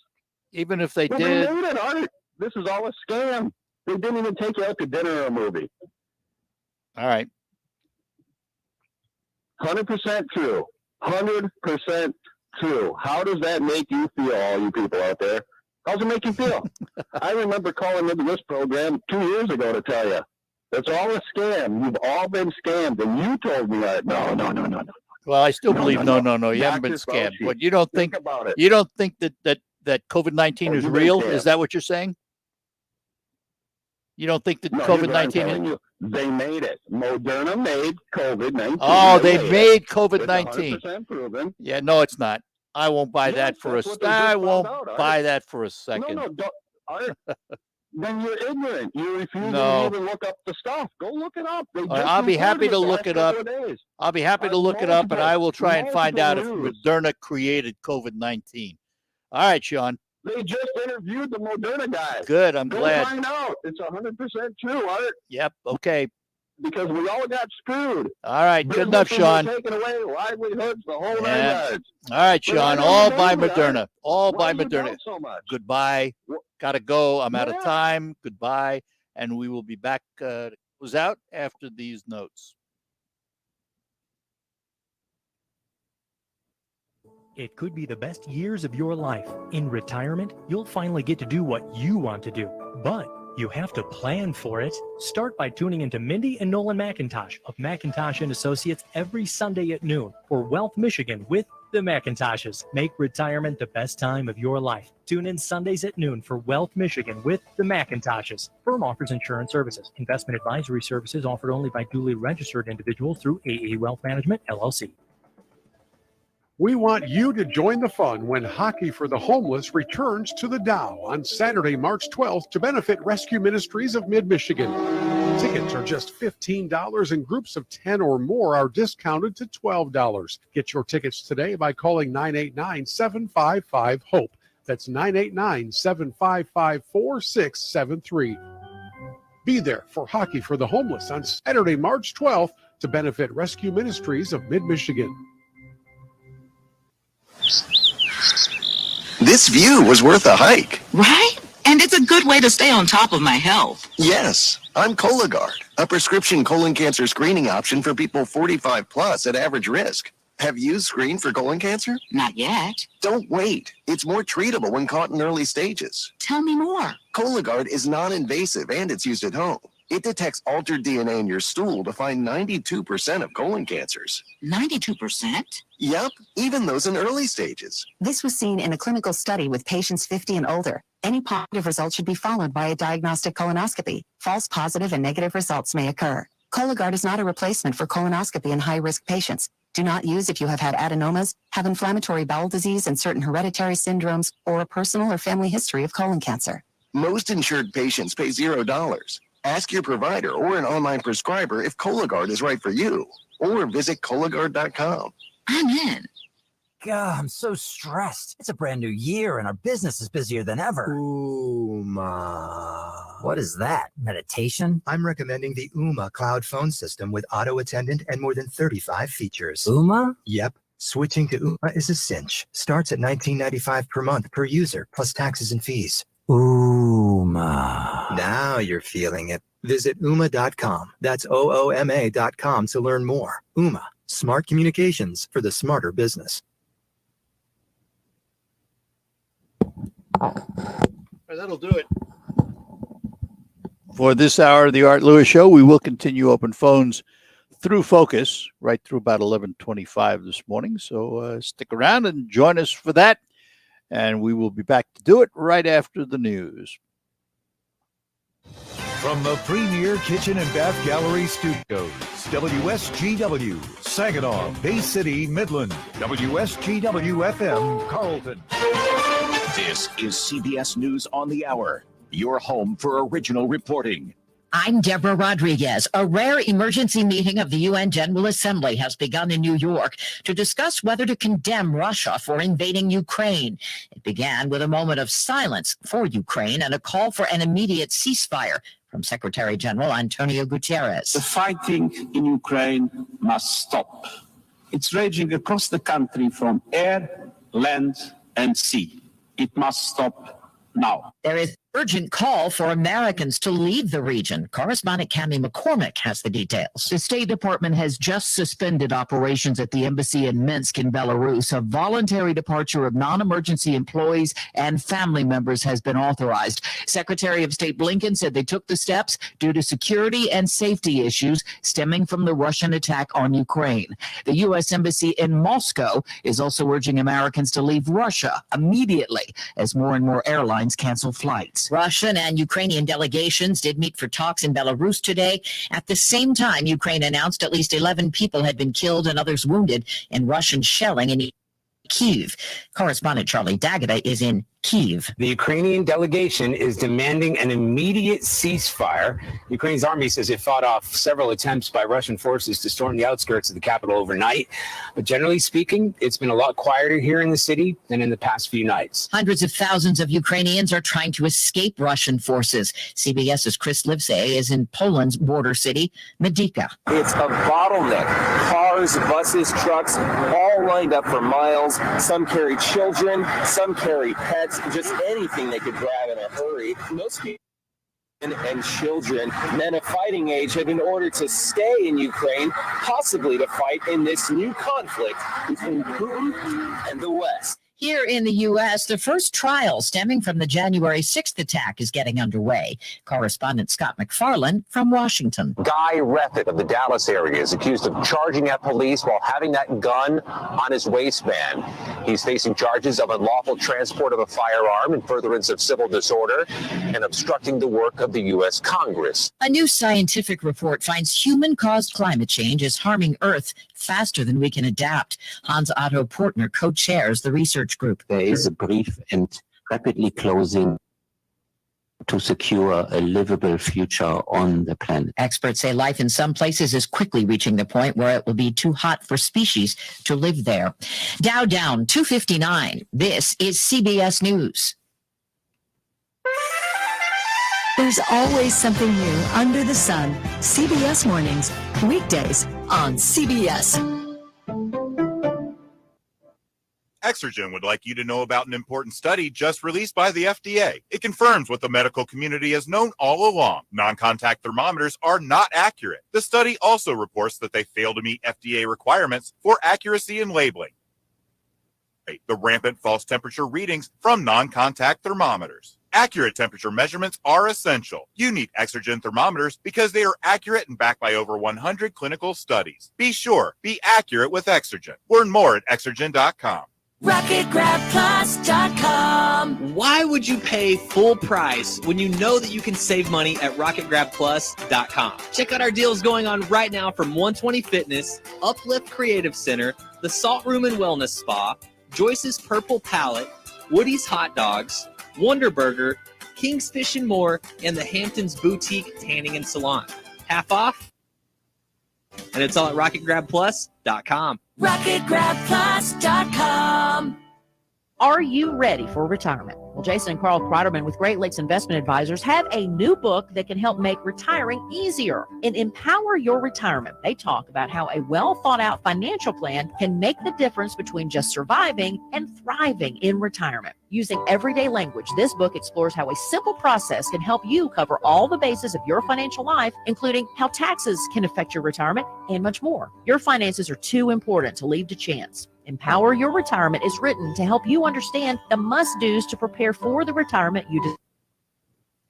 Speaker 9: Even if they did.
Speaker 10: They made it, Art. This is all a scam. They didn't even take you out to dinner or a movie.
Speaker 9: All right.
Speaker 10: 100% true. 100% true. How does that make you feel, all you people out there? How does it make you feel? I remember calling into this program 2 years ago to tell you, it's all a scam. You've all been scammed. And you told me that. No.
Speaker 9: Well, I still believe no. You haven't been scammed. But you don't think
Speaker 10: about it.
Speaker 9: You don't think that COVID-19 is real? Is that what you're saying? You don't think that COVID-19 is?
Speaker 10: They made it. Moderna made COVID-19.
Speaker 9: Oh, they made COVID-19.
Speaker 10: It's 100% proven.
Speaker 9: Yeah, no, it's not. I won't buy that for a second. I won't buy that for a second.
Speaker 10: No, don't. Art, then you're ignorant. You refuse
Speaker 9: No.
Speaker 10: to even look up the stuff. Go look it up. They just
Speaker 9: I'll be happy
Speaker 10: reported
Speaker 9: to
Speaker 10: it
Speaker 9: look
Speaker 10: the
Speaker 9: it
Speaker 10: last
Speaker 9: up.
Speaker 10: couple of days.
Speaker 9: I'll be happy to look it up, and I will try and find out if
Speaker 10: Multiple
Speaker 9: Moderna created COVID-19. All right, Sean.
Speaker 10: They just interviewed the Moderna guy.
Speaker 9: Good. I'm
Speaker 10: Go
Speaker 9: glad.
Speaker 10: find out. It's 100% true, Art.
Speaker 9: Yep. Okay.
Speaker 10: Because we all got screwed.
Speaker 9: All right. Good enough,
Speaker 10: Businesses were
Speaker 9: Sean.
Speaker 10: taken away, livelihoods, the whole nine
Speaker 9: Yeah.
Speaker 10: yards.
Speaker 9: All right,
Speaker 10: But
Speaker 9: Sean.
Speaker 10: I
Speaker 9: All
Speaker 10: don't
Speaker 9: by
Speaker 10: know that.
Speaker 9: Moderna. All
Speaker 10: Why
Speaker 9: by
Speaker 10: you
Speaker 9: Moderna.
Speaker 10: doubt so much?
Speaker 9: Goodbye. Gotta go. I'm out of
Speaker 10: Yeah.
Speaker 9: time. Goodbye. And we will be back. Was out after these notes.
Speaker 18: It could be the best years of your life. In retirement, you'll finally get to do what you want to do. But you have to plan for it. Start by tuning into Mindy and Nolan McIntosh of McIntosh & Associates every Sunday at noon for Wealth Michigan with the McIntoshes. Make retirement the best time of your life. Tune in Sundays at noon for Wealth Michigan with the McIntoshes. Firm offers insurance services. Investment advisory services offered only by duly registered individuals through AE Wealth Management, LLC.
Speaker 19: We want you to join the fun when Hockey for the Homeless returns to the Dow on Saturday, March 12th to benefit Rescue Ministries of Mid-Michigan. Tickets are just $15 and groups of 10 or more are discounted to $12. Get your tickets today by calling 989-755-HOPE. That's 989-755-4673. Be there for Hockey for the Homeless on Saturday, March 12th to benefit Rescue Ministries of Mid-Michigan.
Speaker 2: This view was worth a hike.
Speaker 20: Right? And it's a good way to stay on top of my health.
Speaker 2: Yes, I'm Cologuard, a prescription colon cancer screening option for people 45 plus at average risk. Have you screened for colon cancer?
Speaker 20: Not yet.
Speaker 2: Don't wait. It's more treatable when caught in early stages.
Speaker 20: Tell me more.
Speaker 2: Cologuard is non-invasive and it's used at home. It detects altered DNA in your stool to find 92% of colon cancers.
Speaker 20: 92%?
Speaker 2: Yep, even those in early stages.
Speaker 23: This was seen in a clinical study with patients 50 and older. Any positive result should be followed by a diagnostic colonoscopy. False positive and negative results may occur. Cologuard is not a replacement for colonoscopy in high-risk patients. Do not use if you have had adenomas, have inflammatory bowel disease and certain hereditary syndromes, or a personal or family history of colon cancer.
Speaker 2: Most insured patients pay $0. Ask your provider or an online prescriber if Cologuard is right for you.
Speaker 14: or visit Cologuard.com.
Speaker 20: I'm in.
Speaker 3: God, I'm so stressed. It's a brand new year and our business is busier than ever.
Speaker 4: Ooma.
Speaker 3: What is that? Meditation?
Speaker 4: I'm recommending the Ooma cloud phone system with auto attendant and more than 35 features.
Speaker 3: Ooma?
Speaker 4: Yep. Switching to Ooma is a cinch. Starts at $19.95 per month per user, plus taxes and fees.
Speaker 3: Ooma.
Speaker 4: Now you're feeling it. Visit Ooma.com. That's OOMA.com to learn more. Ooma. Smart communications for the smarter business.
Speaker 9: All right, that'll do it. For this hour of the Art Lewis Show, we will continue open phones through Focus right through about 11:25 this morning. So stick around and join us for that. And we will be back to do it right after the news.
Speaker 7: From the Premier Kitchen and Bath Gallery Studios, WSGW, Saginaw, Bay City, Midland, WSGW-FM, Carlton.
Speaker 21: This is CBS News on the Hour, your home for original reporting.
Speaker 22: I'm Deborah Rodriguez. A rare emergency meeting of the UN General Assembly has begun in New York to discuss whether to condemn Russia for invading Ukraine. It began with a moment of silence for Ukraine and a call for an immediate ceasefire from Secretary General Antonio Guterres.
Speaker 24: The fighting in Ukraine must stop. It's raging across the country from air, land, and sea. It must stop now.
Speaker 22: There is urgent call for Americans to leave the region. Correspondent Cammie McCormick has the details.
Speaker 25: The State Department has just suspended operations at the embassy in Minsk in Belarus. A voluntary departure of non-emergency employees and family members has been authorized. Secretary of State Blinken said they took the steps due to security and safety issues stemming from the Russian attack on Ukraine. The U.S. Embassy in Moscow is also urging Americans to leave Russia immediately as more and more airlines cancel flights.
Speaker 22: Russian and Ukrainian delegations did meet for talks in Belarus today. At the same time, Ukraine announced at least 11 people had been killed and others wounded in Russian shelling in Kyiv. Correspondent Charlie D'Agata is in Kyiv.
Speaker 26: The Ukrainian delegation is demanding an immediate ceasefire. Ukraine's army says it fought off several attempts by Russian forces to storm the outskirts of the capital overnight. But generally speaking, it's been a lot quieter here in the city than in the past few nights.
Speaker 22: Hundreds of thousands of Ukrainians are trying to escape Russian forces. CBS's Chris Livesay is in Poland's border city, Medyka.
Speaker 27: It's a bottleneck. Cars, buses, trucks, all lined up for miles. Some carry children, some carry pets. Just anything they could grab in a hurry. Most people and children, men of fighting age, have been ordered to stay in Ukraine, possibly to fight in this new conflict between Putin and the West.
Speaker 22: Here in the U.S., the first trial stemming from the January 6th attack is getting underway. Correspondent Scott McFarland from Washington.
Speaker 29: Guy Reffitt of the Dallas area is accused of charging at police while having that gun on his waistband. He's facing charges of unlawful transport of a firearm in furtherance of civil disorder and obstructing the work of the U.S. Congress.
Speaker 22: A new scientific report finds human-caused climate change is harming Earth faster than we can adapt. Hans Otto Portner co-chairs the research group.
Speaker 30: There is a brief and rapidly closing to secure a livable future on the planet.
Speaker 22: Experts say life in some places is quickly reaching the point where it will be too hot for species to live there. Dow down 259. This is CBS News.
Speaker 31: There's always something new under the sun. CBS Mornings, weekdays on CBS.
Speaker 17: Exergen would like you to know about an important study just released by the FDA. It confirms what the medical community has known all along. Non-contact thermometers are not accurate. The study also reports that they fail to meet FDA requirements for accuracy in labeling. The rampant false temperature readings from non-contact thermometers. Accurate temperature measurements are essential. You need Exergen thermometers because they are accurate and backed by over 100 clinical studies. Be sure, be accurate with Exergen. Learn more at Exergen.com.
Speaker 32: RocketGrabPlus.com. Why would you pay full price when you know that you can save money at RocketGrabPlus.com? Check out our deals going on right now from 120 Fitness, Uplift Creative Center, the Salt Room and Wellness Spa, Joyce's Purple Palette, Woody's Hot Dogs, Wonder Burger, King's Fish and More, and the Hamptons Boutique Tanning and Salon. Half off? And it's all at rocketgrabplus.com.
Speaker 31: RocketGrabPlus.com.
Speaker 1: Are you ready for retirement? Well, Jason and Carl Kreiderman with Great Lakes Investment Advisors have a new book that can help make retiring easier. In Empower Your Retirement, they talk about how a well thought out financial plan can make the difference between just surviving and thriving in retirement. Using everyday language, this book explores how a simple process can help you cover all the bases of your financial life, including how taxes can affect your retirement and much more. Your finances are too important to leave to chance. Empower Your Retirement is written to help you understand the must-dos to prepare for the retirement you deserve.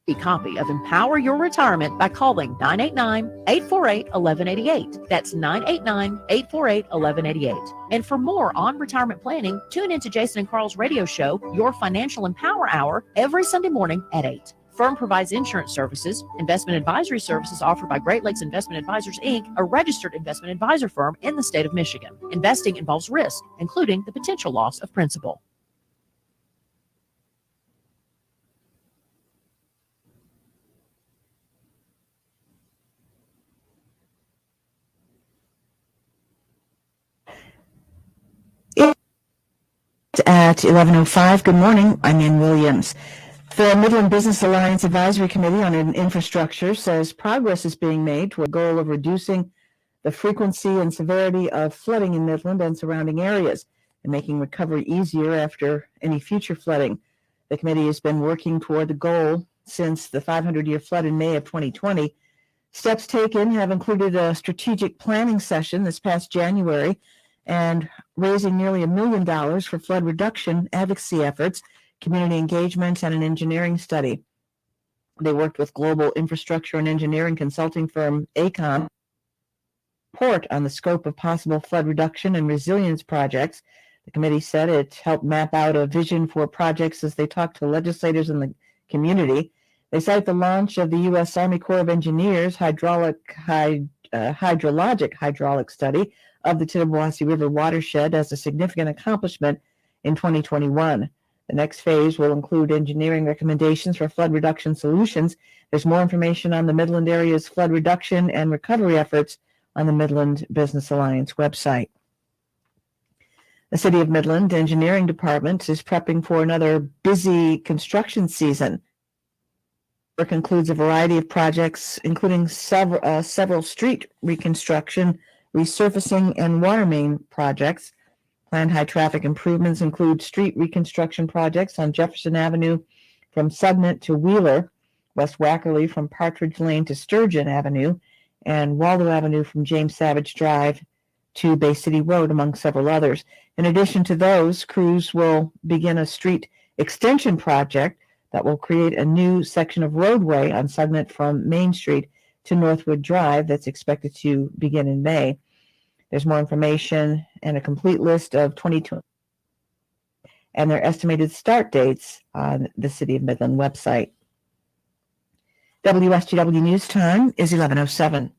Speaker 1: A copy of Empower Your Retirement by calling 989-848-1188. That's 989-848-1188. And for more on retirement planning, tune into Jason and Carl's radio show, Your Financial Empower Hour, every Sunday morning at 8. Firm provides insurance services, investment advisory services offered by Great Lakes Investment Advisors, Inc., a registered investment advisor firm in the state of Michigan. Investing involves risk, including the potential loss of principal.
Speaker 5: At 11:05, good morning. I'm Ann Williams. The Midland Business Alliance Advisory Committee on Infrastructure says progress is being made toward the goal of reducing the frequency and severity of flooding in Midland and surrounding areas and making recovery easier after any future flooding. The committee has been working toward the goal since the 500-year flood in May of 2020. Steps taken have included a strategic planning session this past January and raising nearly $1 million for flood reduction advocacy efforts, community engagement, and an engineering study. They worked with global infrastructure and engineering consulting firm AECOM report on the scope of possible flood reduction and resilience projects. The committee said it helped map out a vision for projects as they talked to legislators in the community. They cite the launch of the U.S. Army Corps of Engineers hydrologic hydraulic study of the Tittabawassee River watershed as a significant accomplishment in 2021. The next phase will include engineering recommendations for flood reduction solutions. There's more information on the Midland area's flood reduction and recovery efforts on the Midland Business Alliance website. The City of Midland Engineering Department is prepping for another busy construction season. Work includes a variety of projects, including several street reconstruction, resurfacing, and water main projects. Planned high traffic improvements include street reconstruction projects on Jefferson Avenue from Sugnant to Wheeler, West Wackerly from Partridge Lane to Sturgeon Avenue, and Waldo Avenue from James Savage Drive to Bay City Road, among several others. In addition to those, crews will begin a street extension project that will create a new section of roadway on Sugnant from Main Street to Northwood Drive that's expected to begin in May. There's more information and a complete list of 2020 and their estimated start dates on the City of Midland website. WSGW News Time is 11:07.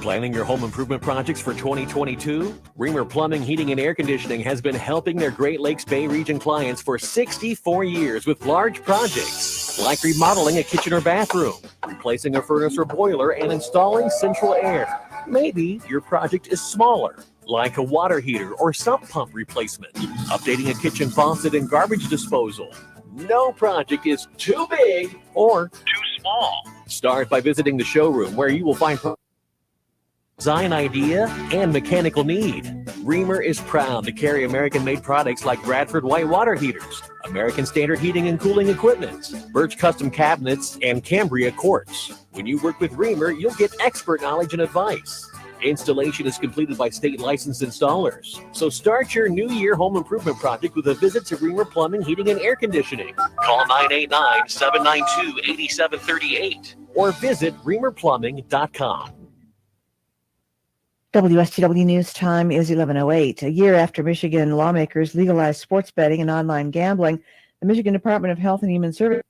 Speaker 6: Planning your home improvement projects for 2022? Reamer Plumbing, Heating, and Air Conditioning has been helping their Great Lakes Bay region clients for 64 years with large projects like remodeling a kitchen or bathroom, replacing a furnace or boiler, and installing central air. Maybe your project is smaller, like a water heater or sump pump replacement, updating a kitchen faucet and garbage disposal. No project is too big or too small. Start by visiting the showroom where you will find design idea and mechanical need. Reamer is proud to carry American-made products like Bradford white water heaters, American Standard heating and cooling equipment, Birch custom cabinets, and Cambria quartz. When you work with Reamer, you'll get expert knowledge and advice. Installation is completed by state licensed installers. So start your new year home improvement project with a visit to Reamer Plumbing, Heating, and Air Conditioning. Call 989-792-8738 or visit reamerplumbing.com.
Speaker 5: WSGW News Time is 11:08. A year after Michigan lawmakers legalized sports betting and online gambling, the Michigan Department of Health and Human Services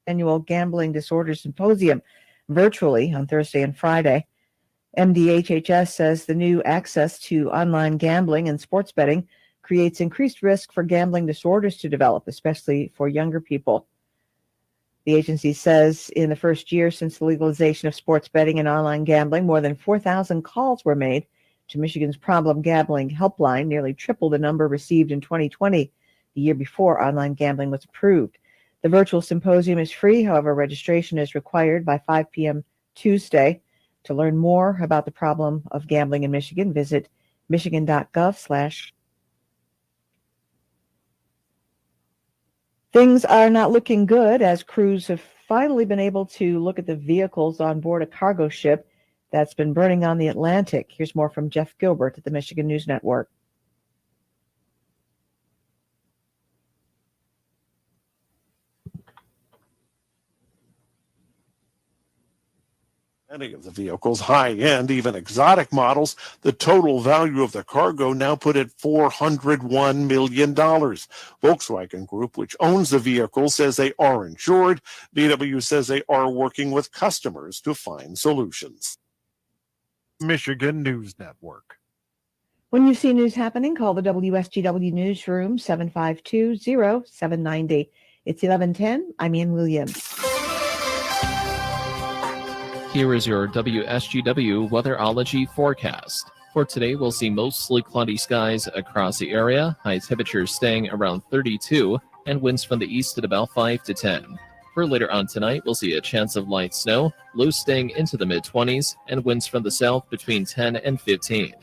Speaker 5: annual Gambling Disorders Symposium virtually on Thursday and Friday. MDHHS says the new access to online gambling and sports betting creates increased risk for gambling disorders to develop, especially for younger people. The agency says in the first year since the legalization of sports betting and online gambling, more than 4,000 calls were made to Michigan's problem gambling helpline, nearly triple the number received in 2020, the year before online gambling was approved. The virtual symposium is free. However, registration is required by 5 p.m. Tuesday. To learn more about the problem of gambling in Michigan, visit michigan.gov/. Things are not looking good as crews have finally been able to look at the vehicles on board a cargo ship that's been burning on the Atlantic. Here's more from Jeff Gilbert at the Michigan News Network.
Speaker 2: Many of the vehicles, high-end, even exotic models, the total value of the cargo now put at $401 million. Volkswagen Group, which owns the vehicle, says they are insured. VW says they are working with customers to find solutions.
Speaker 7: Michigan News Network.
Speaker 5: When you see news happening, call the WSGW Newsroom, 752-0790. It's 11:10. I'm Ann Williams.
Speaker 8: Here is your WSGW weatherology forecast. For today, we'll see mostly cloudy skies across the area, high temperatures staying around 32, and winds from the east at about 5 to 10. For later on tonight, we'll see a chance of light snow, lows staying into the mid-20s, and winds from the south between 10 and 15.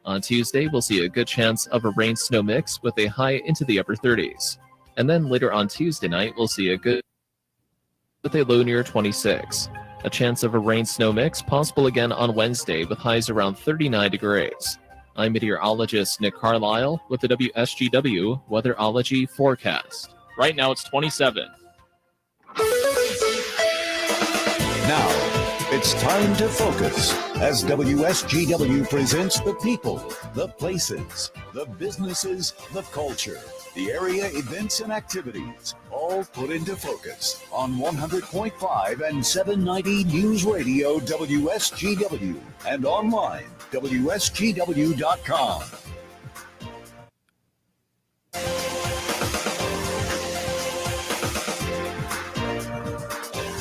Speaker 8: On Tuesday, we'll see a good chance of a rain-snow mix with a high into the upper 30s. And then later on Tuesday night, we'll see a good with a low near 26. A chance of a rain-snow mix possible again on Wednesday with highs around 39 degrees. I'm meteorologist Nick Carlisle with the WSGW weatherology forecast. Right now it's 27.
Speaker 7: Now, it's time to focus as WSGW presents the people, the places, the businesses, the culture, the area events and activities, all put into focus on 100.5 and 790 News Radio WSGW and online WSGW.com.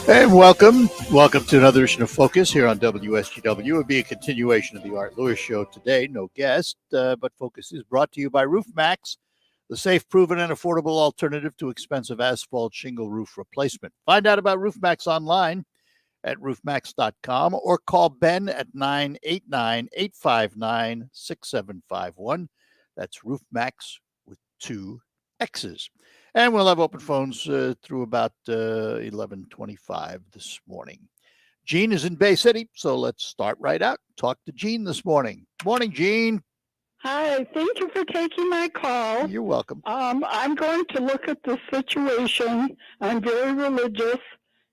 Speaker 9: And welcome to another edition of Focus here on WSGW. It will be a continuation of the Art Lewis Show today. No guest, but Focus is brought to you by RoofMax, the safe, proven, and affordable alternative to expensive asphalt shingle roof replacement. Find out about RoofMax online at roofmax.com or call Ben at 989-859-6751. That's RoofMax with 2 X's. And we'll have open phones through about 11:25 this morning. Gene is in Bay City, so let's start right out. Talk to Gene this morning. Morning, Gene.
Speaker 10: Hi, thank you for taking my call.
Speaker 9: You're welcome.
Speaker 10: I'm going to look at the situation. I'm very religious,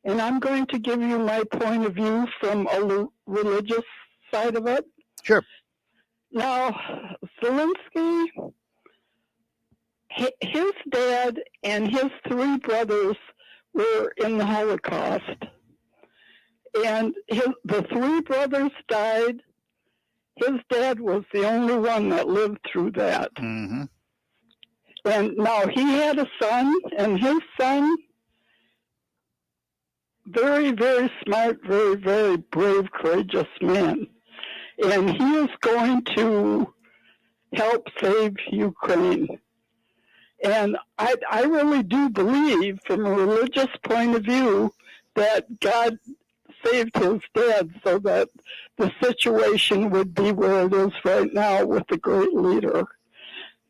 Speaker 10: and I'm going to give you my point of view from a religious side of it.
Speaker 9: Sure.
Speaker 10: Now, Zelensky, his dad and his 3 brothers were in the Holocaust. And the 3 brothers died. His dad was the only one that lived through that.
Speaker 9: Mm-hmm.
Speaker 10: And now he had a son, and his son, very, very smart, very, very brave, courageous man. And he is going to help save Ukraine. And I really do believe, from a religious point of view, that God saved his dad so that the situation would be where it is right now with the great leader.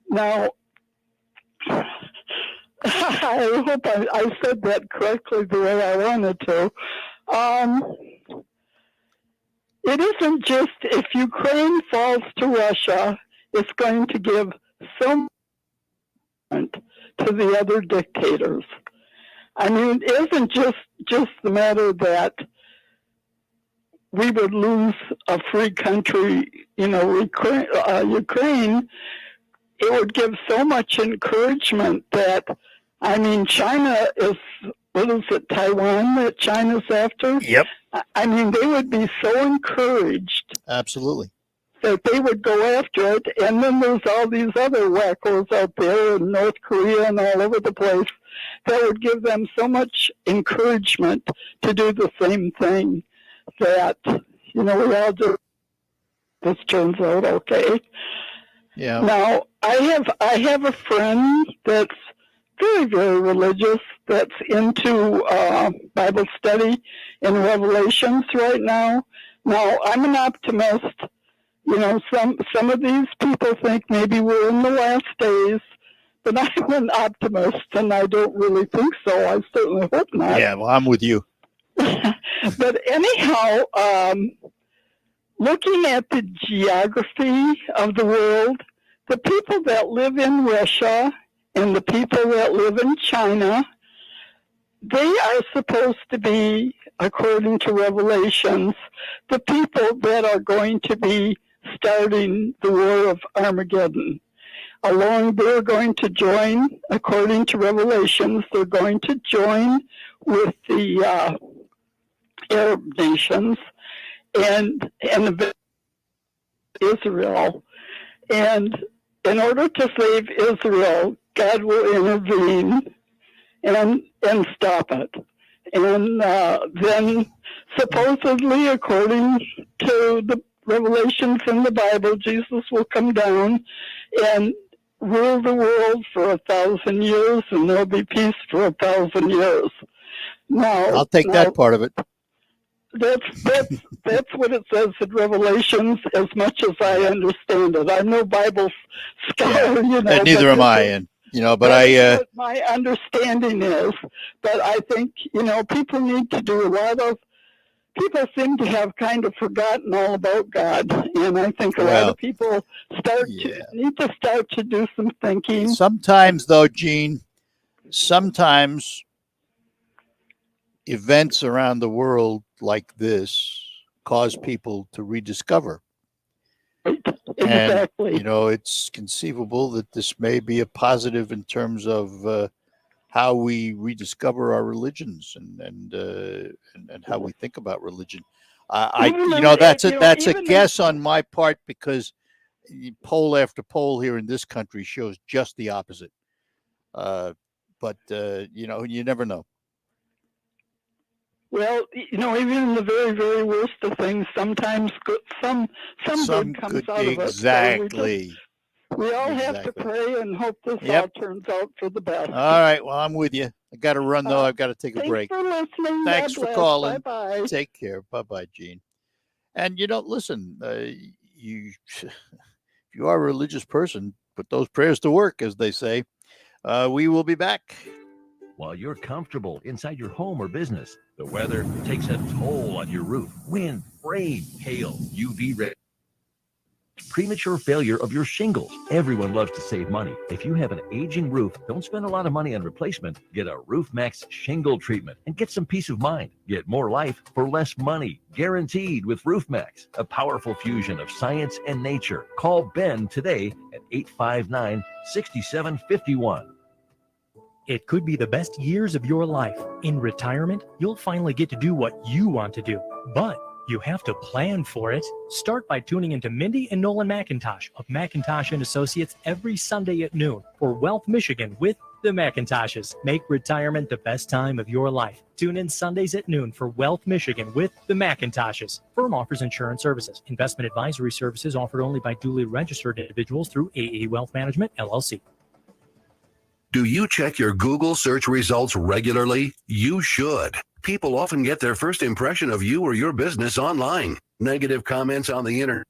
Speaker 10: Now, I hope I said that correctly the way I wanted to. It isn't just if Ukraine falls to Russia, it's going to give so to the other dictators. I mean, it isn't just the matter that we would lose a free country, Ukraine. It would give so much encouragement that, I mean, China is, what is it, Taiwan that China's after?
Speaker 9: Yep.
Speaker 10: I mean, they would be so encouraged.
Speaker 9: Absolutely.
Speaker 10: That they would go after it, and then there's all these other wackos out there in North Korea and all over the place that would give them so much encouragement to do the same thing that, we all do. This turns out okay.
Speaker 9: Yeah.
Speaker 10: Now, I have a friend that's very, very religious, that's into Bible study and Revelations right now. Now, I'm an optimist. Some of these people think maybe we're in the last days, but I'm an optimist, and I don't really think so. I certainly hope not.
Speaker 9: Yeah, well, I'm with you.
Speaker 10: But anyhow, looking at the geography of the world, the people that live in Russia and the people that live in China, they are supposed to be, according to Revelations, the people that are going to be starting the war of Armageddon. They're going to join, according to Revelations, they're going to join with the Arab nations and Israel. And in order to save Israel, God will intervene and stop it. And then supposedly, according to the Revelations in the Bible, Jesus will come down and rule the world for 1,000 years, and there'll be peace for 1,000 years. Now,
Speaker 9: I'll take that part of it.
Speaker 10: That's what it says in Revelations, as much as I understand it. I'm no Bible scholar,
Speaker 9: And neither am I, and but
Speaker 10: that's what my understanding is. But I think people need to do a lot of. People seem to have kind of forgotten all about God, and I think a lot of people need to start to do some thinking.
Speaker 9: Sometimes, though, Gene, events around the world like this cause people to rediscover.
Speaker 10: Exactly.
Speaker 9: And, it's conceivable that this may be a positive in terms of how we rediscover our religions and how we think about religion. That's a guess on my part, because poll after poll here in this country shows just the opposite. But you never know.
Speaker 10: Well, even in the very, very worst of things, sometimes some good comes out of it.
Speaker 9: Exactly.
Speaker 10: So we all have to pray and hope this all turns out for the best.
Speaker 9: All right. Well, I'm with you. I got to run, though. I've got to take a break.
Speaker 10: Thanks for listening.
Speaker 9: Thanks for calling.
Speaker 10: Bye-bye.
Speaker 9: Take care. Bye-bye, Gene. And, listen, if you are a religious person, put those prayers to work, as they say. We will be back.
Speaker 3: While you're comfortable inside your home or business, the weather takes a toll on your roof. Wind, rain, hail, UV rays, premature failure of your shingles. Everyone loves to save money. If you have an aging roof, don't spend a lot of money on replacement. Get a Roof Max shingle treatment and get some peace of mind. Get more life for less money, guaranteed with Roof Max, a powerful fusion of science and nature. Call Ben today at 859-6751.
Speaker 11: It could be the best years of your life. In retirement, you'll finally get to do what you want to do, but you have to plan for it. Start by tuning into Mindy and Nolan McIntosh of McIntosh & Associates every Sunday at noon for Wealth Michigan with the McIntoshes. Make retirement the best time of your life. Tune in Sundays at noon for Wealth Michigan with the McIntoshes. Firm offers insurance services. Investment advisory services offered only by duly registered individuals through AE Wealth Management, LLC.
Speaker 12: Do you check your Google search results regularly? You should. People often get their first impression of you or your business online. Negative comments on the internet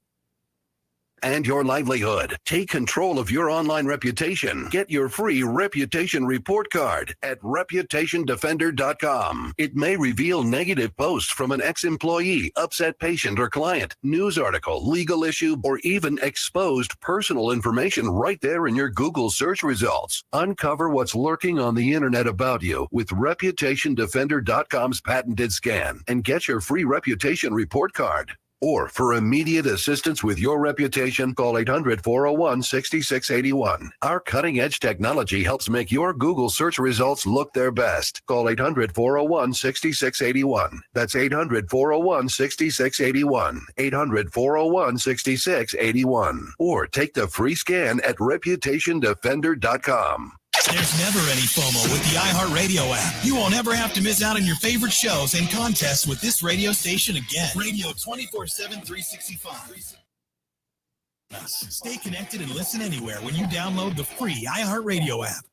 Speaker 12: and your livelihood. Take control of your online reputation. Get your free reputation report card at reputationdefender.com. It may reveal negative posts from an ex-employee, upset patient or client, news article, legal issue, or even exposed personal information right there in your Google search results. Uncover what's lurking on the internet about you with reputationdefender.com's patented scan and get your free reputation report card. Or for immediate assistance with your reputation, call 800-401-6681. Our cutting-edge technology helps make your Google search results look their best. Call 800-401-6681. That's 800-401-6681. 800-401-6681. Or take the free scan at reputationdefender.com.
Speaker 4: There's never any FOMO with the iHeartRadio app. You won't ever have to miss out on your favorite shows and contests with this radio station again. Radio 24/7, 365. Stay connected and listen anywhere when you download the free iHeartRadio app.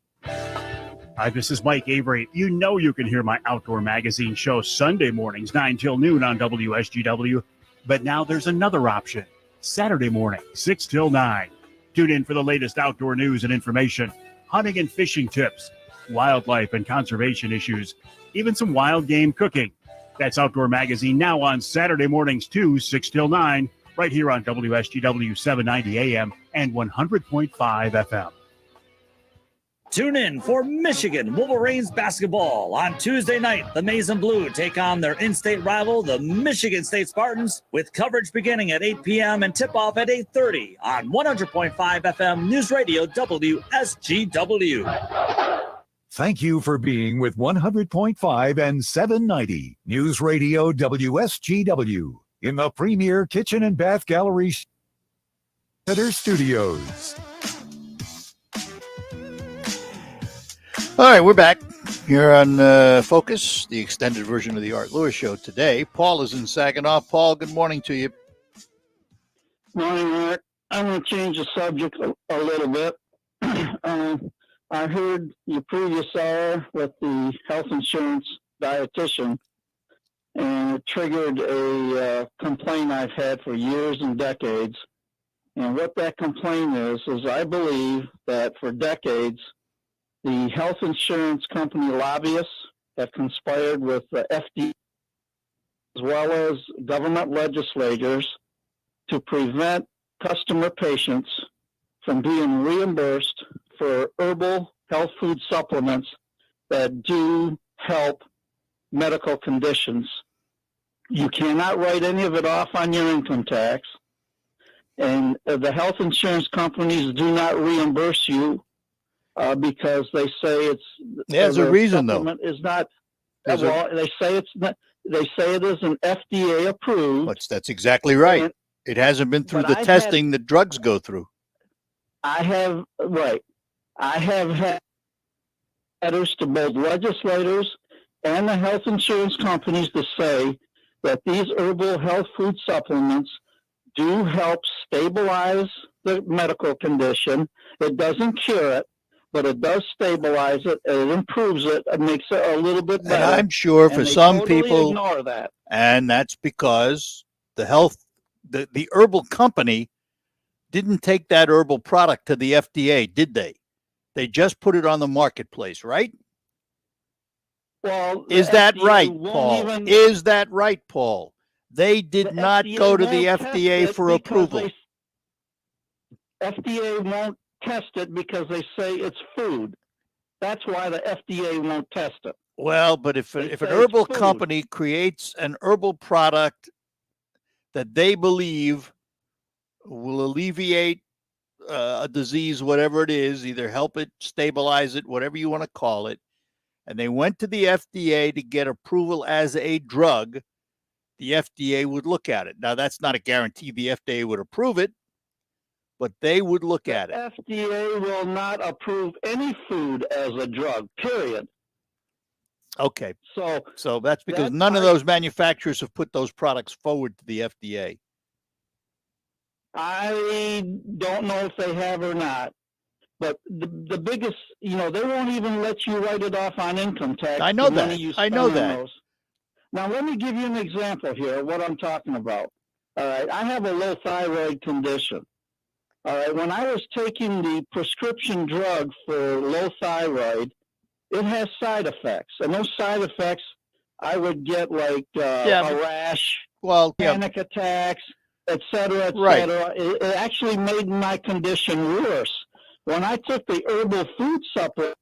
Speaker 13: Hi, this is Mike Avery. You know you can hear my outdoor magazine show Sunday mornings, 9 till noon on WSGW. But now there's another option. Saturday morning, 6 till 9. Tune in for the latest outdoor news and information, hunting and fishing tips, wildlife and conservation issues, even some wild game cooking. That's Outdoor Magazine now on Saturday mornings too, 6 till 9, right here on WSGW 790 AM and 100.5 FM.
Speaker 14: Tune in for Michigan Wolverines basketball. On Tuesday night, the Maize and Blue take on their in-state rival, the Michigan State Spartans, with coverage beginning at 8 p.m. and tip-off at 8:30 on 100.5 FM News Radio WSGW.
Speaker 15: Thank you for being with 100.5 and 790 News Radio WSGW in the premier kitchen and bath gallery Center Studios.
Speaker 9: All right, we're back here on Focus, the extended version of the Art Lewis Show today. Paul is in Saginaw. Paul, good morning to you.
Speaker 10: Morning, Art. I'm going to change the subject a little bit. I heard your previous hour with the health insurance dietitian, and it triggered a complaint I've had for years and decades. And what that complaint is I believe that for decades, the health insurance company lobbyists have conspired with the FDA as well as government legislators to prevent customer patients from being reimbursed for herbal health food supplements that do help medical conditions. You cannot write any of it off on your income tax, and the health insurance companies do not reimburse you because they say it's
Speaker 9: there's a reason though.
Speaker 10: Is not well. They say it's not. They say it isn't FDA approved.
Speaker 9: That's exactly right. And, it hasn't been through the testing that drugs go through.
Speaker 10: I have had letters to both legislators and the health insurance companies to say that these herbal health food supplements do help stabilize the medical condition. It doesn't cure it, but it does stabilize it, and it improves it, and makes it a little bit better.
Speaker 9: And I'm sure for some people,
Speaker 10: ignore that.
Speaker 9: And that's because the herbal company didn't take that herbal product to the FDA, did they? They just put it on the marketplace, right?
Speaker 10: Well,
Speaker 9: is that right, Paul? Is that right, Paul? They did not go to the FDA for approval.
Speaker 10: FDA won't test it because they say it's food. That's why the FDA won't test it.
Speaker 9: Well, but if an herbal company creates an herbal product that they believe will alleviate a disease, whatever it is, either help it, stabilize it, whatever you want to call it, and they went to the FDA to get approval as a drug, the FDA would look at it. Now, that's not a guarantee the FDA would approve it, but they would look at it.
Speaker 10: FDA will not approve any food as a drug, period.
Speaker 9: Okay.
Speaker 10: So
Speaker 9: that's because none of those manufacturers have put those products forward to the FDA.
Speaker 10: I don't know if they have or not, but the biggest, they won't even let you write it off on income tax.
Speaker 9: I know that. I know that.
Speaker 10: Those. Now, let me give you an example here of what I'm talking about. All right. I have a low thyroid condition. All right. When I was taking the prescription drug for low thyroid, it has side effects. And those side effects, I would get like a rash, panic attacks, et cetera, et cetera. It actually made my condition worse. When I took the herbal food supplement,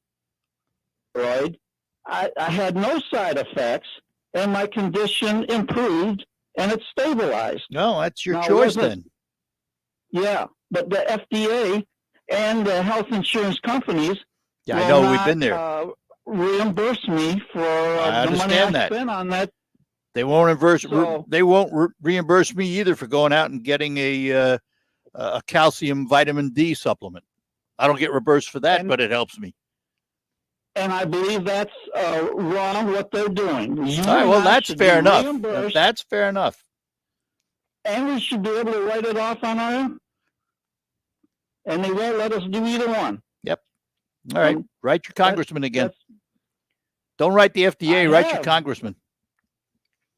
Speaker 10: I had no side effects, and my condition improved, and it stabilized.
Speaker 9: No, that's your choice then.
Speaker 10: Yeah, but the FDA and the health insurance companies
Speaker 9: I know we've been there.
Speaker 10: Reimburse me for the money I spent on that.
Speaker 9: They won't reimburse me either for going out and getting a calcium vitamin D supplement. I don't get reimbursed for that, but it helps me.
Speaker 10: and I believe that's wrong what they're doing. You
Speaker 9: All right,
Speaker 10: and
Speaker 9: well,
Speaker 10: I
Speaker 9: that's
Speaker 10: should
Speaker 9: fair
Speaker 10: be
Speaker 9: enough.
Speaker 10: reimbursed,
Speaker 9: That's fair enough.
Speaker 10: and we should be able to write it off on our own. And they won't let us do either one.
Speaker 9: Yep. All right. Write your congressman again. Don't write the
Speaker 10: I
Speaker 9: FDA. Write your
Speaker 10: have.
Speaker 9: congressman.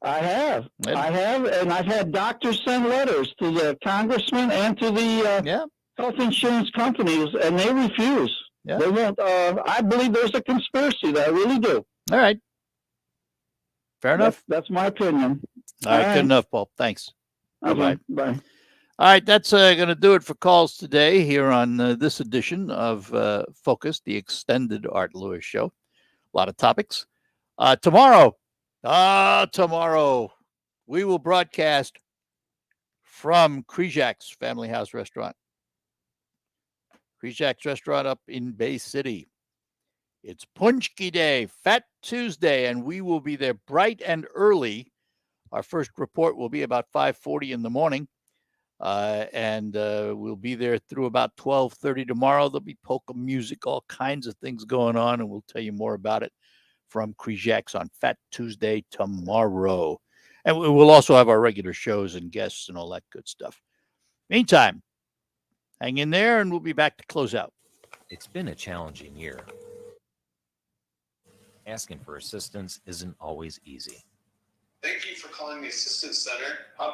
Speaker 10: I have, and I've had doctors send letters to the congressman and to the health insurance companies, and they refuse.
Speaker 9: Yeah.
Speaker 10: They won't. I believe there's a conspiracy there. I really do.
Speaker 9: All right. Fair enough.
Speaker 10: That's my opinion.
Speaker 9: All right. Good enough, Paul. Thanks.
Speaker 10: Okay,
Speaker 9: Bye-bye.
Speaker 10: bye.
Speaker 9: All right, that's going to do it for calls today here on this edition of Focus, the extended Art Lewis show. A lot of topics. Tomorrow, we will broadcast from Krijak's Family House Restaurant. Krijak's Restaurant up in Bay City. It's Punchki Day, Fat Tuesday, and we will be there bright and early. Our first report will be about 5:40 in the morning. And we'll be there through about 12:30 tomorrow. There'll be polka music, all kinds of things going on, and we'll tell you more about it from Krijak's on Fat Tuesday tomorrow. And we'll also have our regular shows and guests and all that good stuff. Meantime, hang in there, and we'll be back to close out.
Speaker 16: It's been a challenging year. Asking for assistance isn't always easy.
Speaker 18: Thank you for calling the Assistance Center.